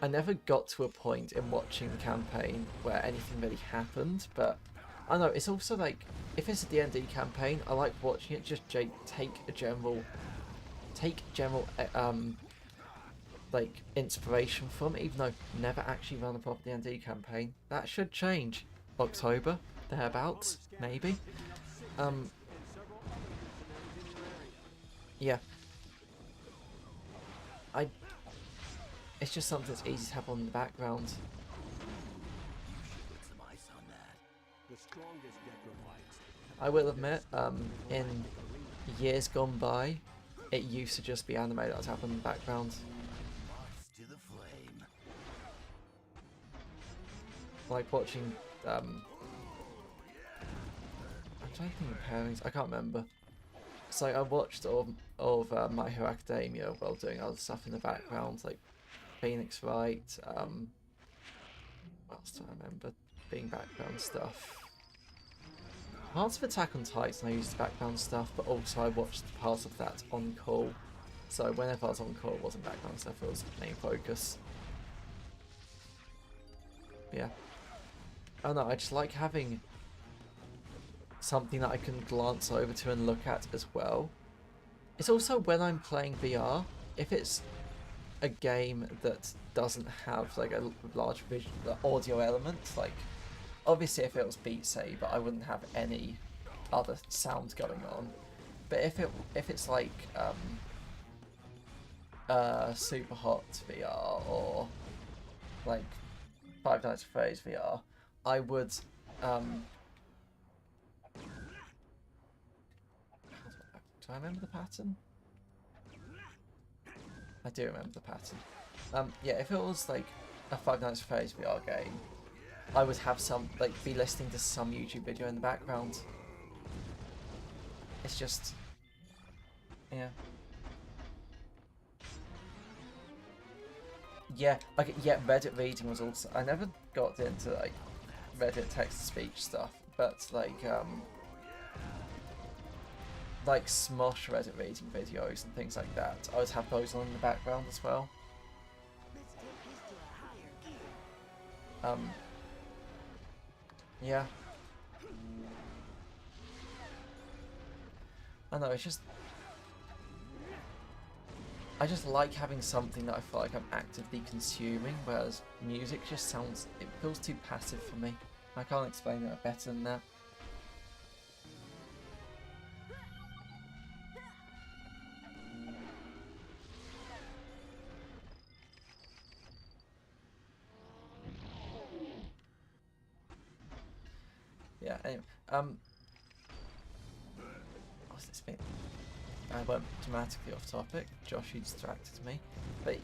I never got to a point in watching the campaign where anything really happened, but I don't know, it's also like, if it's a D&D campaign, I like watching it, just take general like inspiration from it, even though I've never actually run a proper D&D campaign. That should change. October, thereabouts, maybe. Yeah. It's just something that's easy to have on in the background. I will admit, in years gone by, it used to just be anime that was happening in the background. Like watching, I'm trying to think of pairings, I can't remember. So I watched all of My Hero Academia while doing other stuff in the background, like Phoenix Wright, what else do I remember being background stuff? Parts of Attack on Titan I used background stuff, but also I watched parts of that on call. So whenever I was on call, it wasn't background stuff, it was main focus. Yeah. I don't know, I just like having something that I can glance over to and look at as well. It's also when I'm playing VR, if it's a game that doesn't have like a large audio element, like obviously if it was Beat Saber, I wouldn't have any other sounds going on. But if it's like Super Hot VR or like Five Nights at Freddy's VR, I would do I remember the pattern? I do remember the pattern. Yeah, if it was like a Five Nights at Freddy's VR game, I would have be listening to some YouTube video in the background. It's just, yeah. Yeah, okay, yeah, Reddit reading was also, I never got into like Reddit text-to-speech stuff, but like Smosh Reddit reading videos and things like that, I would have those on in the background as well. Yeah. I know, it's just, I just like having something that I feel like I'm actively consuming, whereas music just sounds, it feels too passive for me. I can't explain it better than that. Yeah, anyway, what's this been? I went dramatically off topic. Josh, you distracted me. But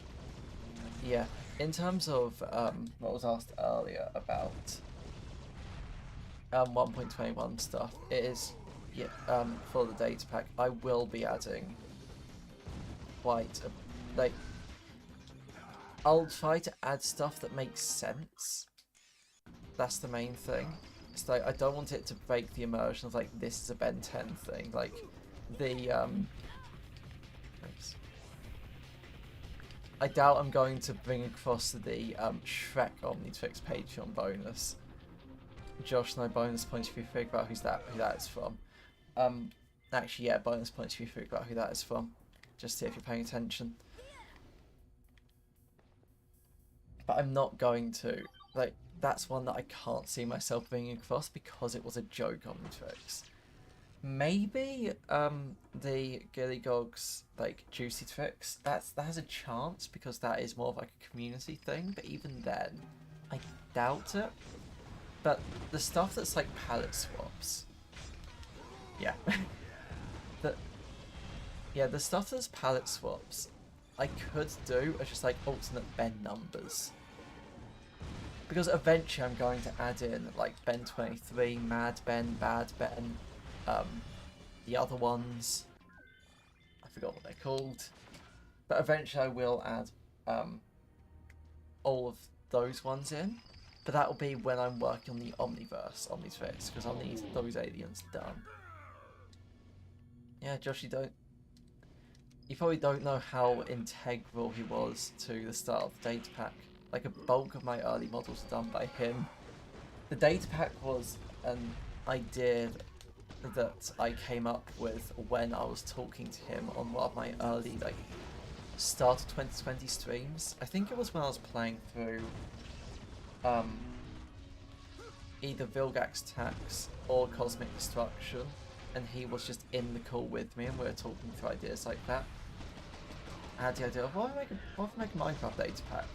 yeah, in terms of what was asked earlier about 1.21 stuff, it is for the data pack. I will be adding like I'll try to add stuff that makes sense. That's the main thing. It's like I don't want it to break the immersion of like this is a Ben 10 thing. Like the I doubt I'm going to bring across the Shrek Omnitrix Patreon bonus. Josh, no bonus points if you figure out who that is from. Actually, yeah, bonus points if you figure out who that is from. Just see if you're paying attention. But I'm not going to. Like, that's one that I can't see myself bringing across because it was a joke Omnitrix. Maybe the Gilly Gogs like Juicy Tricks, that has a chance because that is more of like a community thing, but even then I doubt it. But the stuff that's like palette swaps, yeah. The stuff that's palette swaps I could do as just like alternate Ben numbers. Because eventually I'm going to add in like Ben 23, Mad Ben, Bad Ben, the other ones, I forgot what they're called, but eventually I will add all of those ones in, but that will be when I'm working on the Omniverse, Omnitrix, because I'll need those aliens done. Yeah, Josh, you probably don't know how integral he was to the start of the data pack. Like a bulk of my early models were done by him. The data pack was an idea that I came up with when I was talking to him on one of my early like start of 2020 streams. I think it was when I was playing through either Vilgax Tax or Cosmic Destruction, and he was just in the call with me and we were talking through ideas like that. I had the idea of what if I make a Minecraft data pack?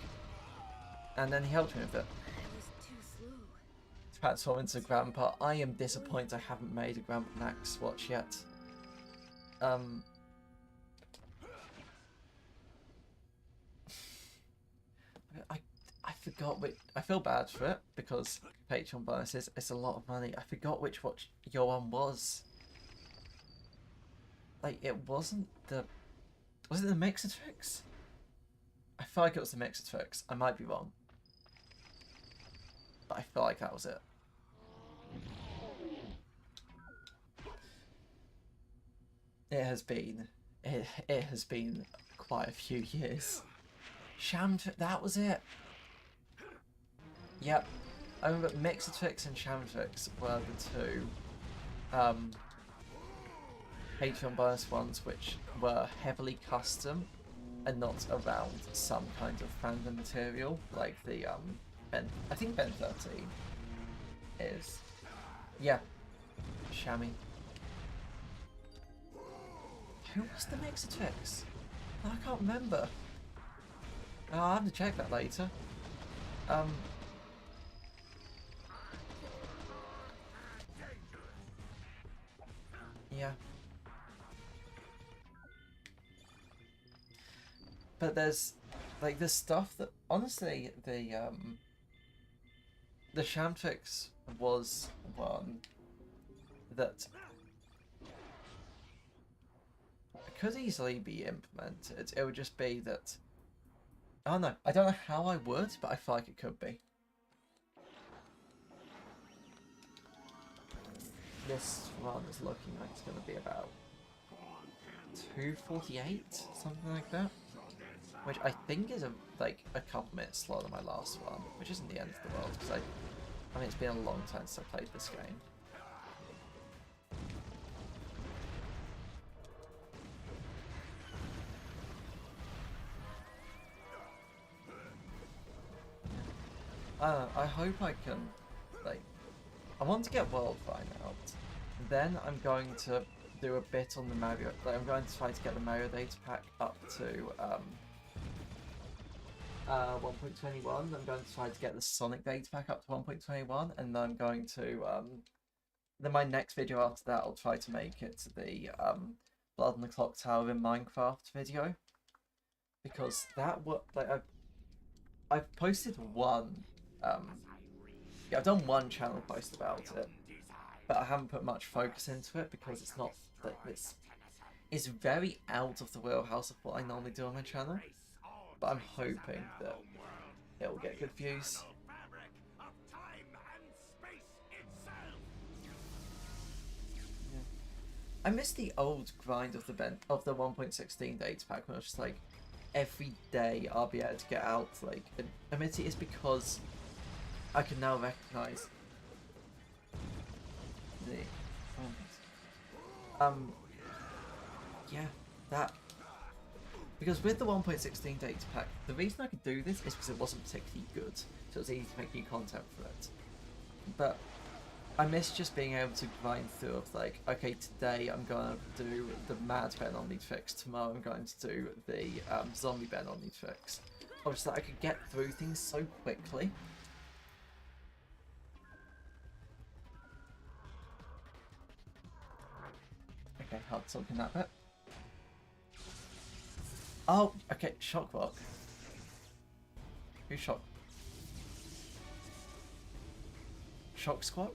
And then he helped me with it. Transform into Grandpa. I am disappointed I haven't made a Grandpa Max watch yet. I forgot which. I feel bad for it because Patreon bonuses. It's a lot of money. I forgot which watch your one was. Like it wasn't the. Was it the Mixatrix? I feel like it was the Mixatrix. I might be wrong. But I feel like that was it. It has been quite a few years. That was it. Yep. I remember Mixatrix and Shamtrix were the two Patreon bonus ones which were heavily custom and not around some kind of fandom material, like the I think Ben 13 is. Yeah. Shammy. Who was the Mixatrix? I can't remember. I'll have to check that later. Yeah. But there's like this stuff that honestly the Shamtrix was one that could easily be implemented. It would just be that I don't know. I don't know how I would, but I feel like it could be. This run is looking like it's going to be about 2:48, something like that. Which I think is like a couple minutes slower than my last one, which isn't the end of the world, because I mean it's been a long time since I played this game. I hope I can, like, I want to get World Fine out, then I'm going to do a bit on the Mario, like I'm going to try to get the Mario data pack up to 1.21, I'm going to try to get the Sonic data pack up to 1.21, and then I'm going to, then my next video after that I'll try to make it the Blood on the Clock Tower in Minecraft video, because that like I've posted one, yeah, I've done one channel post about it, but I haven't put much focus into it because it's not like it's very out of the wheelhouse of what I normally do on my channel. But I'm hoping that it will get good views. Yeah. I miss the old grind of the 1.16 data pack when it was just like every day I'll be able to get out, like, admittedly it's because I can now recognise the yeah, that, because with the 1.16 data pack, the reason I could do this is because it wasn't particularly good, so it was easy to make new content for it. But I miss just being able to grind through of like, okay, today I'm going to do the Mad Ben Omnitrix, tomorrow I'm going to do the Zombie Ben Omnitrix. Obviously, I could get through things so quickly. Okay, hard talking that bit. Oh, okay, Shock Rock. Who's Shock? Shock Squad?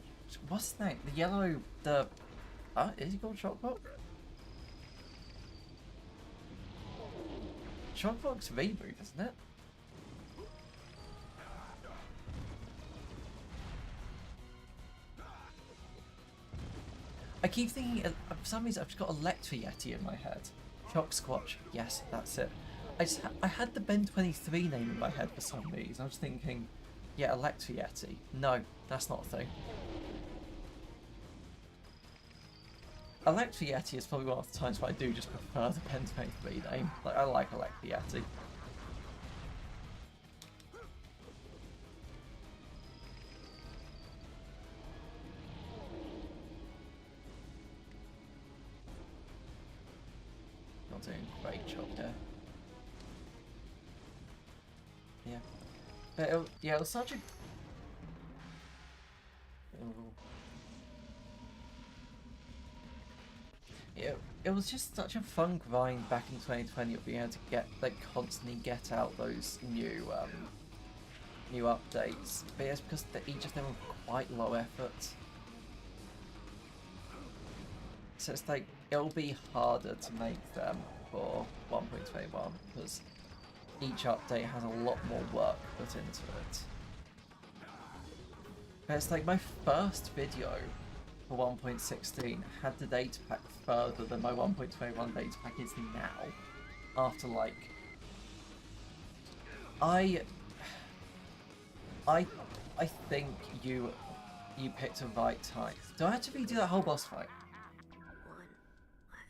What's his name? The yellow, is he called Shock Rock? Shock Rock's reboot, isn't it? I keep thinking, for some reason I've just got Electro Yeti in my head. Shock Squatch, yes, that's it. I had the Ben 23 name in my head for some reason. I was thinking, yeah, Electro Yeti. No, that's not a thing. Electro Yeti is probably one of the times where I do just prefer the Ben 23 name. Like, I like Electro Yeti. Not doing a great job there. Yeah. But it was such a... It was just such a fun grind back in 2020 of being able to get, like, constantly get out those new new updates. But it's because each of them were quite low effort. So it's like, it'll be harder to make them for 1.21 because each update has a lot more work put into it. But it's like my first video for 1.16 had the data pack further than my 1.21 data pack is now. after like I think you picked a right time. Do I have to redo that whole boss fight?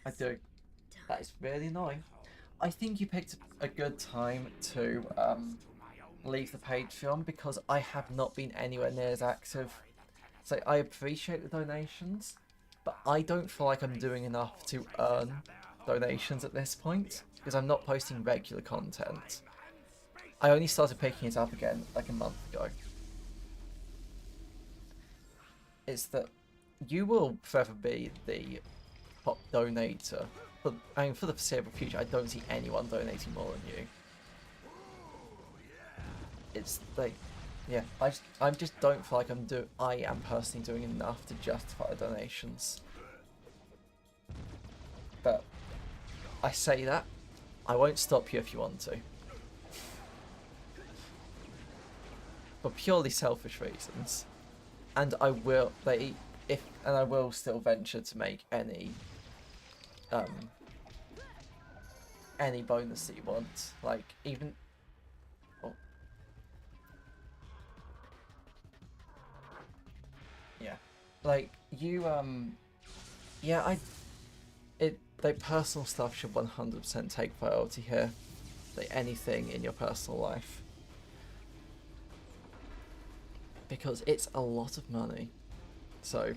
I do. That is really annoying. I think you picked a good time to leave the Patreon because I have not been anywhere near as active. So I appreciate the donations, but I don't feel like I'm doing enough to earn donations at this point because I'm not posting regular content. I only started picking it up again like a month ago. It's that you will forever be the top donator. But I mean, for the foreseeable future, I don't see anyone donating more than you. It's like, yeah, I just don't feel like I am personally doing enough to justify the donations. But I say that, I won't stop you if you want to. For purely selfish reasons. And I will I will still venture to make any bonus that you want. Like even yeah. Like you yeah, like personal stuff should 100% take priority here. Like anything in your personal life. Because it's a lot of money. So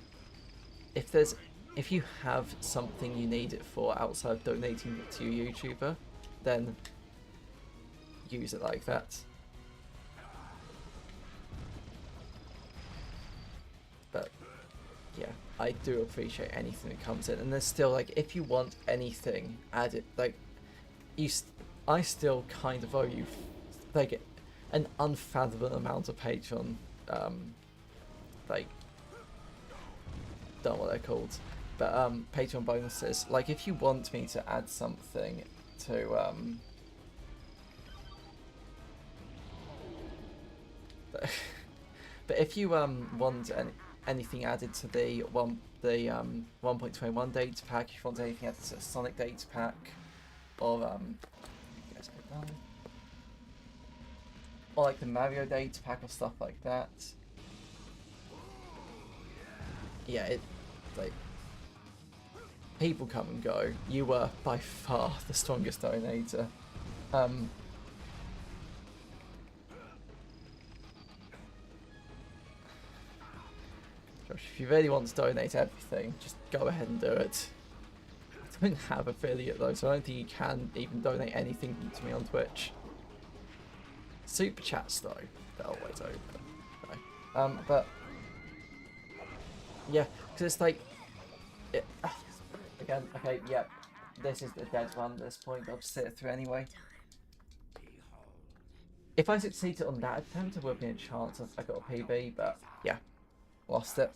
if you have something you need it for outside of donating it to your YouTuber, then use it like that. But yeah, I do appreciate anything that comes in, and there's still like if you want anything added, like I still kind of owe you like an unfathomable amount of Patreon like don't know what they're called, but Patreon bonuses. Like if you want me to add something to but if you want anything added to the 1.21 data pack, if you want anything added to the Sonic data pack, or or like the Mario data pack or stuff like that. Yeah, it like people come and go. You were by far the strongest donator. Josh, if you really want to donate everything, just go ahead and do it. I don't have affiliate though, so I don't think you can even donate anything to me on Twitch. Super chats though, they're always open. No. But yeah, because it's like again. Okay, yeah, this is the dead one at this point. I'll just sit it through anyway. If I succeeded on that attempt, there would be a chance I got a PB, but yeah, lost it.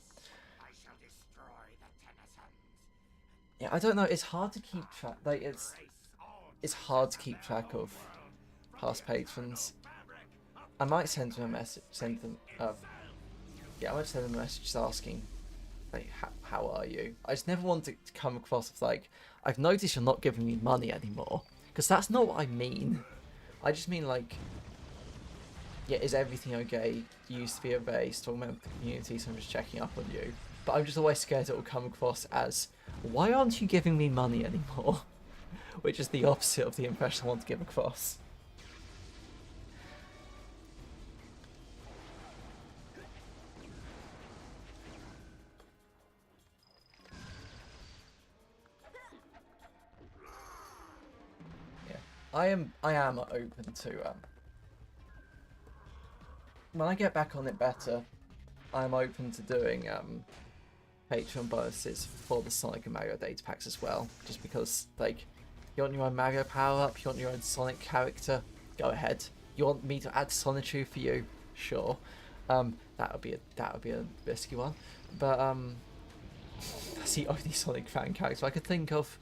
Yeah, I don't know. It's hard to keep track. Like it's hard to keep track of past patrons. I might send them a message. Yeah, I might send them a message just asking, like, how are you? I just never want to come across as like, I've noticed you're not giving me money anymore, because that's not what I mean. I just mean like, yeah, is everything okay? You used to be a very strong member of the community, so I'm just checking up on you. But I'm just always scared it will come across as, why aren't you giving me money anymore? Which is the opposite of the impression I want to give across. Yeah, I am open to when I get back on it better, I'm open to doing Patreon bonuses for the Sonic and Mario data packs as well. Just because, like, you want your own Mario power-up, you want your own Sonic character, go ahead. You want me to add Sonichu for you? Sure. That would be a risky one. But that's the only Sonic fan character I could think of.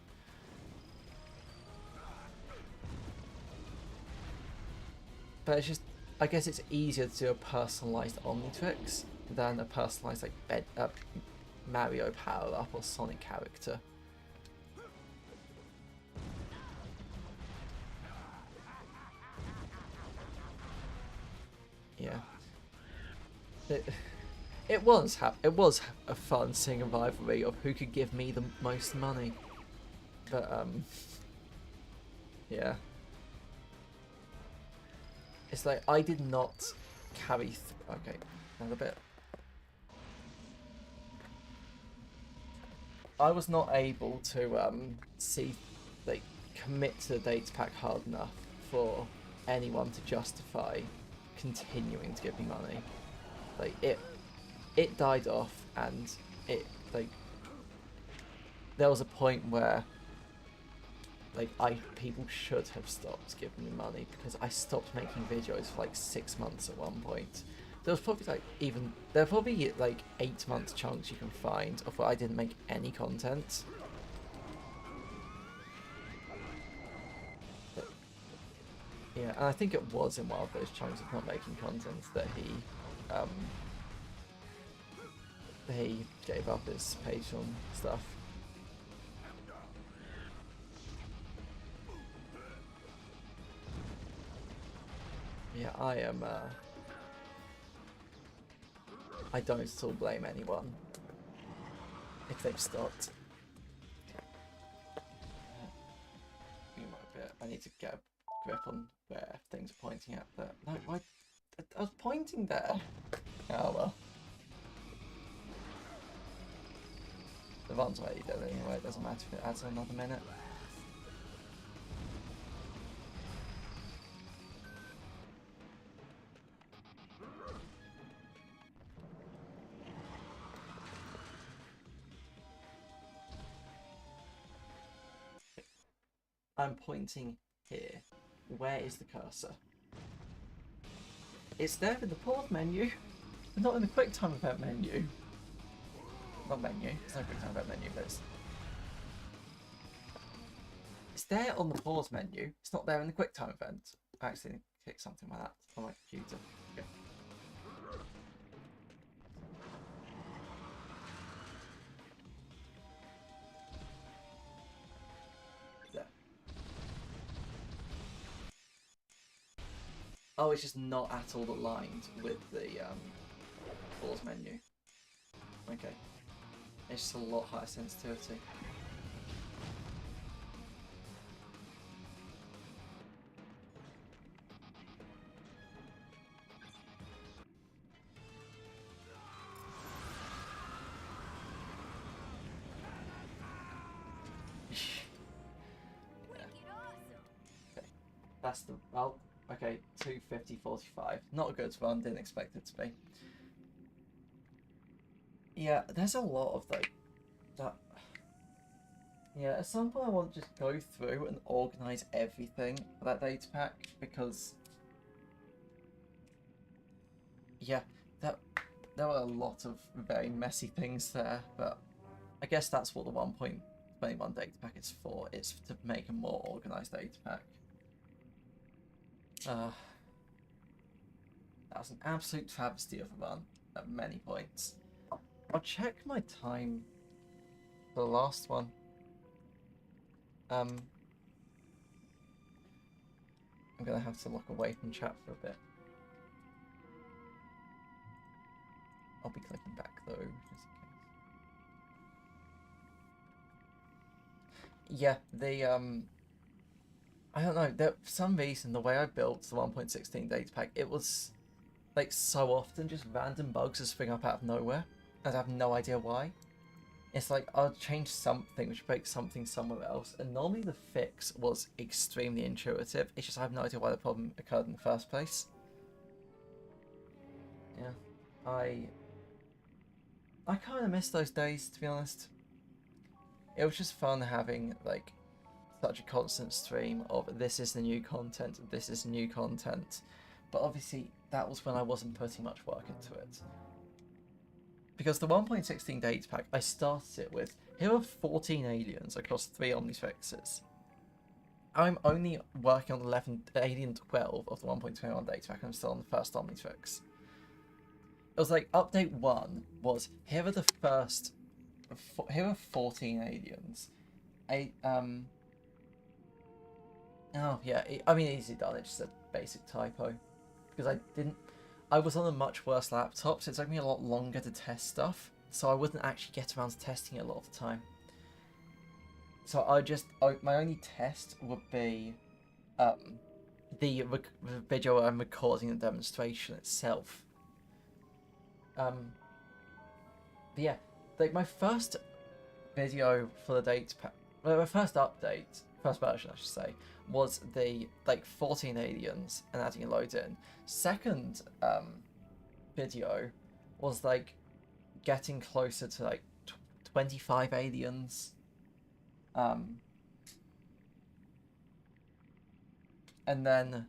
But it's just, I guess it's easier to do a personalised Omnitrix than a personalised like Mario power up or Sonic character. it was a fun seeing a rivalry of who could give me the most money, but yeah, it's like I did not carry. Okay, another bit. I was not able to see, like, commit to the data pack hard enough for anyone to justify continuing to give me money. Like, it died off, and it, like, there was a point where, like, people should have stopped giving me money because I stopped making videos for like 6 months at one point. There was probably there are probably like 8-month chunks you can find of where I didn't make any content. But, yeah, and I think it was in one of those chunks of not making content that he gave up his Patreon stuff. Yeah, I don't at all blame anyone if they've stopped. I need to get a grip on where things are pointing at, but no, I was pointing there. Oh well. The run's already dead anyway, it doesn't matter if it adds another minute. I'm pointing here. Where is the cursor? It's there in the pause menu, but not in the QuickTime event menu. Not menu, it's no QuickTime event menu, but it's there on the pause menu. It's not there in the QuickTime event. I actually clicked something like that on my computer. Okay. Oh, it's just not at all aligned with the pause menu. Okay. It's just a lot higher sensitivity. Okay. That's the... well... Okay, 250.45. Not a good one, didn't expect it to be. Yeah, there's a lot of like that. Yeah, at some point I want to just go through and organise everything for that data pack because yeah, there were a lot of very messy things there, but I guess that's what the 1.21 data pack is for. It's to make a more organised data pack. That was an absolute travesty of a run at many points. I'll check my time for the last one. I'm gonna have to look away from chat for a bit. I'll be clicking back though, just in case. Yeah, the I don't know, for some reason the way I built the 1.16 data pack, it was like so often just random bugs just spring up out of nowhere, and I have no idea why. It's like I'll change something which breaks something somewhere else, and normally the fix was extremely intuitive. It's just I have no idea why the problem occurred in the first place. Yeah, I kind of miss those days, to be honest. It was just fun having like such a constant stream of this is the new content, this is the new content. But obviously that was when I wasn't putting much work into it. Because the 1.16 data pack, I started it with, here are 14 aliens across 3 Omnifixes. I'm only working on alien 12 of the 1.21 data pack, and I'm still on the first Omnifix. It was like, update 1 was, here are 14 aliens. Oh yeah, I mean, easy done, it's just a basic typo. Because I was on a much worse laptop, so it took me a lot longer to test stuff. So I wouldn't actually get around to testing it a lot of the time. So my only test would be the video I'm recording, the demonstration itself. But yeah, like my first video for the data pack, well, my first version I should say, was the like 14 aliens and adding a load in. Second video was like getting closer to like 25 aliens. And then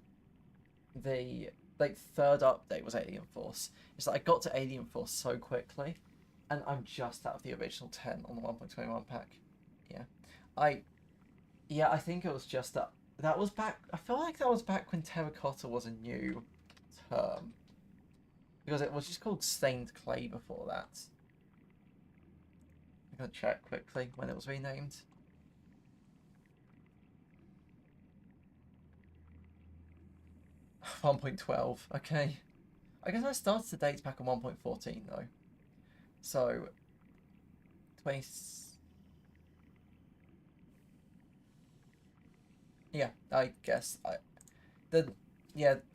the like third update was Alien Force. It's like I got to Alien Force so quickly, and I'm just out of the original 10 on the 1.21 pack. Yeah, I think it was just that was back. I feel like that was back when terracotta was a new term, because it was just called stained clay before that. I'm gonna check quickly when it was renamed. .12, okay. I guess I started the data pack on 1.14 though. So 20. Yeah, I guess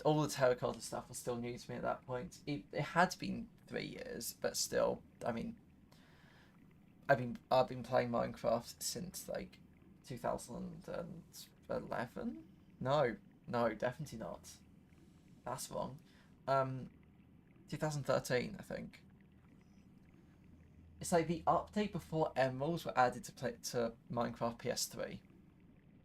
all the terracotta stuff was still new to me at that point. It had been 3 years, but still, I mean, I've been playing Minecraft since like 2011. No, definitely not. That's wrong. 2013, I think. It's like the update before Emeralds were added to Minecraft PS3.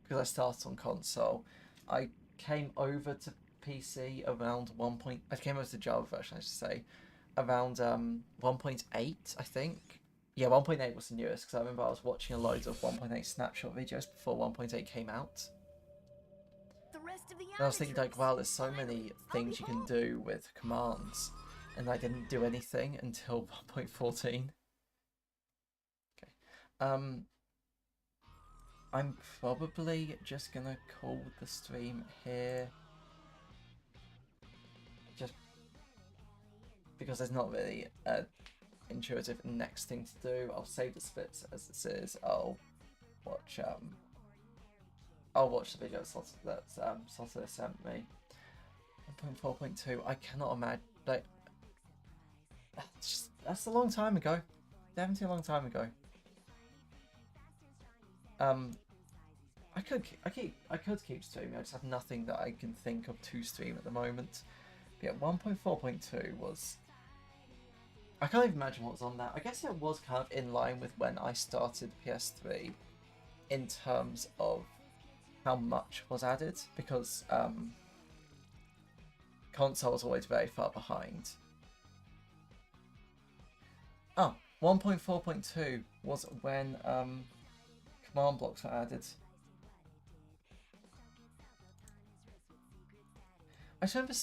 Because I started on console. I came over to PC around I came over to Java version, I should say, around 1.8, I think. Yeah, 1.8 was the newest, because I remember I was watching a load of 1.8 snapshot videos before 1.8 came out. And I was thinking like, wow, there's so many things you can do with commands, and I didn't do anything until 1.14. Okay. I'm probably just gonna call the stream here, just because there's not really a intuitive next thing to do. I'll save the splits as this is. I'll watch the video that Sotter sent me. 1.4.2. I cannot imagine, like, that's a long time ago. Definitely a long time ago. I could keep streaming. I just have nothing that I can think of to stream at the moment. But yeah, 1.4.2 was. I can't even imagine what was on that. I guess it was kind of in line with when I started PS3, in terms of how much was added, because console was always very far behind. Oh, 1.4.2 was when command blocks were added. I just remember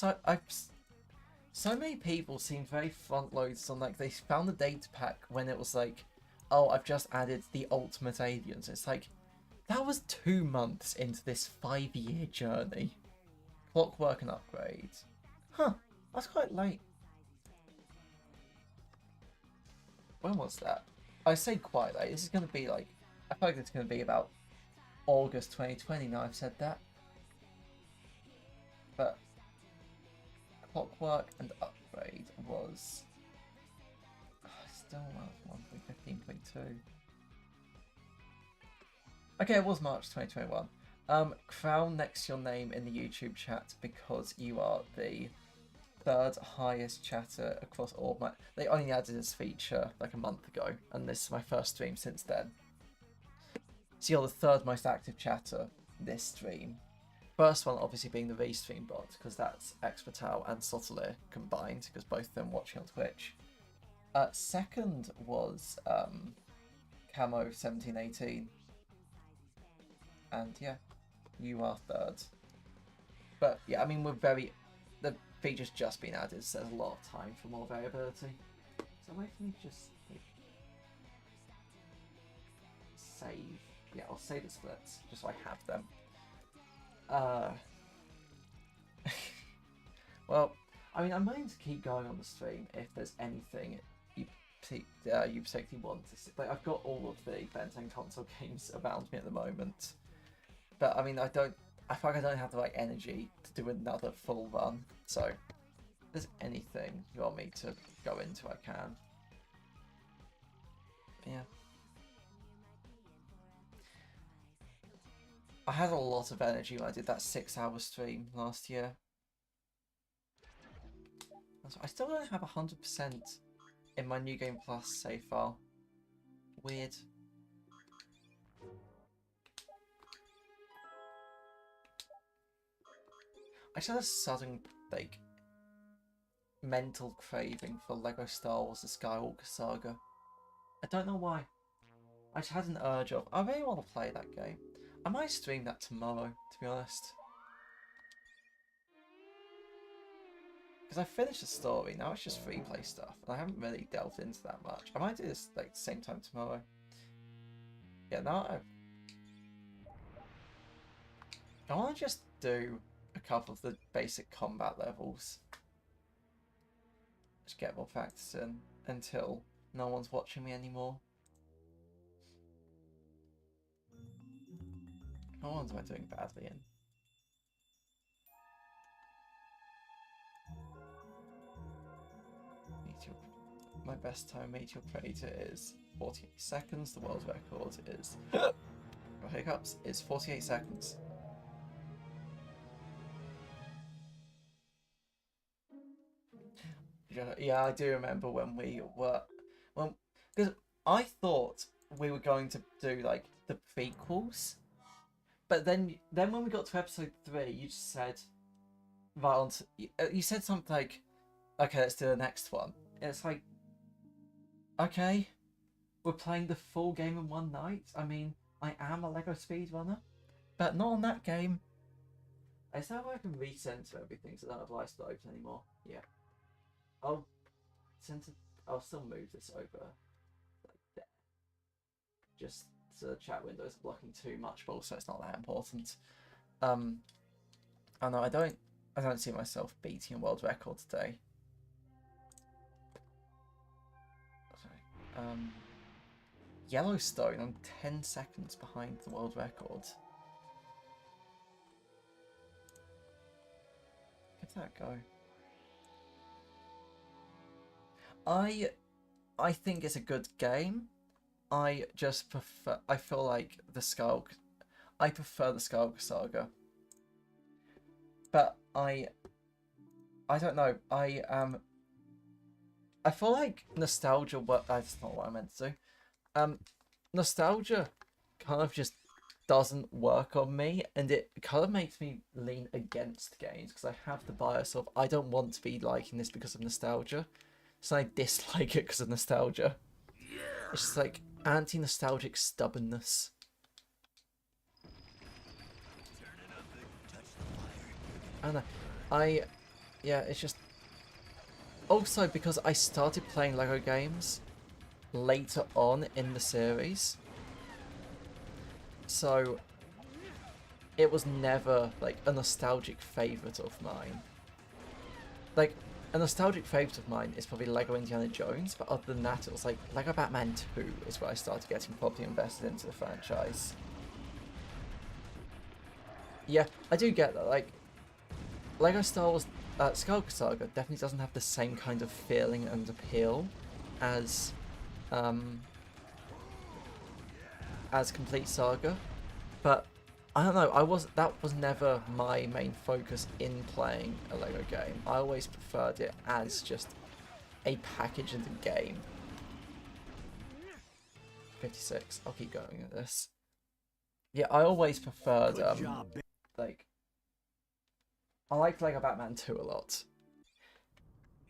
so many people seemed very front loaded on, like, they found the data pack when it was like, oh, I've just added the ultimate aliens. It's like, that was 2 months into this 5-year journey. Clockwork and upgrade. Huh, that's quite late. When was that? I say quite late. This is going to be like, I feel like it's going to be about August 2020 now I've said that. But Clockwork and upgrade was still 1.15.2. Okay, it was March 2021. Crown next to your name in the YouTube chat, because you are the 3rd highest chatter across all my. They only added this feature like a month ago, and this is my first stream since then. So you're the 3rd most active chatter this stream. First one obviously being the V-Stream bot, because that's Expertal and Sottler combined, because both of them watching on Twitch. Second was Camo 1718. And yeah, you are 3rd. But yeah, I mean, the feature's just been added, so there's a lot of time for more variability. So wait for me to just like, save. Yeah, I'll save the splits, just so I have them. Well, I mean, I'm willing to keep going on the stream if there's anything you you particularly want to see. Like, I've got all of the Ben 10 console games around me at the moment, but I mean, I feel like I don't have the like energy to do another full run. So, if there's anything you want me to go into, I can. Yeah. I had a lot of energy when I did that 6-hour stream last year. I still don't have 100% in my New Game Plus save file. Weird. I just had a sudden, like, mental craving for Lego Star Wars The Skywalker Saga. I don't know why. I just had an urge of, I really want to play that game. I might stream that tomorrow, to be honest. Because I finished the story, now it's just free play stuff, and I haven't really delved into that much. I might do this like same time tomorrow. Yeah, now I want to just do a couple of the basic combat levels. Just get more practice in until no one's watching me anymore. What ones am I doing badly in? My best time Meteor Predator is 48 seconds. The world record is hiccups is 48 seconds. Yeah, I do remember when we were because I thought we were going to do like the prequels, but then when we got to episode 3, you just said, "Right, you said something like, okay, let's do the next one." And it's like, okay, we're playing the full game in one night. I mean, I am a Lego speedrunner, but not on that game. Is that why I can recenter everything so I don't have lights open anymore? Yeah. I'll still move this over like there. Just so the chat window is blocking too much, but also it's not that important. Oh no, I don't see myself beating a world record today. Sorry. Yellowstone, I'm 10 seconds behind the world record. Give that a go. I think it's a good game. I just prefer. I feel like I prefer the Skywalker Saga. But I don't know. I feel like nostalgia. That's not what I meant to do. Nostalgia kind of just doesn't work on me, and it kind of makes me lean against games because I have the bias of I don't want to be liking this because of nostalgia. So I dislike it because of nostalgia. It's just like anti-nostalgic stubbornness. And yeah, it's just also because I started playing Lego games later on in the series, so it was never like a nostalgic favourite of mine. Like, a nostalgic favourite of mine is probably Lego Indiana Jones, but other than that, it was like Lego Batman 2 is where I started getting properly invested into the franchise. Yeah, I do get that. Like, Lego Star Wars Skywalker Saga definitely doesn't have the same kind of feeling and appeal as Complete Saga, but I don't know, that was never my main focus in playing a Lego game. I always preferred it as just a package in the game. 56, I'll keep going at this. Yeah, I always preferred, like, I liked Lego Batman 2 a lot.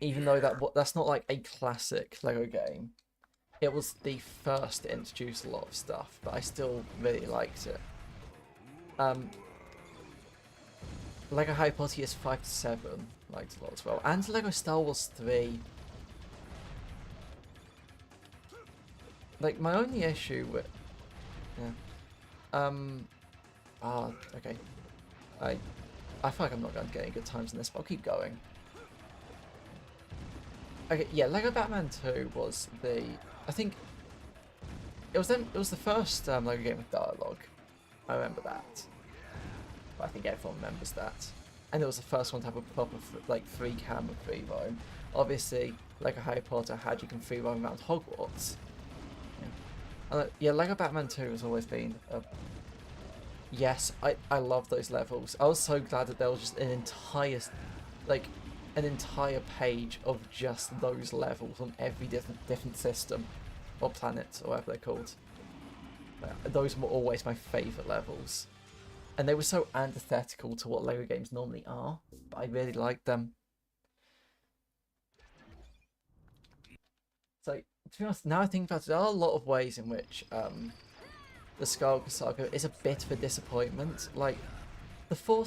Even though that's not like a classic Lego game. It was the first to introduce a lot of stuff, but I still really liked it. Lego Harry Potter is 5 to 7, liked a lot as well. And Lego Star Wars 3. Like, my only issue with... Yeah. Okay. I feel like I'm not going to get any good times in this, but I'll keep going. Okay, yeah, Lego Batman 2 was the, I think it was the first Lego game with dialogue. I remember that. But I think everyone remembers that. And it was the first one to have a proper like free camera free roam. Obviously, Lego Harry Potter had you can free roam around Hogwarts. Yeah, Lego Batman 2 has always been a... Yes, I love those levels. I was so glad that there was just an entire, like, an entire page of just those levels on every different system or planet or whatever they're called. Those were always my favourite levels. And they were so antithetical to what Lego games normally are, but I really liked them. So, to be honest, now I think about it, there are a lot of ways in which the Skywalker Saga is a bit of a disappointment. Like, Lego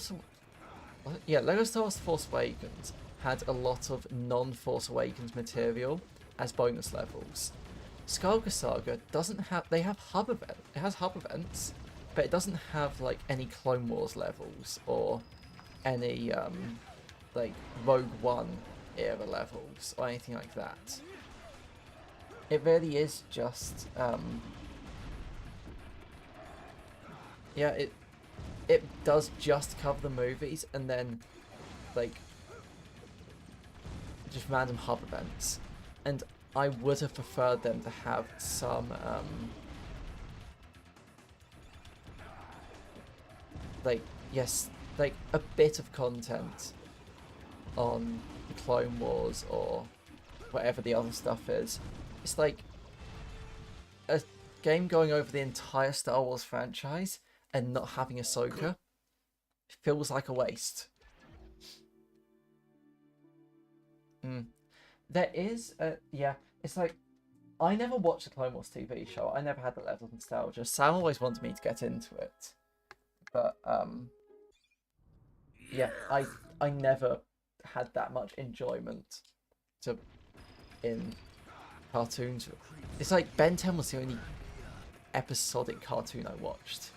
Star Wars The Force Awakens had a lot of non-Force Awakens material as bonus levels. Skywalker Saga doesn't have... They have hub events. It has hub events, but it doesn't have, like, any Clone Wars levels or any, like, Rogue One era levels or anything like that. It really is just, yeah, it does just cover the movies and then, like, just random hub events. And I would have preferred them to have some, like, yes, like, a bit of content on the Clone Wars or whatever the other stuff is. It's like a game going over the entire Star Wars franchise and not having Ahsoka feels like a waste. There is yeah, it's like, I never watched the Clone Wars TV show. I never had that level of nostalgia. Sam always wanted me to get into it. But yeah, I never had that much enjoyment in cartoons. It's like Ben 10 was the only episodic cartoon I watched.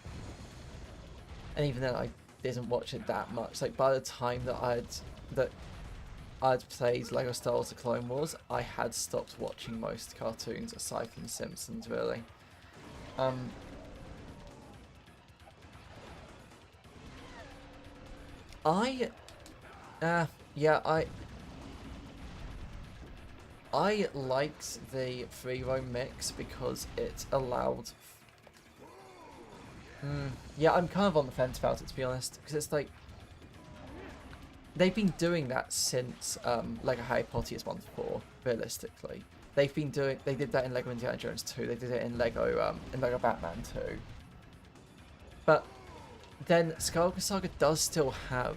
And even then I didn't watch it that much. Like, by the time that I'd played Lego Star Wars The Clone Wars, I had stopped watching most cartoons aside from The Simpsons, really. I liked the free roam mix because it allowed... yeah, I'm kind of on the fence about it, to be honest, because it's like... They've been doing that since Lego Harry Potter is 1 to 4, realistically. They did that in Lego Indiana Jones 2, they did it in Lego Batman 2. But then Skywalker Saga does still have,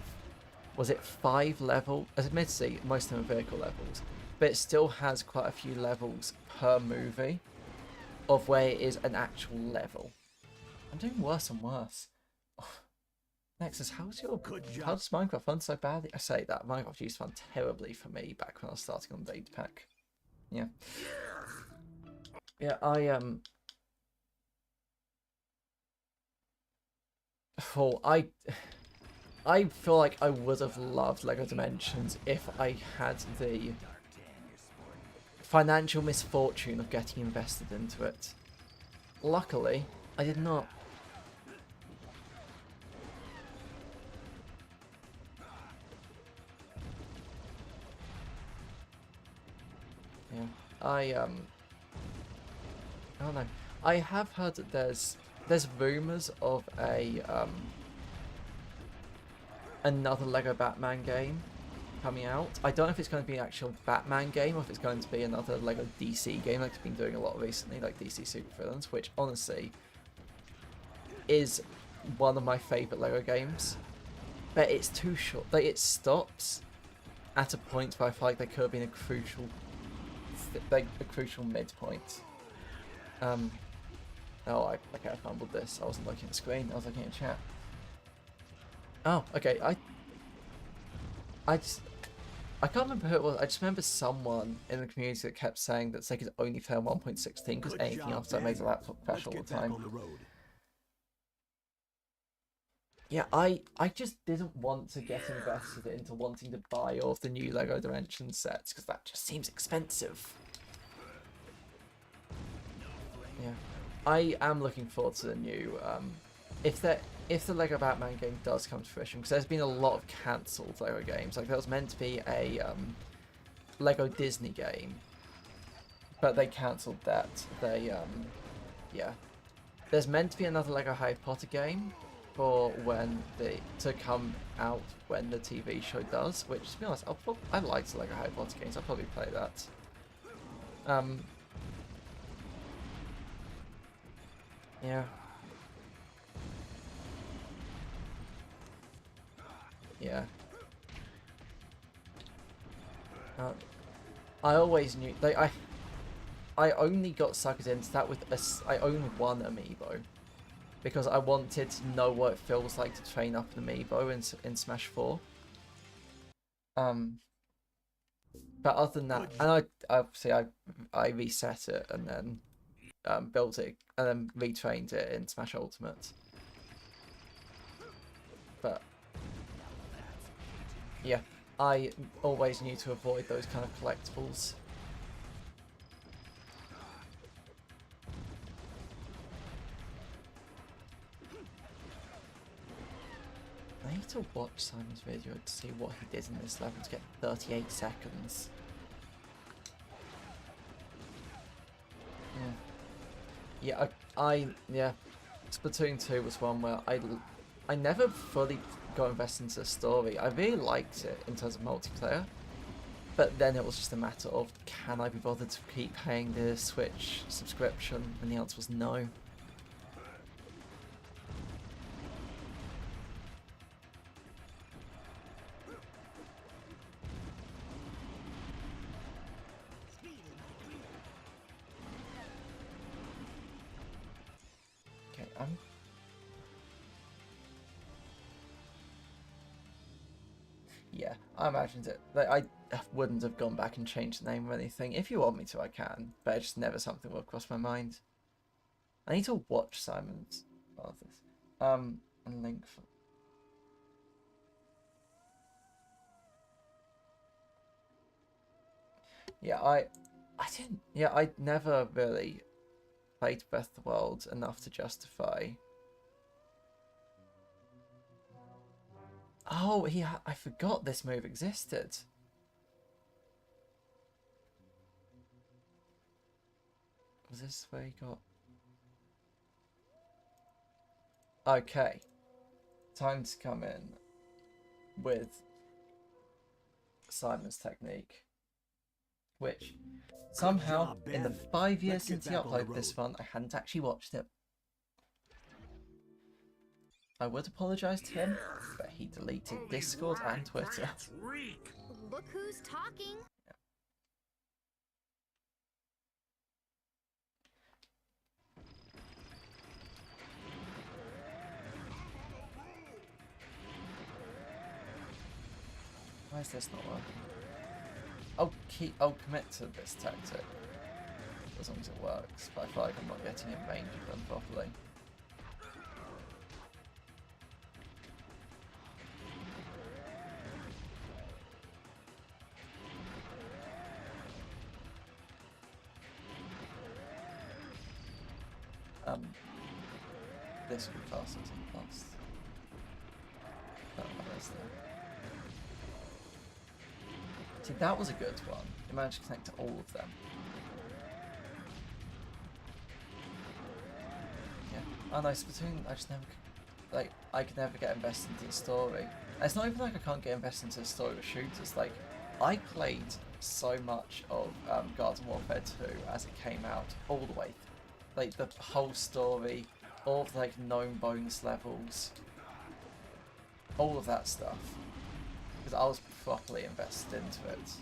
was it 5 levels? Admittedly, most of them are vehicle levels, but it still has quite a few levels per movie of where it is an actual level. I'm doing worse and worse. Nexus, how does Minecraft run so badly? I say that, Minecraft used to run terribly for me back when I was starting on Data Pack. Yeah. Yeah, I feel like I would have loved LEGO Dimensions if I had the financial misfortune of getting invested into it. Luckily, I did not. Yeah, I don't know. I have heard that there's rumours of another Lego Batman game coming out. I don't know if it's going to be an actual Batman game or if it's going to be another Lego DC game like it's been doing a lot recently, like DC Supervillains, which honestly is one of my favourite Lego games. But it's too short. Like, it stops at a point where I feel like there could have been a crucial midpoint. Oh, okay, I fumbled this. I wasn't looking at the screen, I was looking at chat. Oh, okay, I can't remember who it was. I just remember someone in the community that kept saying that Sega's only play on 1.16 because anything else that makes a laptop crash all the time. Yeah, I just didn't want to get invested into wanting to buy all of the new Lego Dimension sets because that just seems expensive. Yeah, I am looking forward to the new if the Lego Batman game does come to fruition, because there's been a lot of cancelled Lego games. Like there was meant to be a Lego Disney game, but they cancelled that. They yeah, there's meant to be another Lego Harry Potter game for to come out when the TV show does. Which, to be honest, I like the Lego Harry Potter games. I'll probably play that. Yeah. Yeah. I always knew, like, I only got sucked into that with I own one amiibo because I wanted to know what it feels like to train up an amiibo in Smash 4. But other than that, and I obviously I reset it and then built it and then retrained it in Smash Ultimate. But yeah, I always knew to avoid those kind of collectibles. I need to watch Simon's video to see what he did in this level to get 38 seconds. Yeah, yeah, Splatoon 2 was one where I never fully got invested into the story. I really liked it in terms of multiplayer, but then it was just a matter of, can I be bothered to keep paying the Switch subscription? And the answer was no. Okay, yeah, I imagined it. Like, I wouldn't have gone back and changed the name or anything. If you want me to, I can, but it's just never something that will cross my mind. I need to watch Simon's others. And link for... Yeah, I didn't. Yeah, I never really played Breath of the Wild enough to justify. Oh, I forgot this move existed. Was this where he got... Okay. Time to come in with Simon's technique. Which, somehow, in the 5 years since he uploaded this one, I hadn't actually watched it. I would apologise to him, but he deleted Discord and Twitter.
Look who's talking.
Why is this not working? I'll commit to this tactic as long as it works, but I feel like I'm not getting in range of them properly. This will be faster than last. See, that was a good one. It managed to connect to all of them. Yeah. Oh no, Splatoon, I just never... Like, I could never get invested into the story. And it's not even like I can't get invested into the story with shooters. Like, I played so much of Garden Warfare 2 as it came out, all the way through. Like, the whole story, all of, like, known bonus levels, all of that stuff. Because I was properly invested into it.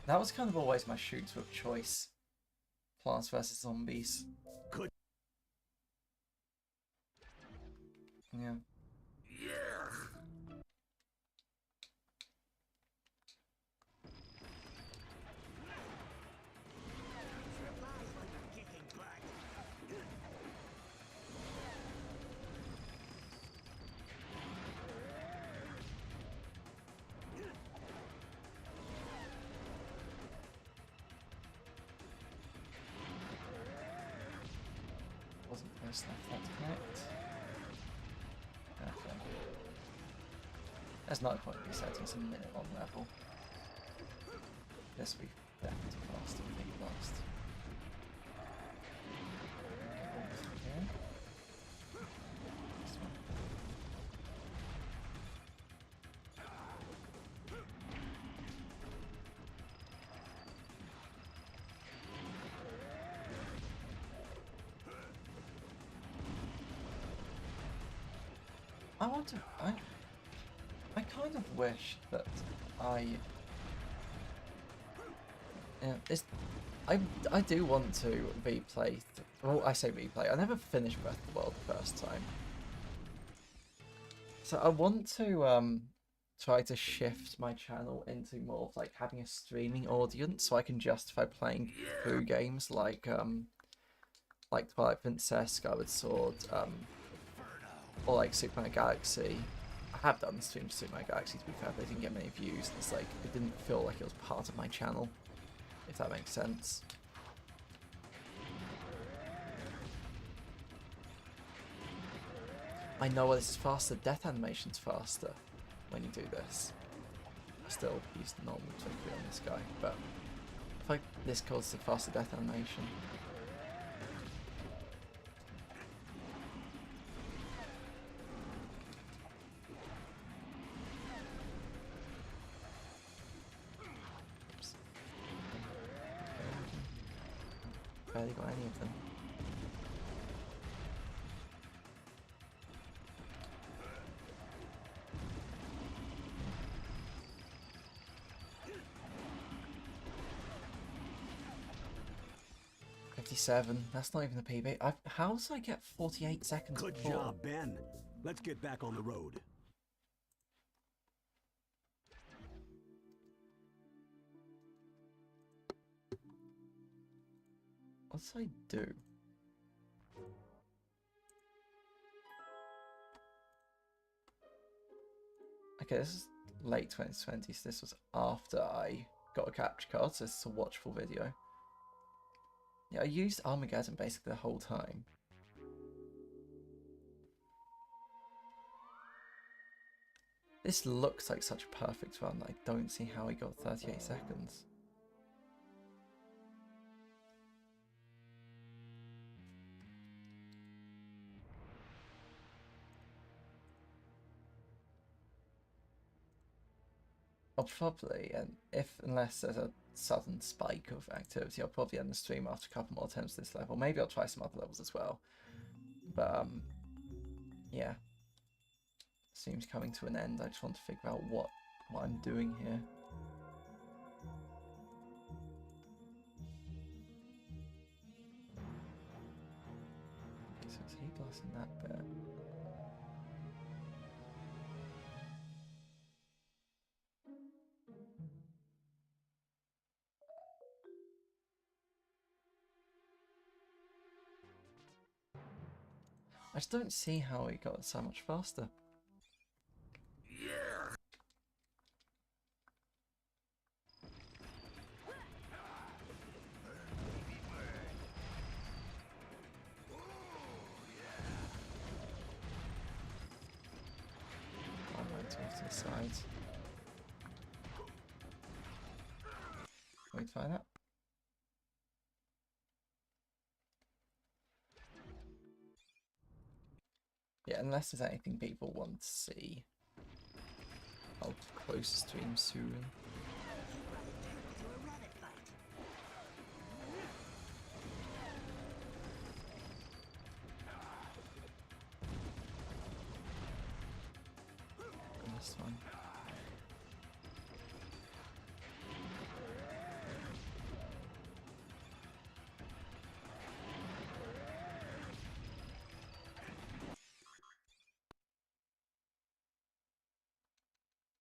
That was kind of always my shooter of choice. Plants vs Zombies.
Good.
Yeah. Press left to connect. Okay. There's no point in resetting, it's a minute on level. This will be definitely faster than the last. Okay. This one. I want to. I kind of wish that I. Yeah, I do want to replay. Well, I say replay. I never finished Breath of the Wild the first time, so I want to try to shift my channel into more of like having a streaming audience, so I can justify playing through games like Twilight Princess, Skyward Sword, or like Super Mario Galaxy. I have done streams to Super Mario Galaxy, to be fair, but they didn't get many views. It's like it didn't feel like it was part of my channel, if that makes sense. I know this is faster. Death animation's faster when you do this. I still use normal trickery on this guy, but I feel like this causes a faster death animation. Barely got any of them. That's not even a PB. How did I get 48 seconds?
Good
before?
job, Ben. Let's get back on the road.
What did I do? Okay, this is late 2020, so this was after I got a capture card, so this is a watchable video. Yeah, I used Armageddon basically the whole time. This looks like such a perfect run. I don't see how he got 38 seconds. I'll probably, unless there's a sudden spike of activity, I'll probably end the stream after a couple more attempts this level. Maybe I'll try some other levels as well. But, yeah. Stream's coming to an end. I just want to figure out what I'm doing here. Okay, so it's heat blasting that bit. I just don't see how it got so much faster. I'm right off to the sides. Wait, try that. Yeah, unless there's anything people want to see, I'll close the stream soon. And this one.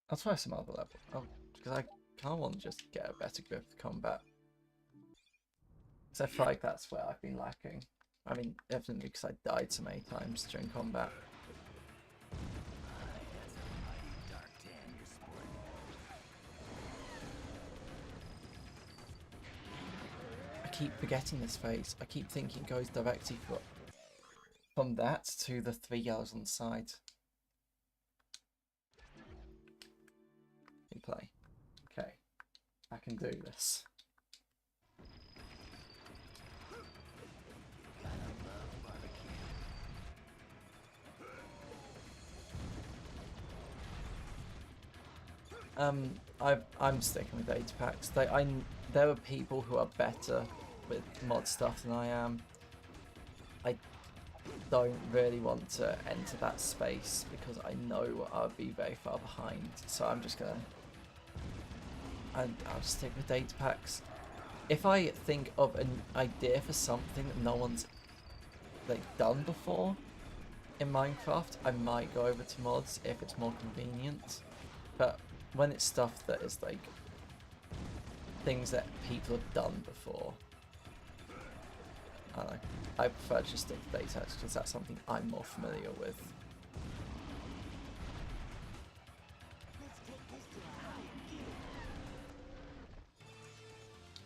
I'll try some other level, because I kind of want to just get a better grip of combat. Because I feel like that's where I've been lacking. I mean, evidently because I died so many times during combat. I keep forgetting this phase. I keep thinking it goes directly for... from that to the 3 yellows on the side. Replay. Okay, I can do this. I'm sticking with data packs. There are people who are better with mod stuff than I am. I don't really want to enter that space because I know I'll be very far behind. So I'm just gonna, I'll stick with data packs. If I think of an idea for something that no one's like done before in Minecraft, I might go over to mods if it's more convenient. But when it's stuff that is like things that people have done before, I don't know, I prefer to just stick to data because that's something I'm more familiar with.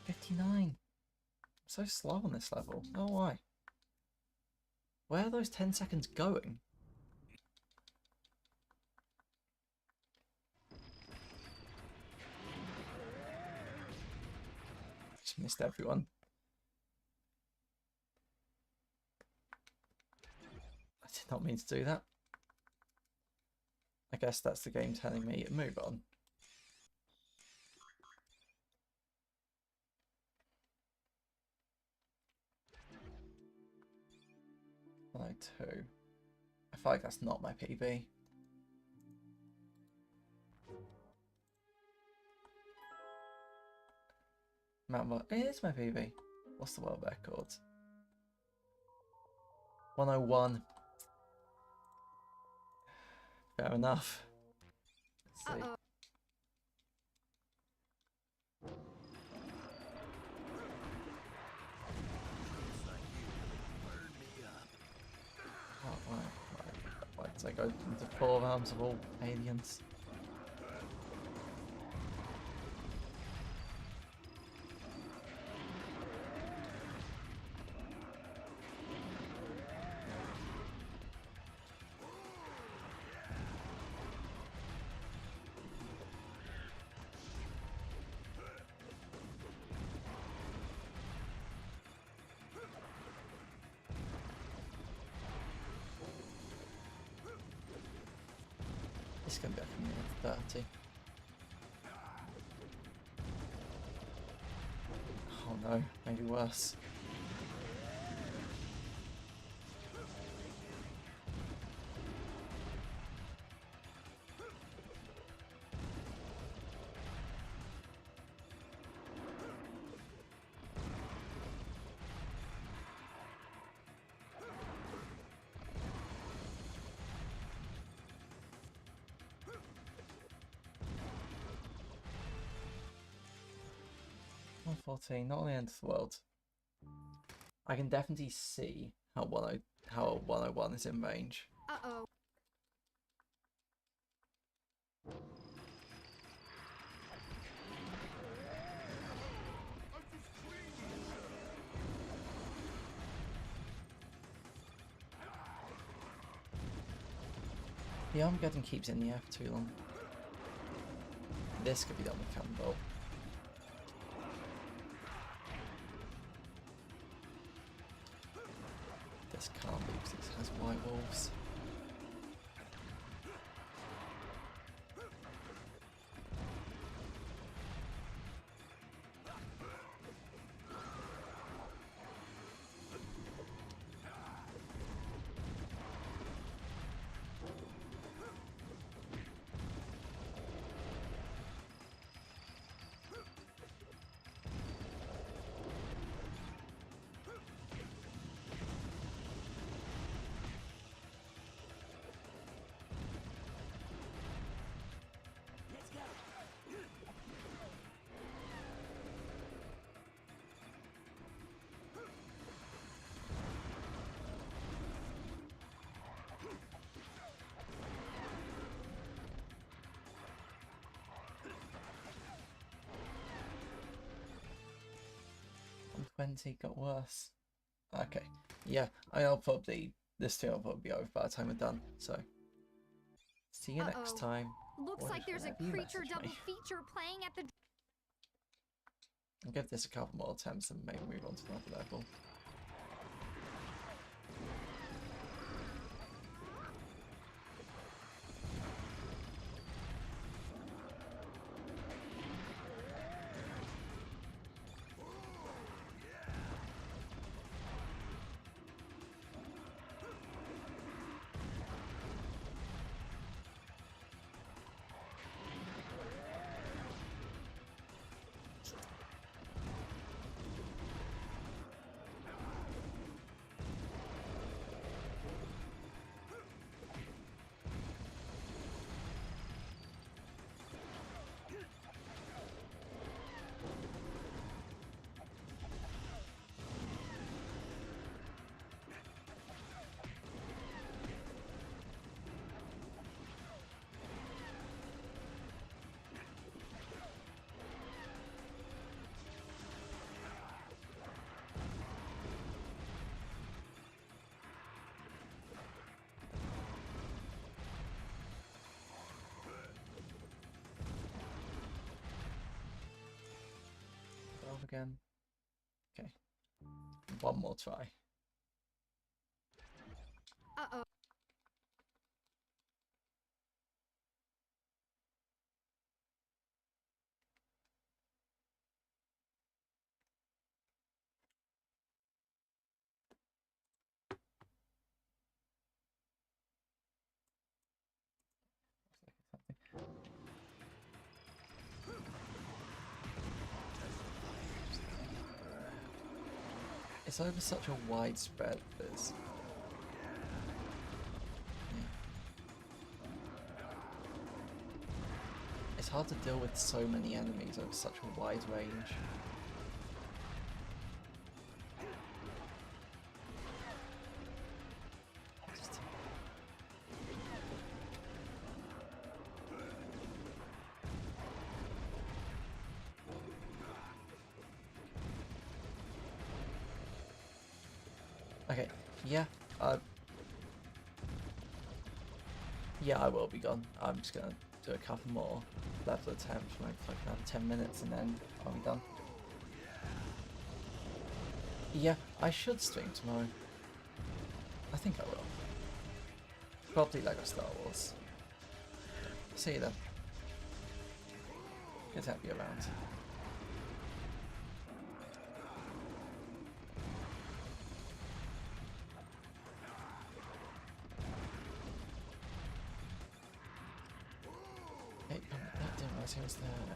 $59. So slow on this level. Oh, why? Where are those 10 seconds going? Just missed everyone. I did not mean to do that. I guess that's the game telling me to move on. Hello, 2. I feel like that's not my PB. It is my PB. What's the world record? 101. Fair enough. Let's see. Oh, why did I go into 4 arms of all aliens? This is going to be like a minute 30. Oh no, maybe worse. Not the end of the world. I can definitely see how 101 is in range.
Uh-oh.
The Armageddon keeps in the air for too long. This could be done with Cannon Bolt. This can't be because it has white wolves. got worse. Okay, yeah, I'll probably this thing will probably be over by the time we're done. So, see you next time.
Looks
Or
like there's a
whenever you
creature
message
double
me.
feature playing at the.
I'll give this a couple more attempts and maybe move on to another level. Again. Okay. One more try.
Uh-oh.
It's over such a widespread this. Yeah. It's hard to deal with so many enemies over such a wide range. Okay, yeah, yeah, I will be gone. I'm just gonna do a couple more level attempts, maybe for like another 10 minutes, and then I'll be done. Yeah, I should stream tomorrow. I think I will. Probably Lego Star Wars. See you then. Good to have you around. Hey, I didn't realise he was there.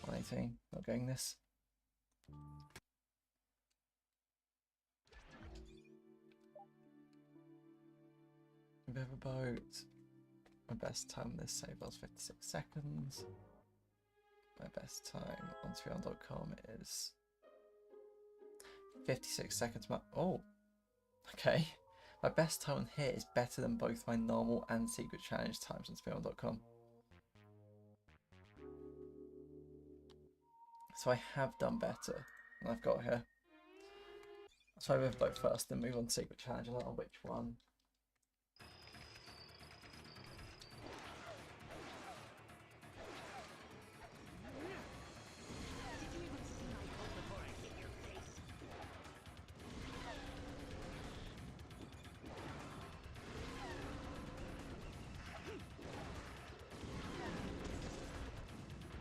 118, not getting this. Riverboat. My best time on this save was 56 seconds. My best time on Trion.com is 56 seconds. Oh, okay. My best time on here is better than both my normal and secret challenge times on Trion.com. So I have done better than I've got here. So I Riverboat first, then move on to secret challenge. I don't know which one.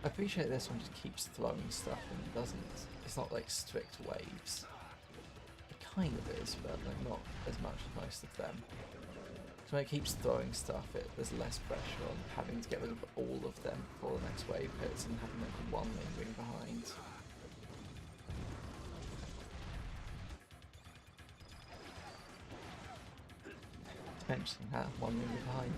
I appreciate this one just keeps throwing stuff and doesn't. It's not like strict waves. It kind of is, but like not as much as most of them. So when it keeps throwing stuff, there's less pressure on having to get rid of all of them before the next wave hits and having like one lingering behind. Mentioning that, one lingering behind.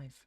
5.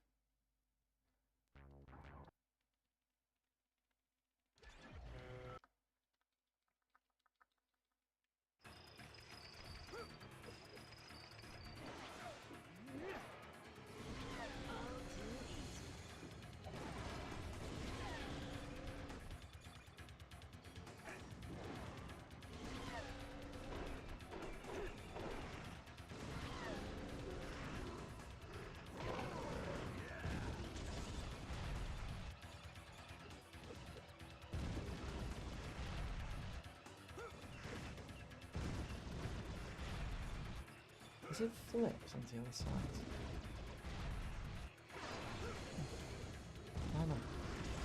Is it flips onto the other side? Oh no.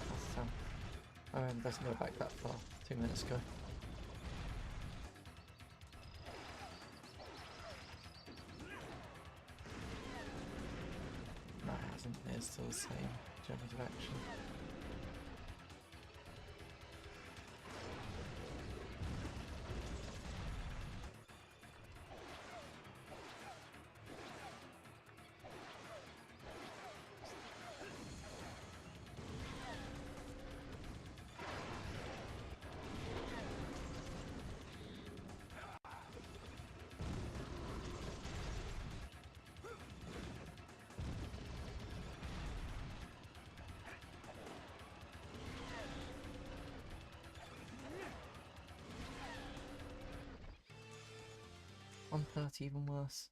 That's Sam. Doesn't go back that far. 2 minutes ago. No, it hasn't. It's still the same general direction. On 30, even worse.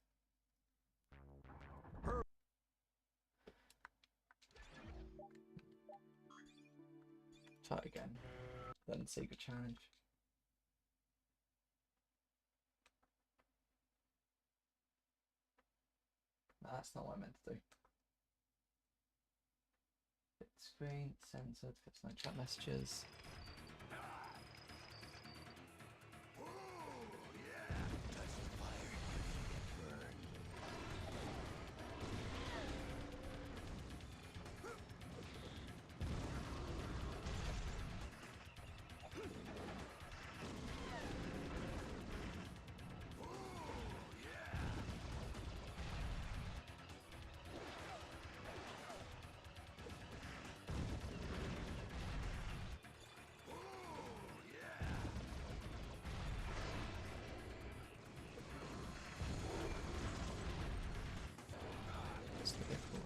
Try it again. Then secret challenge. No, that's not what I meant to do. Fit screen, censored, fits no chat messages. That's the big boy.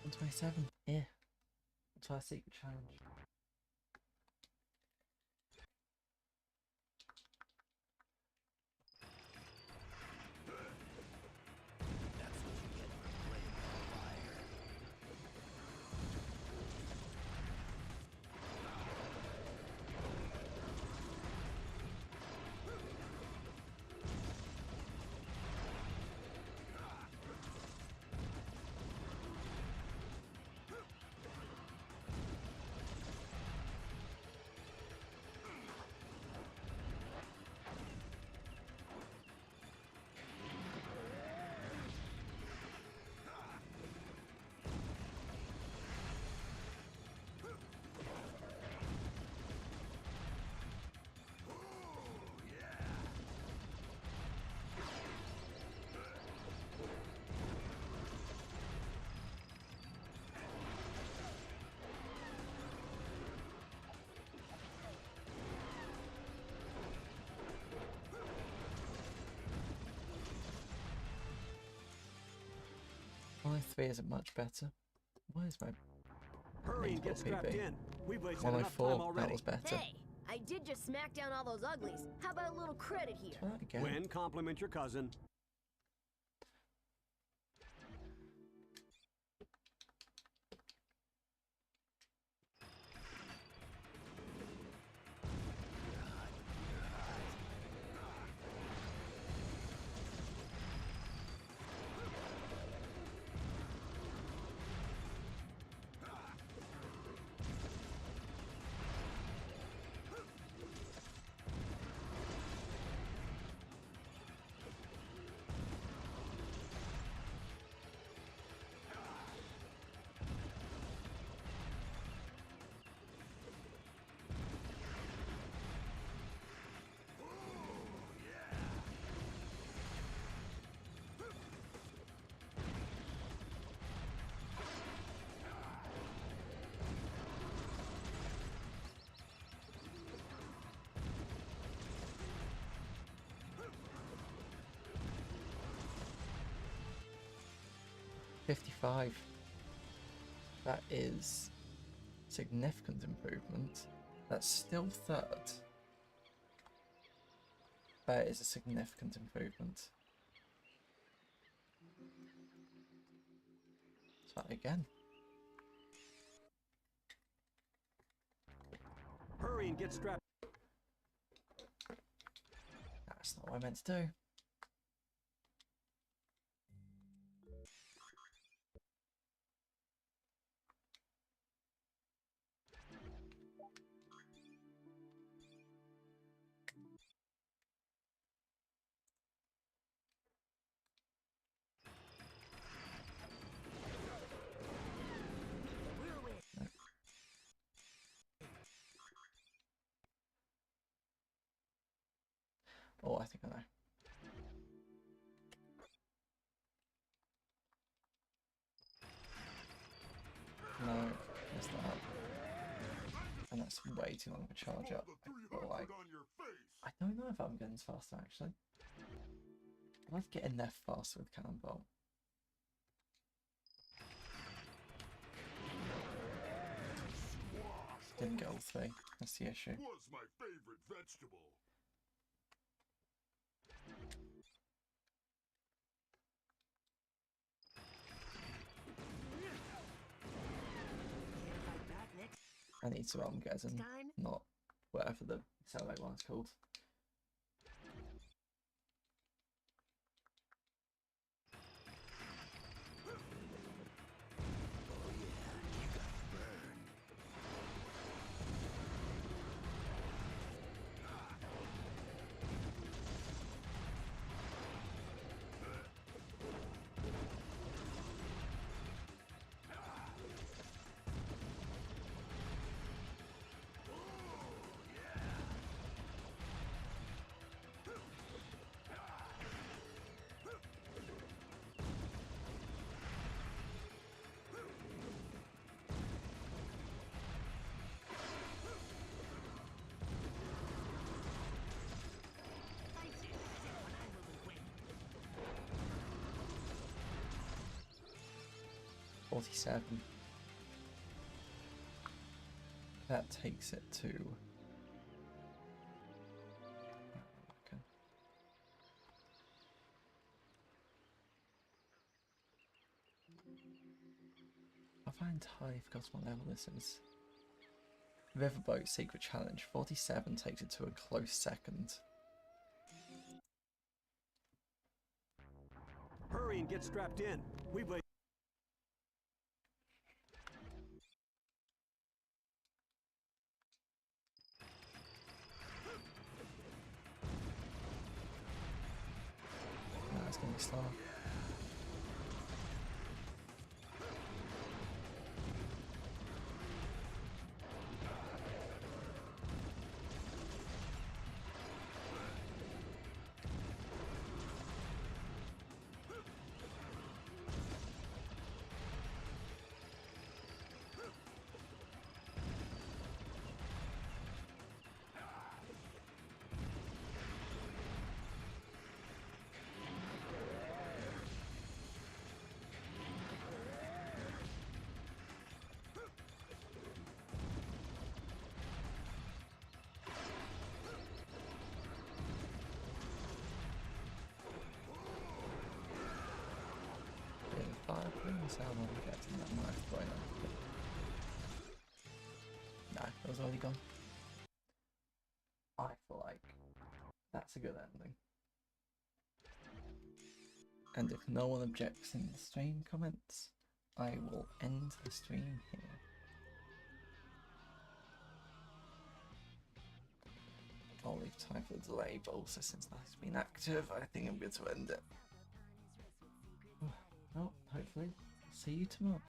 On 27, yeah. Try a secret challenge. My 3 isn't much better. Why is my
Hurry and get strapped
PB?
in. We've wasted enough time
104,
already.
that was better.
Hey, I did just smack down all those uglies. How about a little credit here?
Try that again.
Win, compliment your cousin.
55. That is significant improvement. That's still third, but it is a significant improvement. Try again.
Hurry and get strapped.
That's not what I meant to do. Oh, I think I know. No, messed that up. And that's way too long of a charge up. I feel like I don't know if I'm getting this faster actually. I'd like to get in there faster with Cannonball. Didn't get all three. That's the issue.
Was my favorite vegetable.
I need to Armageddon, not whatever the Accelerate one's called. $47. That takes it to. Okay. I've entirely forgot what level this is. Riverboat Secret Challenge. 47 takes it to a close second.
Hurry and get strapped in. We've waited.
No, it's going to be slow. Sound when we get to that knife right now. Nah, it was already gone. I feel like that's a good ending. And if no one objects in the stream comments, I will end the stream here. I'll leave time for the delay, but also since that's been active, I think I'm going to end it. Well, hopefully. See you tomorrow.